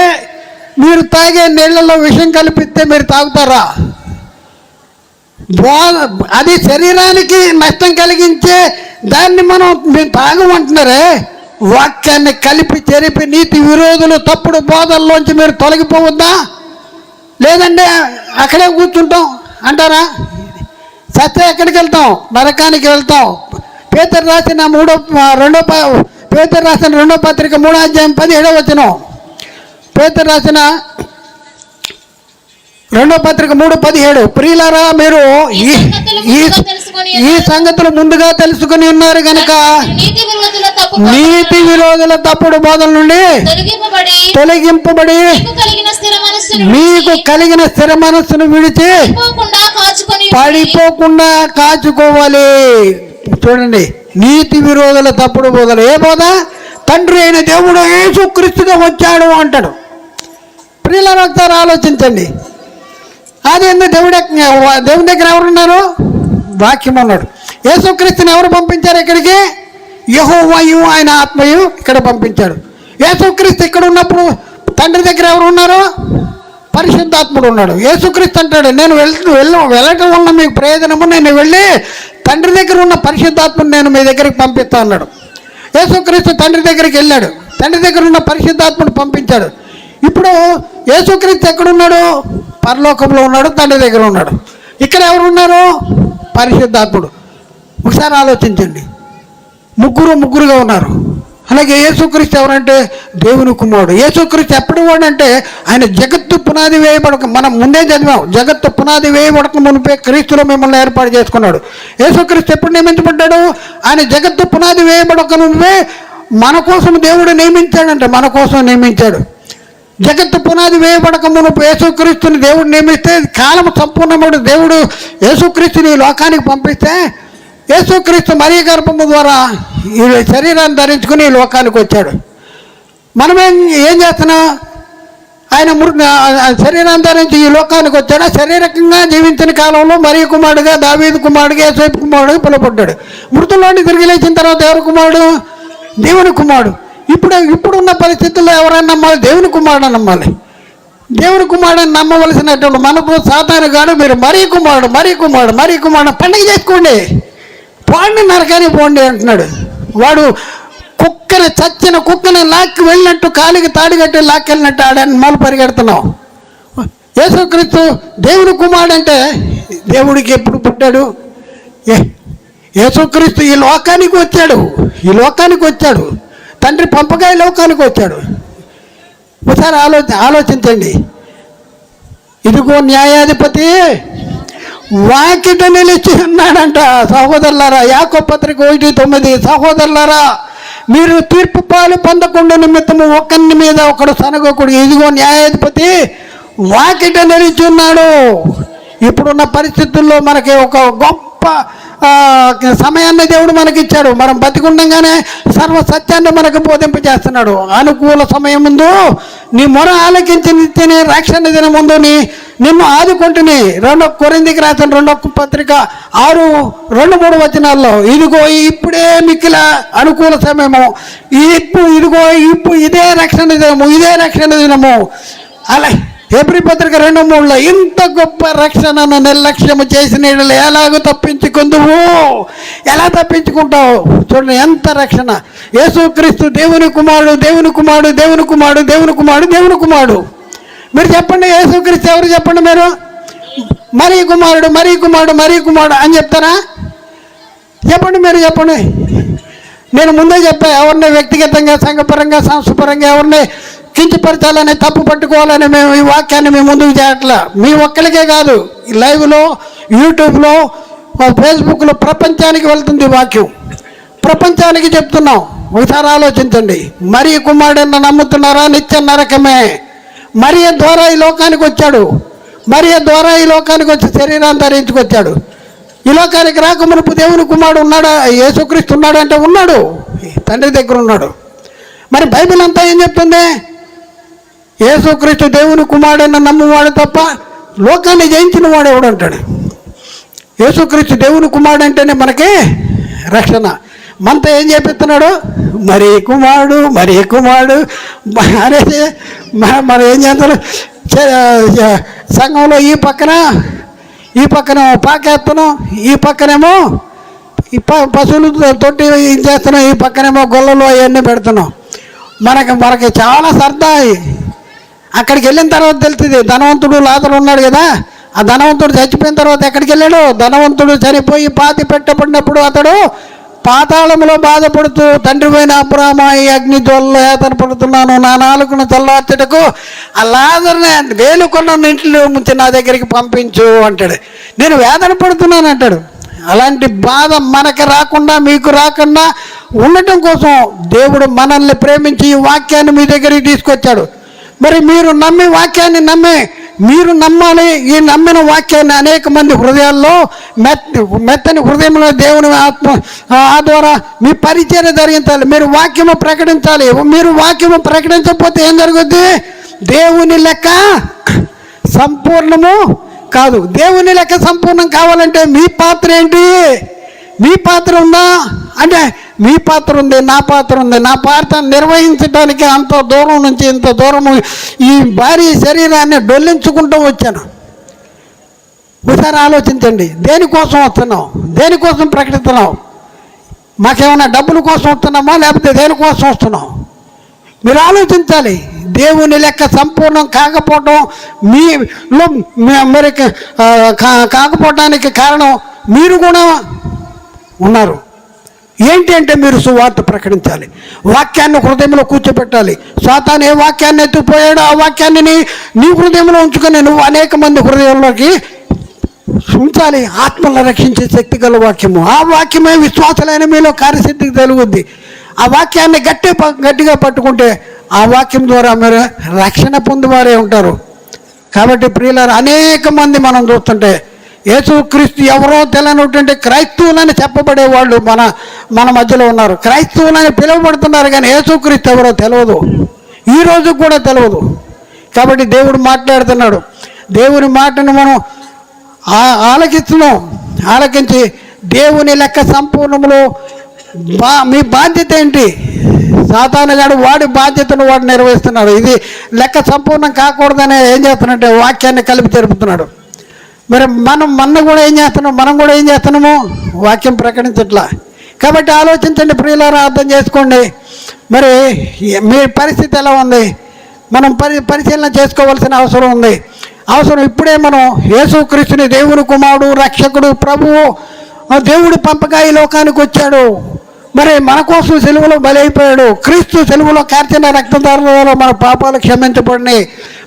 మీరు తాగే నీళ్లలో విషం కలిపిస్తే మీరు తాగుతారా? అది శరీరానికి నష్టం కలిగించే దాన్ని మీరు తాగమంటున్నారే. వాక్యాన్ని కలిపి చెరిపి నీతి విరోధులు తప్పుడు బోధల్లోంచి మీరు తొలగిపోవద్దా? లేదంటే అక్కడే కూర్చుంటాం అంటారా? సత్య ఎక్కడికి వెళ్తాం? నరకానికి వెళ్తాం. పేతురు రాసిన రెండో పత్రిక 3:17 వచనం. పేతురు రాసిన 2:17 ప్రియులారా మీరు ఈ సంగతులు ముందుగా తెలుసుకుని ఉన్నారు కనుక నీతి విరోధుల తప్పుడు బోధల నుండి తొలగింపబడి మీకు కలిగిన స్థిర మనస్సును విడిచి పడిపోకుండా కాచుకోవాలి. చూడండి, నీతి విరోధుల తప్పుడు బోధలు. ఏ బోధ? తండ్రి అయిన దేవుడు యేసుక్రీస్తుగా వచ్చాడు అంటాడు. ప్రియులారా ఒకసారి ఆలోచించండి. అది ఎందుకు దేవుని దగ్గర ఎవరున్నారు? వాక్యం ఉన్నాడు. యేసుక్రీస్తుని ఎవరు పంపించారు ఇక్కడికి? యెహోవాయు ఆయన ఆత్మయు ఇక్కడ పంపించాడు. యేసుక్రీస్తు ఇక్కడ ఉన్నప్పుడు తండ్రి దగ్గర ఎవరు ఉన్నారు? పరిశుద్ధాత్ముడు ఉన్నాడు. యేసుక్రీస్తు అంటాడు, నేను వెళ్ళటం వల్ల మీకు ప్రయోజనము, నేను వెళ్ళి తండ్రి దగ్గర ఉన్న పరిశుద్ధాత్మను నేను మీ దగ్గరికి పంపిస్తా అన్నాడు. యేసుక్రీస్తు తండ్రి దగ్గరికి వెళ్ళాడు. తండ్రి దగ్గర ఉన్న పరిశుద్ధాత్మను పంపించాడు. ఇప్పుడు యేసుక్రీస్తు ఎక్కడున్నాడు? పరలోకంలో ఉన్నాడు, తండ్రి దగ్గర ఉన్నాడు. ఇక్కడ ఎవరు ఉన్నారు? పరిశుద్ధాత్ముడు. ఒకసారి ఆలోచించండి. ముగ్గురుగా ఉన్నారు. అలాగే యేసుక్రీస్తు ఎవరంటే దేవుని కుమారుడు. యేసుక్రీస్తు ఎప్పుడు వాడంటే ఆయన జగత్తు పునాది వేయబడక, మనం ముందే చదివాం, జగత్తు పునాది వేయబడక మునిపే క్రీస్తులో మిమ్మల్ని ఏర్పాటు చేసుకున్నాడు. యేసుక్రీస్తు ఎప్పుడు నియమించబడ్డాడు? ఆయన జగత్తు పునాది వేయబడక మునిపే మన కోసం దేవుడు నియమించాడంట. మన కోసం నియమించాడు. జగత్తు పునాది వేయబడక మునుపు యేసుక్రీస్తుని దేవుడు నియమిస్తే, కాలం సంపూర్ణముడు దేవుడు యేసుక్రీస్తుని ఈ లోకానికి పంపిస్తే, యేసుక్రీస్తు మరియ గర్భము ద్వారా ఈ శరీరాన్ని ధరించుకుని ఈ లోకానికి వచ్చాడు. మనమేం చేస్తున్నాం? ఆయన శరీరాన్ని ధరించి ఈ లోకానికి వచ్చాడు. శారీరకంగా జీవించిన కాలంలో మరియ కుమారుడుగా, దావీదు కుమారుడుగా, యేసేపు కుమారుడుగా పిలువబడ్డాడు. మృతుల్లోని తిరిగి లేచిన తర్వాత ఎవరు కుమారుడు? దేవుని కుమారుడు. ఇప్పుడున్న పరిస్థితుల్లో ఎవరైనా నమ్మాలి? దేవుని కుమారుడు నమ్మాలి. దేవుని కుమారుడిని నమ్మవలసినటువంటి మనకు సాతాను గాడు మీరు మరీ కుమారుడు పండుగ చేసుకోండి, పోండి నరకానికి పోండి అంటున్నాడు. వాడు చచ్చిన కుక్కని లాక్కి వెళ్ళినట్టు, కాలికి తాడి కట్టి లాక్కి వెళ్ళినట్టు ఆడని మొదలు పరిగెడుతున్నాం. యేసుక్రీస్తు దేవుని కుమారుడు అంటే దేవుడికి ఎప్పుడు పుట్టాడు? యేసుక్రీస్తు ఈ లోకానికి వచ్చాడు. తండ్రి పంపగా ఈ లోకానికి వచ్చాడు. ఒకసారి ఆలోచించండి. ఇదిగో న్యాయాధిపతి వాకిట నిలిచి ఉన్నాడంట. సహోదరులారా, యాకోబు పత్రిక 1:9, సహోదరులారా మీరు తీర్పు పాలు పొందకుండా నిమిత్తము ఒకరి మీద ఒకడు సనగకూడదు. ఇదిగో న్యాయాధిపతి వాకిట నిలిచి ఉన్నాడు. ఇప్పుడున్న పరిస్థితుల్లో మనకి ఒక గొప్ప సమయాన్ని దేవుడు మనకిచ్చాడు. మనం బతికుండగానే సర్వ సత్యాన్ని మనకు బోధింపజేస్తున్నాడు. అనుకూల సమయం ముందు నీ మొర ఆలకించి రక్షణ దిన ముందు నిన్ను ఆదుకుంటుని 2 కొరింథీకి రాసిన 2 పత్రిక 6:2-3 వచనాల్లో ఇదిగో ఇప్పుడే మిక్కిల అనుకూల సమయము, ఇప్పుడు ఇదే రక్షణ దినము అలా హెబ్రీ పత్రిక 2:3లో ఇంత గొప్ప రక్షణను నిర్లక్ష్యము చేసిన ఎలాగో ఎలా తప్పించుకుంటావు? చూడండి ఎంత రక్షణ. యేసుక్రీస్తు దేవుని కుమారుడు. మీరు చెప్పండి, యేసుక్రీస్తు ఎవరు చెప్పండి? మీరు మరీ కుమారుడు అని చెప్తారా? చెప్పండి, మీరు చెప్పండి. నేను ముందే చెప్పా, ఎవరిని వ్యక్తిగతంగా సంఘపరంగా సంస్థపరంగా ఎవరిని కించపరచాలని తప్పు పట్టుకోవాలని మేము ఈ వాక్యాన్ని మేము ముందుకు చేయట్లా. మీ ఒక్కరికే కాదు, లైవ్లో యూట్యూబ్లో ఫేస్బుక్లో ప్రపంచానికి వెళ్తుంది వాక్యం. ప్రపంచానికి చెప్తున్నాం. ఒకసారి ఆలోచించండి. మరీ కుమారుడన్న నమ్ముతున్నారా? నిత్య నరకమే. మరియ ద్వారా ఈ లోకానికి వచ్చాడు. మరియ ద్వారా ఈ లోకానికి వచ్చి శరీరాన్ని ధరించుకొచ్చాడు. ఈ లోకానికి రాకమునుపు దేవుని కుమారుడు ఉన్నాడా? యేసుక్రీస్తు ఉన్నాడు అంటే ఉన్నాడు, తండ్రి దగ్గర ఉన్నాడు. మరి బైబిల్ అంతా ఏం చెప్తుంది? యేసుక్రీస్తు దేవుని కుమారుడన్న నమ్మువాడు తప్ప లోకాన్ని జయించిన వాడు ఎవడంటాడు? యేసుక్రీస్తు దేవుని కుమారుడు అంటేనే మనకి రక్షణ. మనతో ఏం చేపిస్తున్నాడు? మరీ కుమారుడు అనేసి మనం ఏం చేస్తాడు? సంఘంలో ఈ పక్కన పాకేస్తున్నాం, ఈ పక్కనేమో ఈ పశువులు తొట్టి చేస్తున్నాం, ఈ పక్కనేమో గొల్లలు అవన్నీ పెడుతున్నాం. మనకి చాలా సరదా. అక్కడికి వెళ్ళిన తర్వాత తెలుస్తుంది. ధనవంతుడు లాజరు ఉన్నాడు కదా, ఆ ధనవంతుడు చచ్చిపోయిన తర్వాత ఎక్కడికి వెళ్ళాడు? ధనవంతుడు చనిపోయి పాతి పెట్టబడినప్పుడు అతడు పాతాళంలో బాధపడుతూ తండ్రి పోయిన అబ్రామ ఈ అగ్ని జ్వాలలో యాతన పడుతున్నాను, నా నాలుకను చల్లార్చుటకు ఆ లాజరుని వేలుకొన్న ఇంట్లో ముంచి నా దగ్గరికి పంపించు అంటాడు. నేను వేదన పడుతున్నాను అంటాడు. అలాంటి బాధ మనకి రాకుండా మీకు రాకుండా ఉండటం కోసం దేవుడు మనల్ని ప్రేమించి ఈ వాక్యాన్ని మీ దగ్గరికి తీసుకొచ్చాడు. మరి మీరు మీరు నమ్మాలి. ఈ నమ్మిన వాక్యాన్ని అనేక మంది హృదయాల్లో మెత్తని హృదయంలో దేవుని ఆత్మ ద్వారా మీ పరిచయం జరిగించాలి. మీరు వాక్యము ప్రకటించాలి. మీరు వాక్యము ప్రకటించకపోతే ఏం జరుగుద్ది? దేవుని లెక్క సంపూర్ణము కాదు. దేవుని లెక్క సంపూర్ణం కావాలంటే మీ పాత్ర ఏంటి? మీ పాత్ర ఉందా అంటే మీ పాత్ర ఉంది, నా పాత్ర ఉంది. నా పాత్ర నిర్వహించడానికి అంత దూరం నుంచి ఇంత దూరము ఈ భారీ శరీరాన్ని డొల్లించుకుంటూ వచ్చాను. ఒకసారి ఆలోచించండి. దేనికోసం వస్తున్నాం? దేనికోసం ప్రకటిస్తున్నాం? మాకేమైనా డబ్బుల కోసం వస్తున్నామా లేకపోతే దేనికోసం వస్తున్నాం? మీరు ఆలోచించాలి. దేవుని లెక్క సంపూర్ణం కాకపోవడం మీలో మరి కాకపోవడానికి కారణం మీరు కూడా ఉన్నారు. ఏంటి అంటే మీరు సువార్త ప్రకటించాలి. వాక్యాన్ని హృదయంలో కూర్చోబెట్టాలి. సాతాను ఏ వాక్యాన్ని ఎత్తుకుపోయాడో ఆ వాక్యాన్ని నీ హృదయంలో ఉంచుకొని నువ్వు అనేక మంది హృదయంలోకి ఉంచాలి. ఆత్మలను రక్షించే శక్తి గల వాక్యము. ఆ వాక్యమే విశ్వాసాలైన మీలో కార్యసిద్ధికి తెలుగుద్ది. ఆ వాక్యాన్ని గట్టిగా పట్టుకుంటే ఆ వాక్యం ద్వారా మీరు రక్షణ పొందువారే ఉంటారు. కాబట్టి ప్రియులారా, అనేక మంది మనం చూస్తుంటే యేసుక్రీస్తు ఎవరో తెలియనటువంటి క్రైస్తవులని చెప్పబడే వాళ్ళు మన మధ్యలో ఉన్నారు. క్రైస్తవులని పిలువబడుతున్నారు కానీ యేసుక్రీస్తు ఎవరో తెలియదు, ఈ రోజు కూడా తెలియదు. కాబట్టి దేవుడు మాట్లాడుతున్నాడు. దేవుని మాటను మనం ఆలకిస్తున్నాం. ఆలకించి దేవుని లెక్క సంపూర్ణములో మీ బాధ్యత ఏంటి? సాతానుగాడు వాడి బాధ్యతను వాడు నిర్వహిస్తున్నాడు. ఇది లెక్క సంపూర్ణం కాకూడదని ఏం చేస్తున్నాడంటే వాక్యాన్ని కలిపి జరుపుతున్నాడు. మరి మనం కూడా ఏం చేస్తున్నాము? వాక్యం ప్రకటించట్లా. కాబట్టి ఆలోచించండి ప్రియులారా, అర్థం చేసుకోండి. మరి మీ పరిస్థితి ఎలా ఉంది? మనం పరిశీలన చేసుకోవాల్సిన అవసరం ఉంది. ఇప్పుడే మనం యేసుక్రీస్తుని దేవుని కుమారుడు, రక్షకుడు, ప్రభువు, దేవుడు పంపగా ఈ లోకానికి వచ్చాడు. మరి మన కోసం సెలువులో బలైపోయాడు. క్రీస్తు సెలువులో కార్చిన రక్తధారలో మన పాపాలు క్షమించబడినాయి.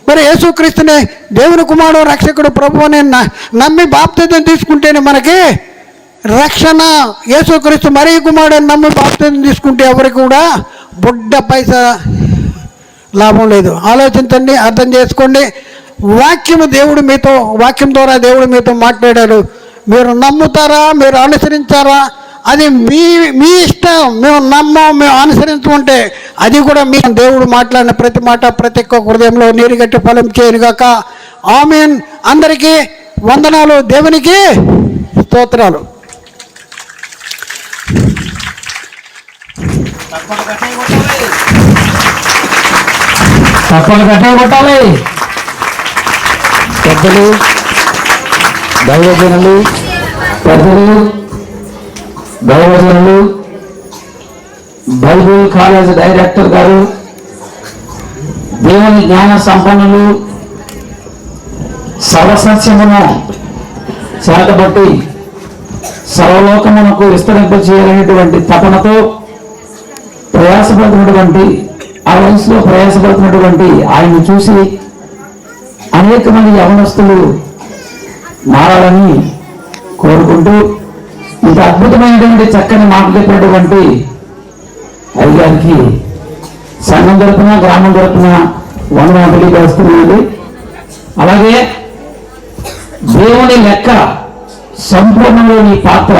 మరి యేసుక్రీస్తుని దేవుని కుమారుడు, రక్షకుడు, ప్రభువుని నమ్మి బాప్తిజం తీసుకుంటేనే మనకి రక్షణ. యేసుక్రీస్తు మరీ కుమారుడు నమ్మి బాప్తిజం తీసుకుంటే ఎవరికి కూడా బుడ్డ పైసా లాభం లేదు. ఆలోచించండి, అర్థం చేసుకోండి. వాక్యం ద్వారా దేవుడు మీతో మాట్లాడాడు. మీరు నమ్ముతారా, మీరు అనుసరించారా, అది మీ మీ ఇష్టం. మేము అనుసరించుకుంటే అది కూడా మీ దేవుడు మాట్లాడిన ప్రతి మాట ప్రతి ఒక్క హృదయంలో నీరుగట్టి ఫలం చేయనుగాక. ఆమేన్. అందరికీ వందనాలు, దేవునికి స్తోత్రాలు. తప్పని గట్టిగా కొట్టాలి. పెద్దలు, దైవజనులు, బైబిల్ కాలేజ్ డైరెక్టర్ గారు, దేవుని జ్ఞాన సంపన్నులు, సర్వసత్యమును చేతబట్టి సర్వలోకమునకు విస్తరింప చేయాలనేటువంటి తపనతో ప్రయాసపడుతున్నటువంటి, ఆ వయసులో ప్రయాసపడుతున్నటువంటి ఆయన్ని చూసి అనేక మంది యవనస్తులు మారాలని కోరుకుంటూ ఇంత అద్భుతమైనటువంటి చక్కని మాటలు చెప్పినటువంటి అయ్యారికి సంఘం తరపున, గ్రామం తరపున వందనాలు తెలియపరుస్తున్నాయండి. అలాగే దేవుని లెక్క సంపూర్ణంలోని పాత్ర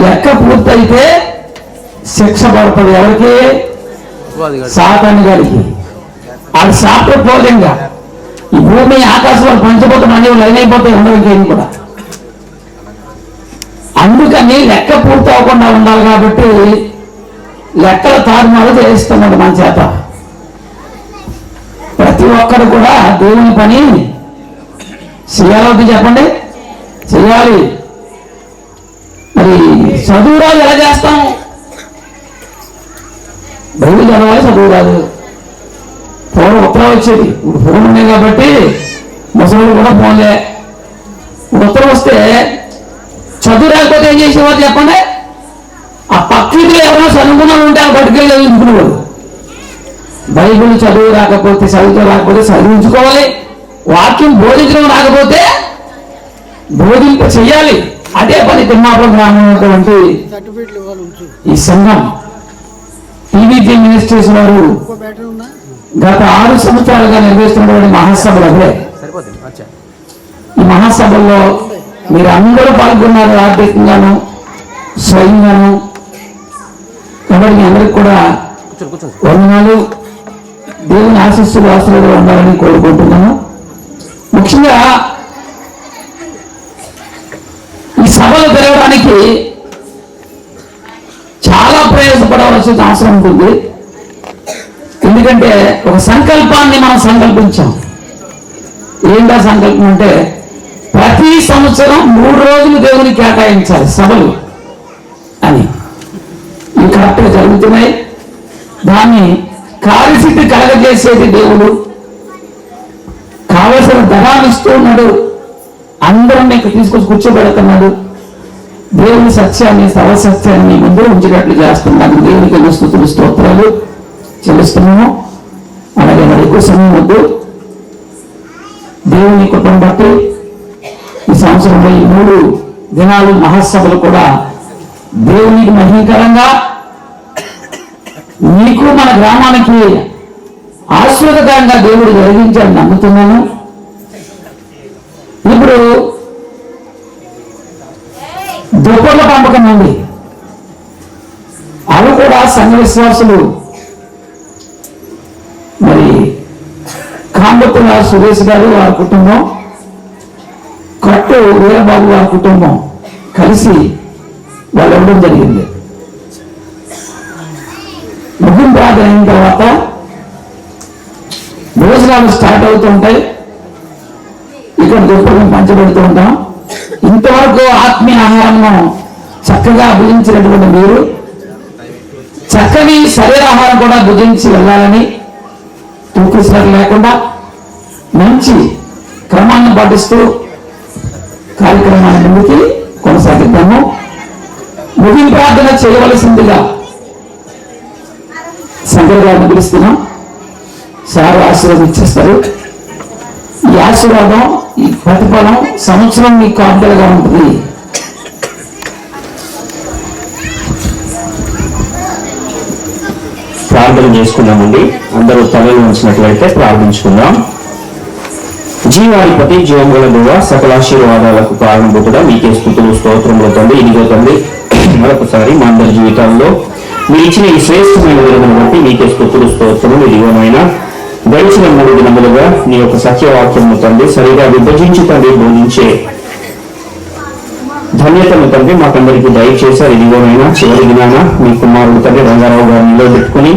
లెక్క పూర్తయితే శిక్ష పడుతుంది. ఎవరికి? సాతాను గారికి. అది సాఫ్ట్వేర్ పోలింగా ఈ భూమి ఆకాశంలో పంచబోతున్న అన్ని లైన్ అయిపోతాయి, ఉండవు ఇంకేం కూడా. అందుకని లెక్క పూర్తి అవ్వకుండా ఉండాలి కాబట్టి లెక్కల తారుమారు చేయిస్తున్నాడు మన చేత. ప్రతి ఒక్కరు కూడా దేవుని పని చేయాలి. చెప్పండి, చేయాలి. మరి చదువురాలు ఎలా చేస్తాం? బైబిల్ చదవాలి, చదువు రాదు. ఫోన్ ఉత్తరం వచ్చేది, ఇప్పుడు ఫోన్ ఉన్నాయి కాబట్టి ముసలు కూడా ఫోన్లే. ఉత్తరం వస్తే చదువు రాకపోతే ఏం చేసేవారు చెప్పండి? ఆ పక్కీలో ఎవరైనా చదువుకున్నా ఉంటే ఆ బడికెళ్ళి చదువుకునేవాడు. బైబిల్ చదువు రాకపోతే, చదువుతో రాకపోతే చదివించుకోవాలి. వాక్యం బోధించడం రాకపోతే బోధింప చెయ్యాలి. అదే పని తిమ్మాపురం గ్రామం ఉన్నటువంటి ఈ సంఘం టీవీజీ మినిస్ట్రీస్ వారు గత 6 సంవత్సరాలుగా నిర్వహిస్తున్నటువంటి మహాసభలు అదే. ఈ మహాసభల్లో మీరు అందరూ పాల్గొన్నారు, ఆర్థికంగాను స్వయంగాను. కాబట్టి అందరికి కూడా వందనాలు, దేవుని ఆశీస్సులు ఆశీర్వాదాలు ఉండాలని కోరుకుంటున్నాను. ముఖ్యంగా ఈ సభలు జరగడానికి చాలా ప్రయాసపడవలసిన అవసరం ఉంటుంది. ఎందుకంటే ఒక సంకల్పాన్ని మనం సంకల్పించాం. ఏంటా సంకల్పం అంటే ప్రతి సంవత్సరం 3 రోజులు దేవుని కేటాయించాలి సభలు అని. ఇవి కరెక్ట్గా జరుగుతున్నాయి. దాన్ని కార్యసిద్ధి కలగజేసేది దేవుడు. కావలసిన ధనాన్ని ఇస్తూ ఉన్నాడు. అందరం ఇక్కడ తీసుకొచ్చి కూర్చోబెడుతున్నాడు. దేవుని సత్యాన్ని, సర్వసత్యాన్ని ముందు ఉంచినట్లు చేస్తున్నాను. దేవునికి స్తుతులు స్తోత్రాలు చెల్లిస్తున్నాము. అలాగే మరి ఎక్కువ సమయం వద్దు. దేవుని కుటుంబం బట్టి ఈ సంవత్సరంలో ఈ 3 దినాలు మహాసభలు కూడా దేవునికి మహిమకరంగా, నీకు మన గ్రామానికి ఆశీర్వాదకరంగా దేవుడు జరిగించాలని నమ్ముతున్నాను. ఇప్పుడు దుప్పట్ల పంపకం ఉంది. అవి కూడా సంఘ విశ్వాసులు మరి కాంబత్తుల సురేష్ గారు వారి కుటుంబం, కట్టు వీరబాబు వారి కుటుంబం కలిసి వాళ్ళు ఇవ్వడం జరిగింది. ముగింపు ప్రార్థన అయిన తర్వాత భోజనాలు స్టార్ట్ అవుతూ ఉంటాయి. ఇక్కడ దుప్పట్లు పంచబెడుతూ ఉంటాం. ఇంతవరకు ఆత్మీయ ఆహారంను చక్కగా భుజించినటువంటి మీరు చక్కని శరీరాహారం కూడా భుజించి వెళ్ళాలని, తూకిసరి లేకుండా మంచి క్రమాన్ని పాటిస్తూ కార్యక్రమాన్ని ముందుకి కొనసాగిద్దాము. ముగింపు ప్రార్థన చేయవలసిందిగా శంకర్ గారిని పిలుస్తున్నాం. సారు ఆశీర్వాదం ఇచ్చేస్తారు. ఈ ఆశీర్వాదం, ఈ ప్రతిఫలం సంవత్సరం మీకు కాపుదలగా ఉంటుంది. ప్రార్థన చేసుకున్నామండి. అందరూ తలలు ఉంచినట్లయితే ప్రార్థించుకుందాం. జీవాధిపతి జీవముల దేవ సకల ఆశీర్వాదాలకు కారణభూతుడా మీకే స్తుతులు స్తోత్రములు తండ్రి. ఇదిగో తండ్రి మరొకసారి మా అందరి జీవితాల్లో మీరు ఇచ్చిన ఈ శ్రేష్టమైన విలువను బట్టి మీకే స్తుతులు స్తోత్రములు. ఇదిగోనైనా గడిచిన 3 దినములుగా నీ యొక్క సత్యవాక్యము తండ్రి సరిగా విభజించి తండ్రి బోధించే ధన్యతను తండ్రి మాకందరికీ దయచేశారు. ఇదిగోనైనా చివరి దినాన మీ కుమారుడు తండ్రి రంగారావు గారిని నిలబెట్టుకుని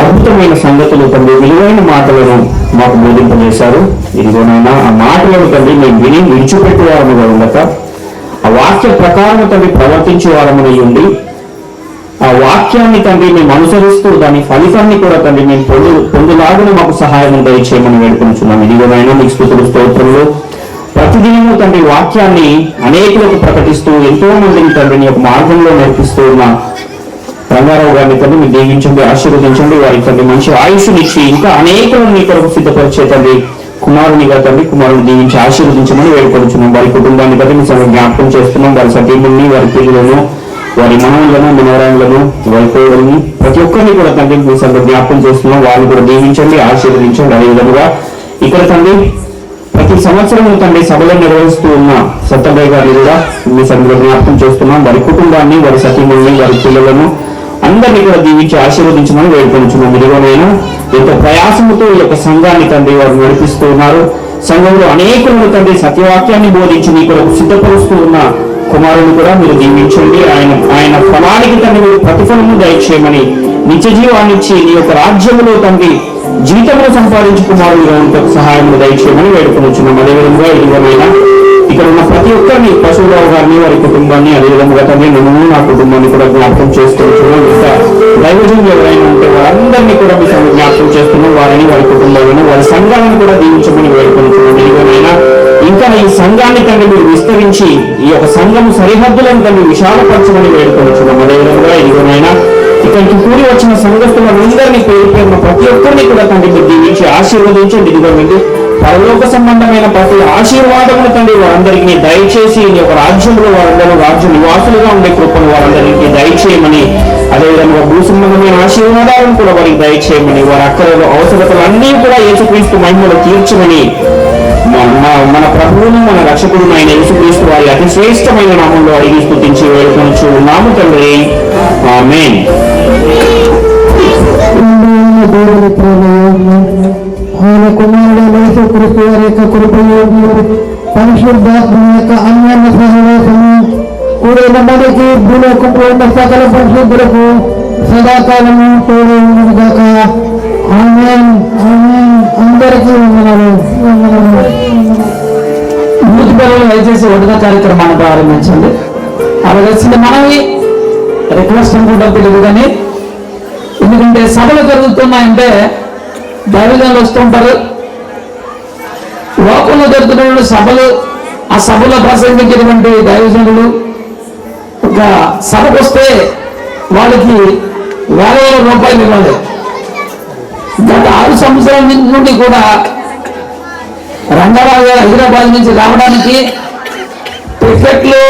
అద్భుతమైన సంగతులు తండ్రి విలువైన మాటలను మాకు బోధింపజేశారు. ఇదిగోనైనా ఆ మాటలను తండ్రి మేము విని విడిచిపెట్టే వారముగా ఉండక ఆ వాక్య ప్రకారం తండ్రి ప్రవర్తించే వారమునై ఉండి ఆ వాక్యాన్ని తండ్రి మేము అనుసరిస్తూ దాని ఫలితాన్ని కూడా తండ్రి మేము పొందులాగున మాకు సహాయం దయచేయమని వేడుకొనుచున్నాం. ఇదిగోనైనా మీకు స్తుతులు స్తోత్రములు. ప్రతిదినము తండ్రి వాక్యాన్ని అనేకులకు ప్రకటిస్తూ ఎంతో మందిని తండ్రి నీ యొక్క మార్గంలో నేర్పిస్తూ ఉన్న రంగారావు గారిని తండ్రి మీరు దీవించండి, ఆశీర్వదించండి. వారికి తండ్రి మంచి ఆయుష్నిచ్చి ఇంకా అనేకులను నీ కొరకు సిద్ధపరిచే తండ్రి కుమారునిగా తండ్రి కుమారుని దీవించి ఆశీర్వదించమని వేడుకొనుచున్నాం. వారి కుటుంబాన్ని తండ్రి మీ సంగతి జ్ఞాపకం చేస్తున్నాం. వారి సతీముల్ని, వారి పిల్లలను, వారి మనవులను, మనవరాలను, వారి కోడల్ని ప్రతి ఒక్కరిని కూడా తండ్రి మీ సంగతి జ్ఞాపకం చేస్తున్నాం. వారిని కూడా దీవించండి, ఆశీర్వదించండి. అదేవిధంగా ఇక్కడ తండ్రి ప్రతి సంవత్సరం తండ్రి సభలో నిర్వహిస్తూ ఉన్న సత్తబాయ్ గారిని కూడా మీ సంగతి జ్ఞాపకం చేస్తున్నాం. వారి కుటుంబాన్ని, వారి సతీముల్ని, వారి పిల్లలను అందరినీ కూడా దీవించి ఆశీర్వదించమని వేడుకొంచున్నాం. ఇదిగోనైనా ఎంతో ప్రయాసముతో ఈ యొక్క సంఘాన్ని తండ్రి వారు నడిపిస్తూ ఉన్నారు. సంఘంలో అనేకులను తండ్రి సత్యవాక్యాన్ని బోధించి నీ కొరకు సిద్ధపరుస్తూ ఉన్న కుమారుని కూడా మీరు దీవించండి. ఆయన ఫలానికి తండ్రి మీరు ప్రతిఫలము దయచేయమని నిత్య జీవాన్ని ఇచ్చి నీ యొక్క రాజ్యములో తండ్రి జీవితంలో సంపాదించు కుమారులుగా ఉంటే సహాయం దయచేయమని వేడుకొనుచున్నాం. అదేవిధంగా ఇదిగోనైనా ఇక్కడ ఉన్న ప్రతి ఒక్కరిని పశువురావు గారిని, వారి కుటుంబాన్ని, అదేవిధంగా తండ్రి నన్ను నా కుటుంబాన్ని కూడా జ్ఞాపకం చేస్తున్నాం. ఇంకా దైవజనులు ఎవరైనా ఉంటే వారందరినీ కూడా మీ సంగతి జ్ఞాపకం చేస్తున్నాం. వారిని, వారి కుటుంబాలను, వారి సంఘాలను కూడా దీవించమని వేడుకొనుచున్నాం. ఇదిగోనైనా ఇంకా ఈ సంఘాన్ని తండ్రి మీరు విస్తరించి ఈ యొక్క సంఘము సరిహద్దులను తండ్రి విశాలపరచమని వేడుకొనుచున్నాం. అదేవిధంగా ఇదిగోనైనా ఇక్కడికి కూడి వచ్చిన సంఘస్థులందరినీ పేరు పేరున ప్రతి ఒక్కరిని కూడా తండ్రి మీరు దీవించి ఆశీర్వదించండి. ఇదిగోండి పరలోక సంబంధమైన ప్రతి ఆశీర్వాదములు తండ్రి వారందరికీ దయచేసి నీ యొక్క రాజ్యంలో వారందరూ రాజ్య నివాసులుగా ఉండే కృపను వారందరికీ దయచేయమని, అదేవిధంగా భూ సంబంధమైన ఆశీర్వాదాలను కూడా వారికి దయచేయమని, వారి అక్కలలో అవసరతలు అన్నీ కూడా యేసుక్రీస్తు మహిమలో తీర్చమని మన ప్రభువును మన రక్షకుడు ఆయన యేసుక్రీస్తు వారి అతి శ్రేష్టమైన నామంలో అడిగి స్తుతించి వేడుకొనుచు ఉన్నాము తండ్రి. ఆమేన్. ఆయన కుమారుడు యేసుక్రీస్తు వారి యొక్క కృపయు పరిశుద్ధాత్మ యొక్క అన్యోన్య సహవాసము కూడిన మనకి భూలోకంలో ఉన్న సకల పరిశుద్ధులకు సదాకాలము తోడు ఉండుగాక. ఆమేన్, ఆమేన్. అందరికీ వందనాలు. యూత్ పిల్లలు దయచేసి వడ్డన కార్యక్రమాన్ని ప్రారంభించండి. అలాగే మనవి రిక్వెస్ట్ అనుకుంటాం తెలియదు కానీ, ఎందుకంటే సభలు జరుగుతున్నాయంటే దైవజనులు వస్తుంటారు. లోకంలో జరుగుతున్న సభలు, ఆ సభలో ప్రసంగించేటువంటి దైవజనులు ఒక సభకు వస్తే వాళ్ళకి వేల రూపాయలు ఇవ్వాలి. గత 6 సంవత్సరాల నుండి కూడా రంగారావు గారు హైదరాబాద్ నుంచి రావడానికి టికెట్లు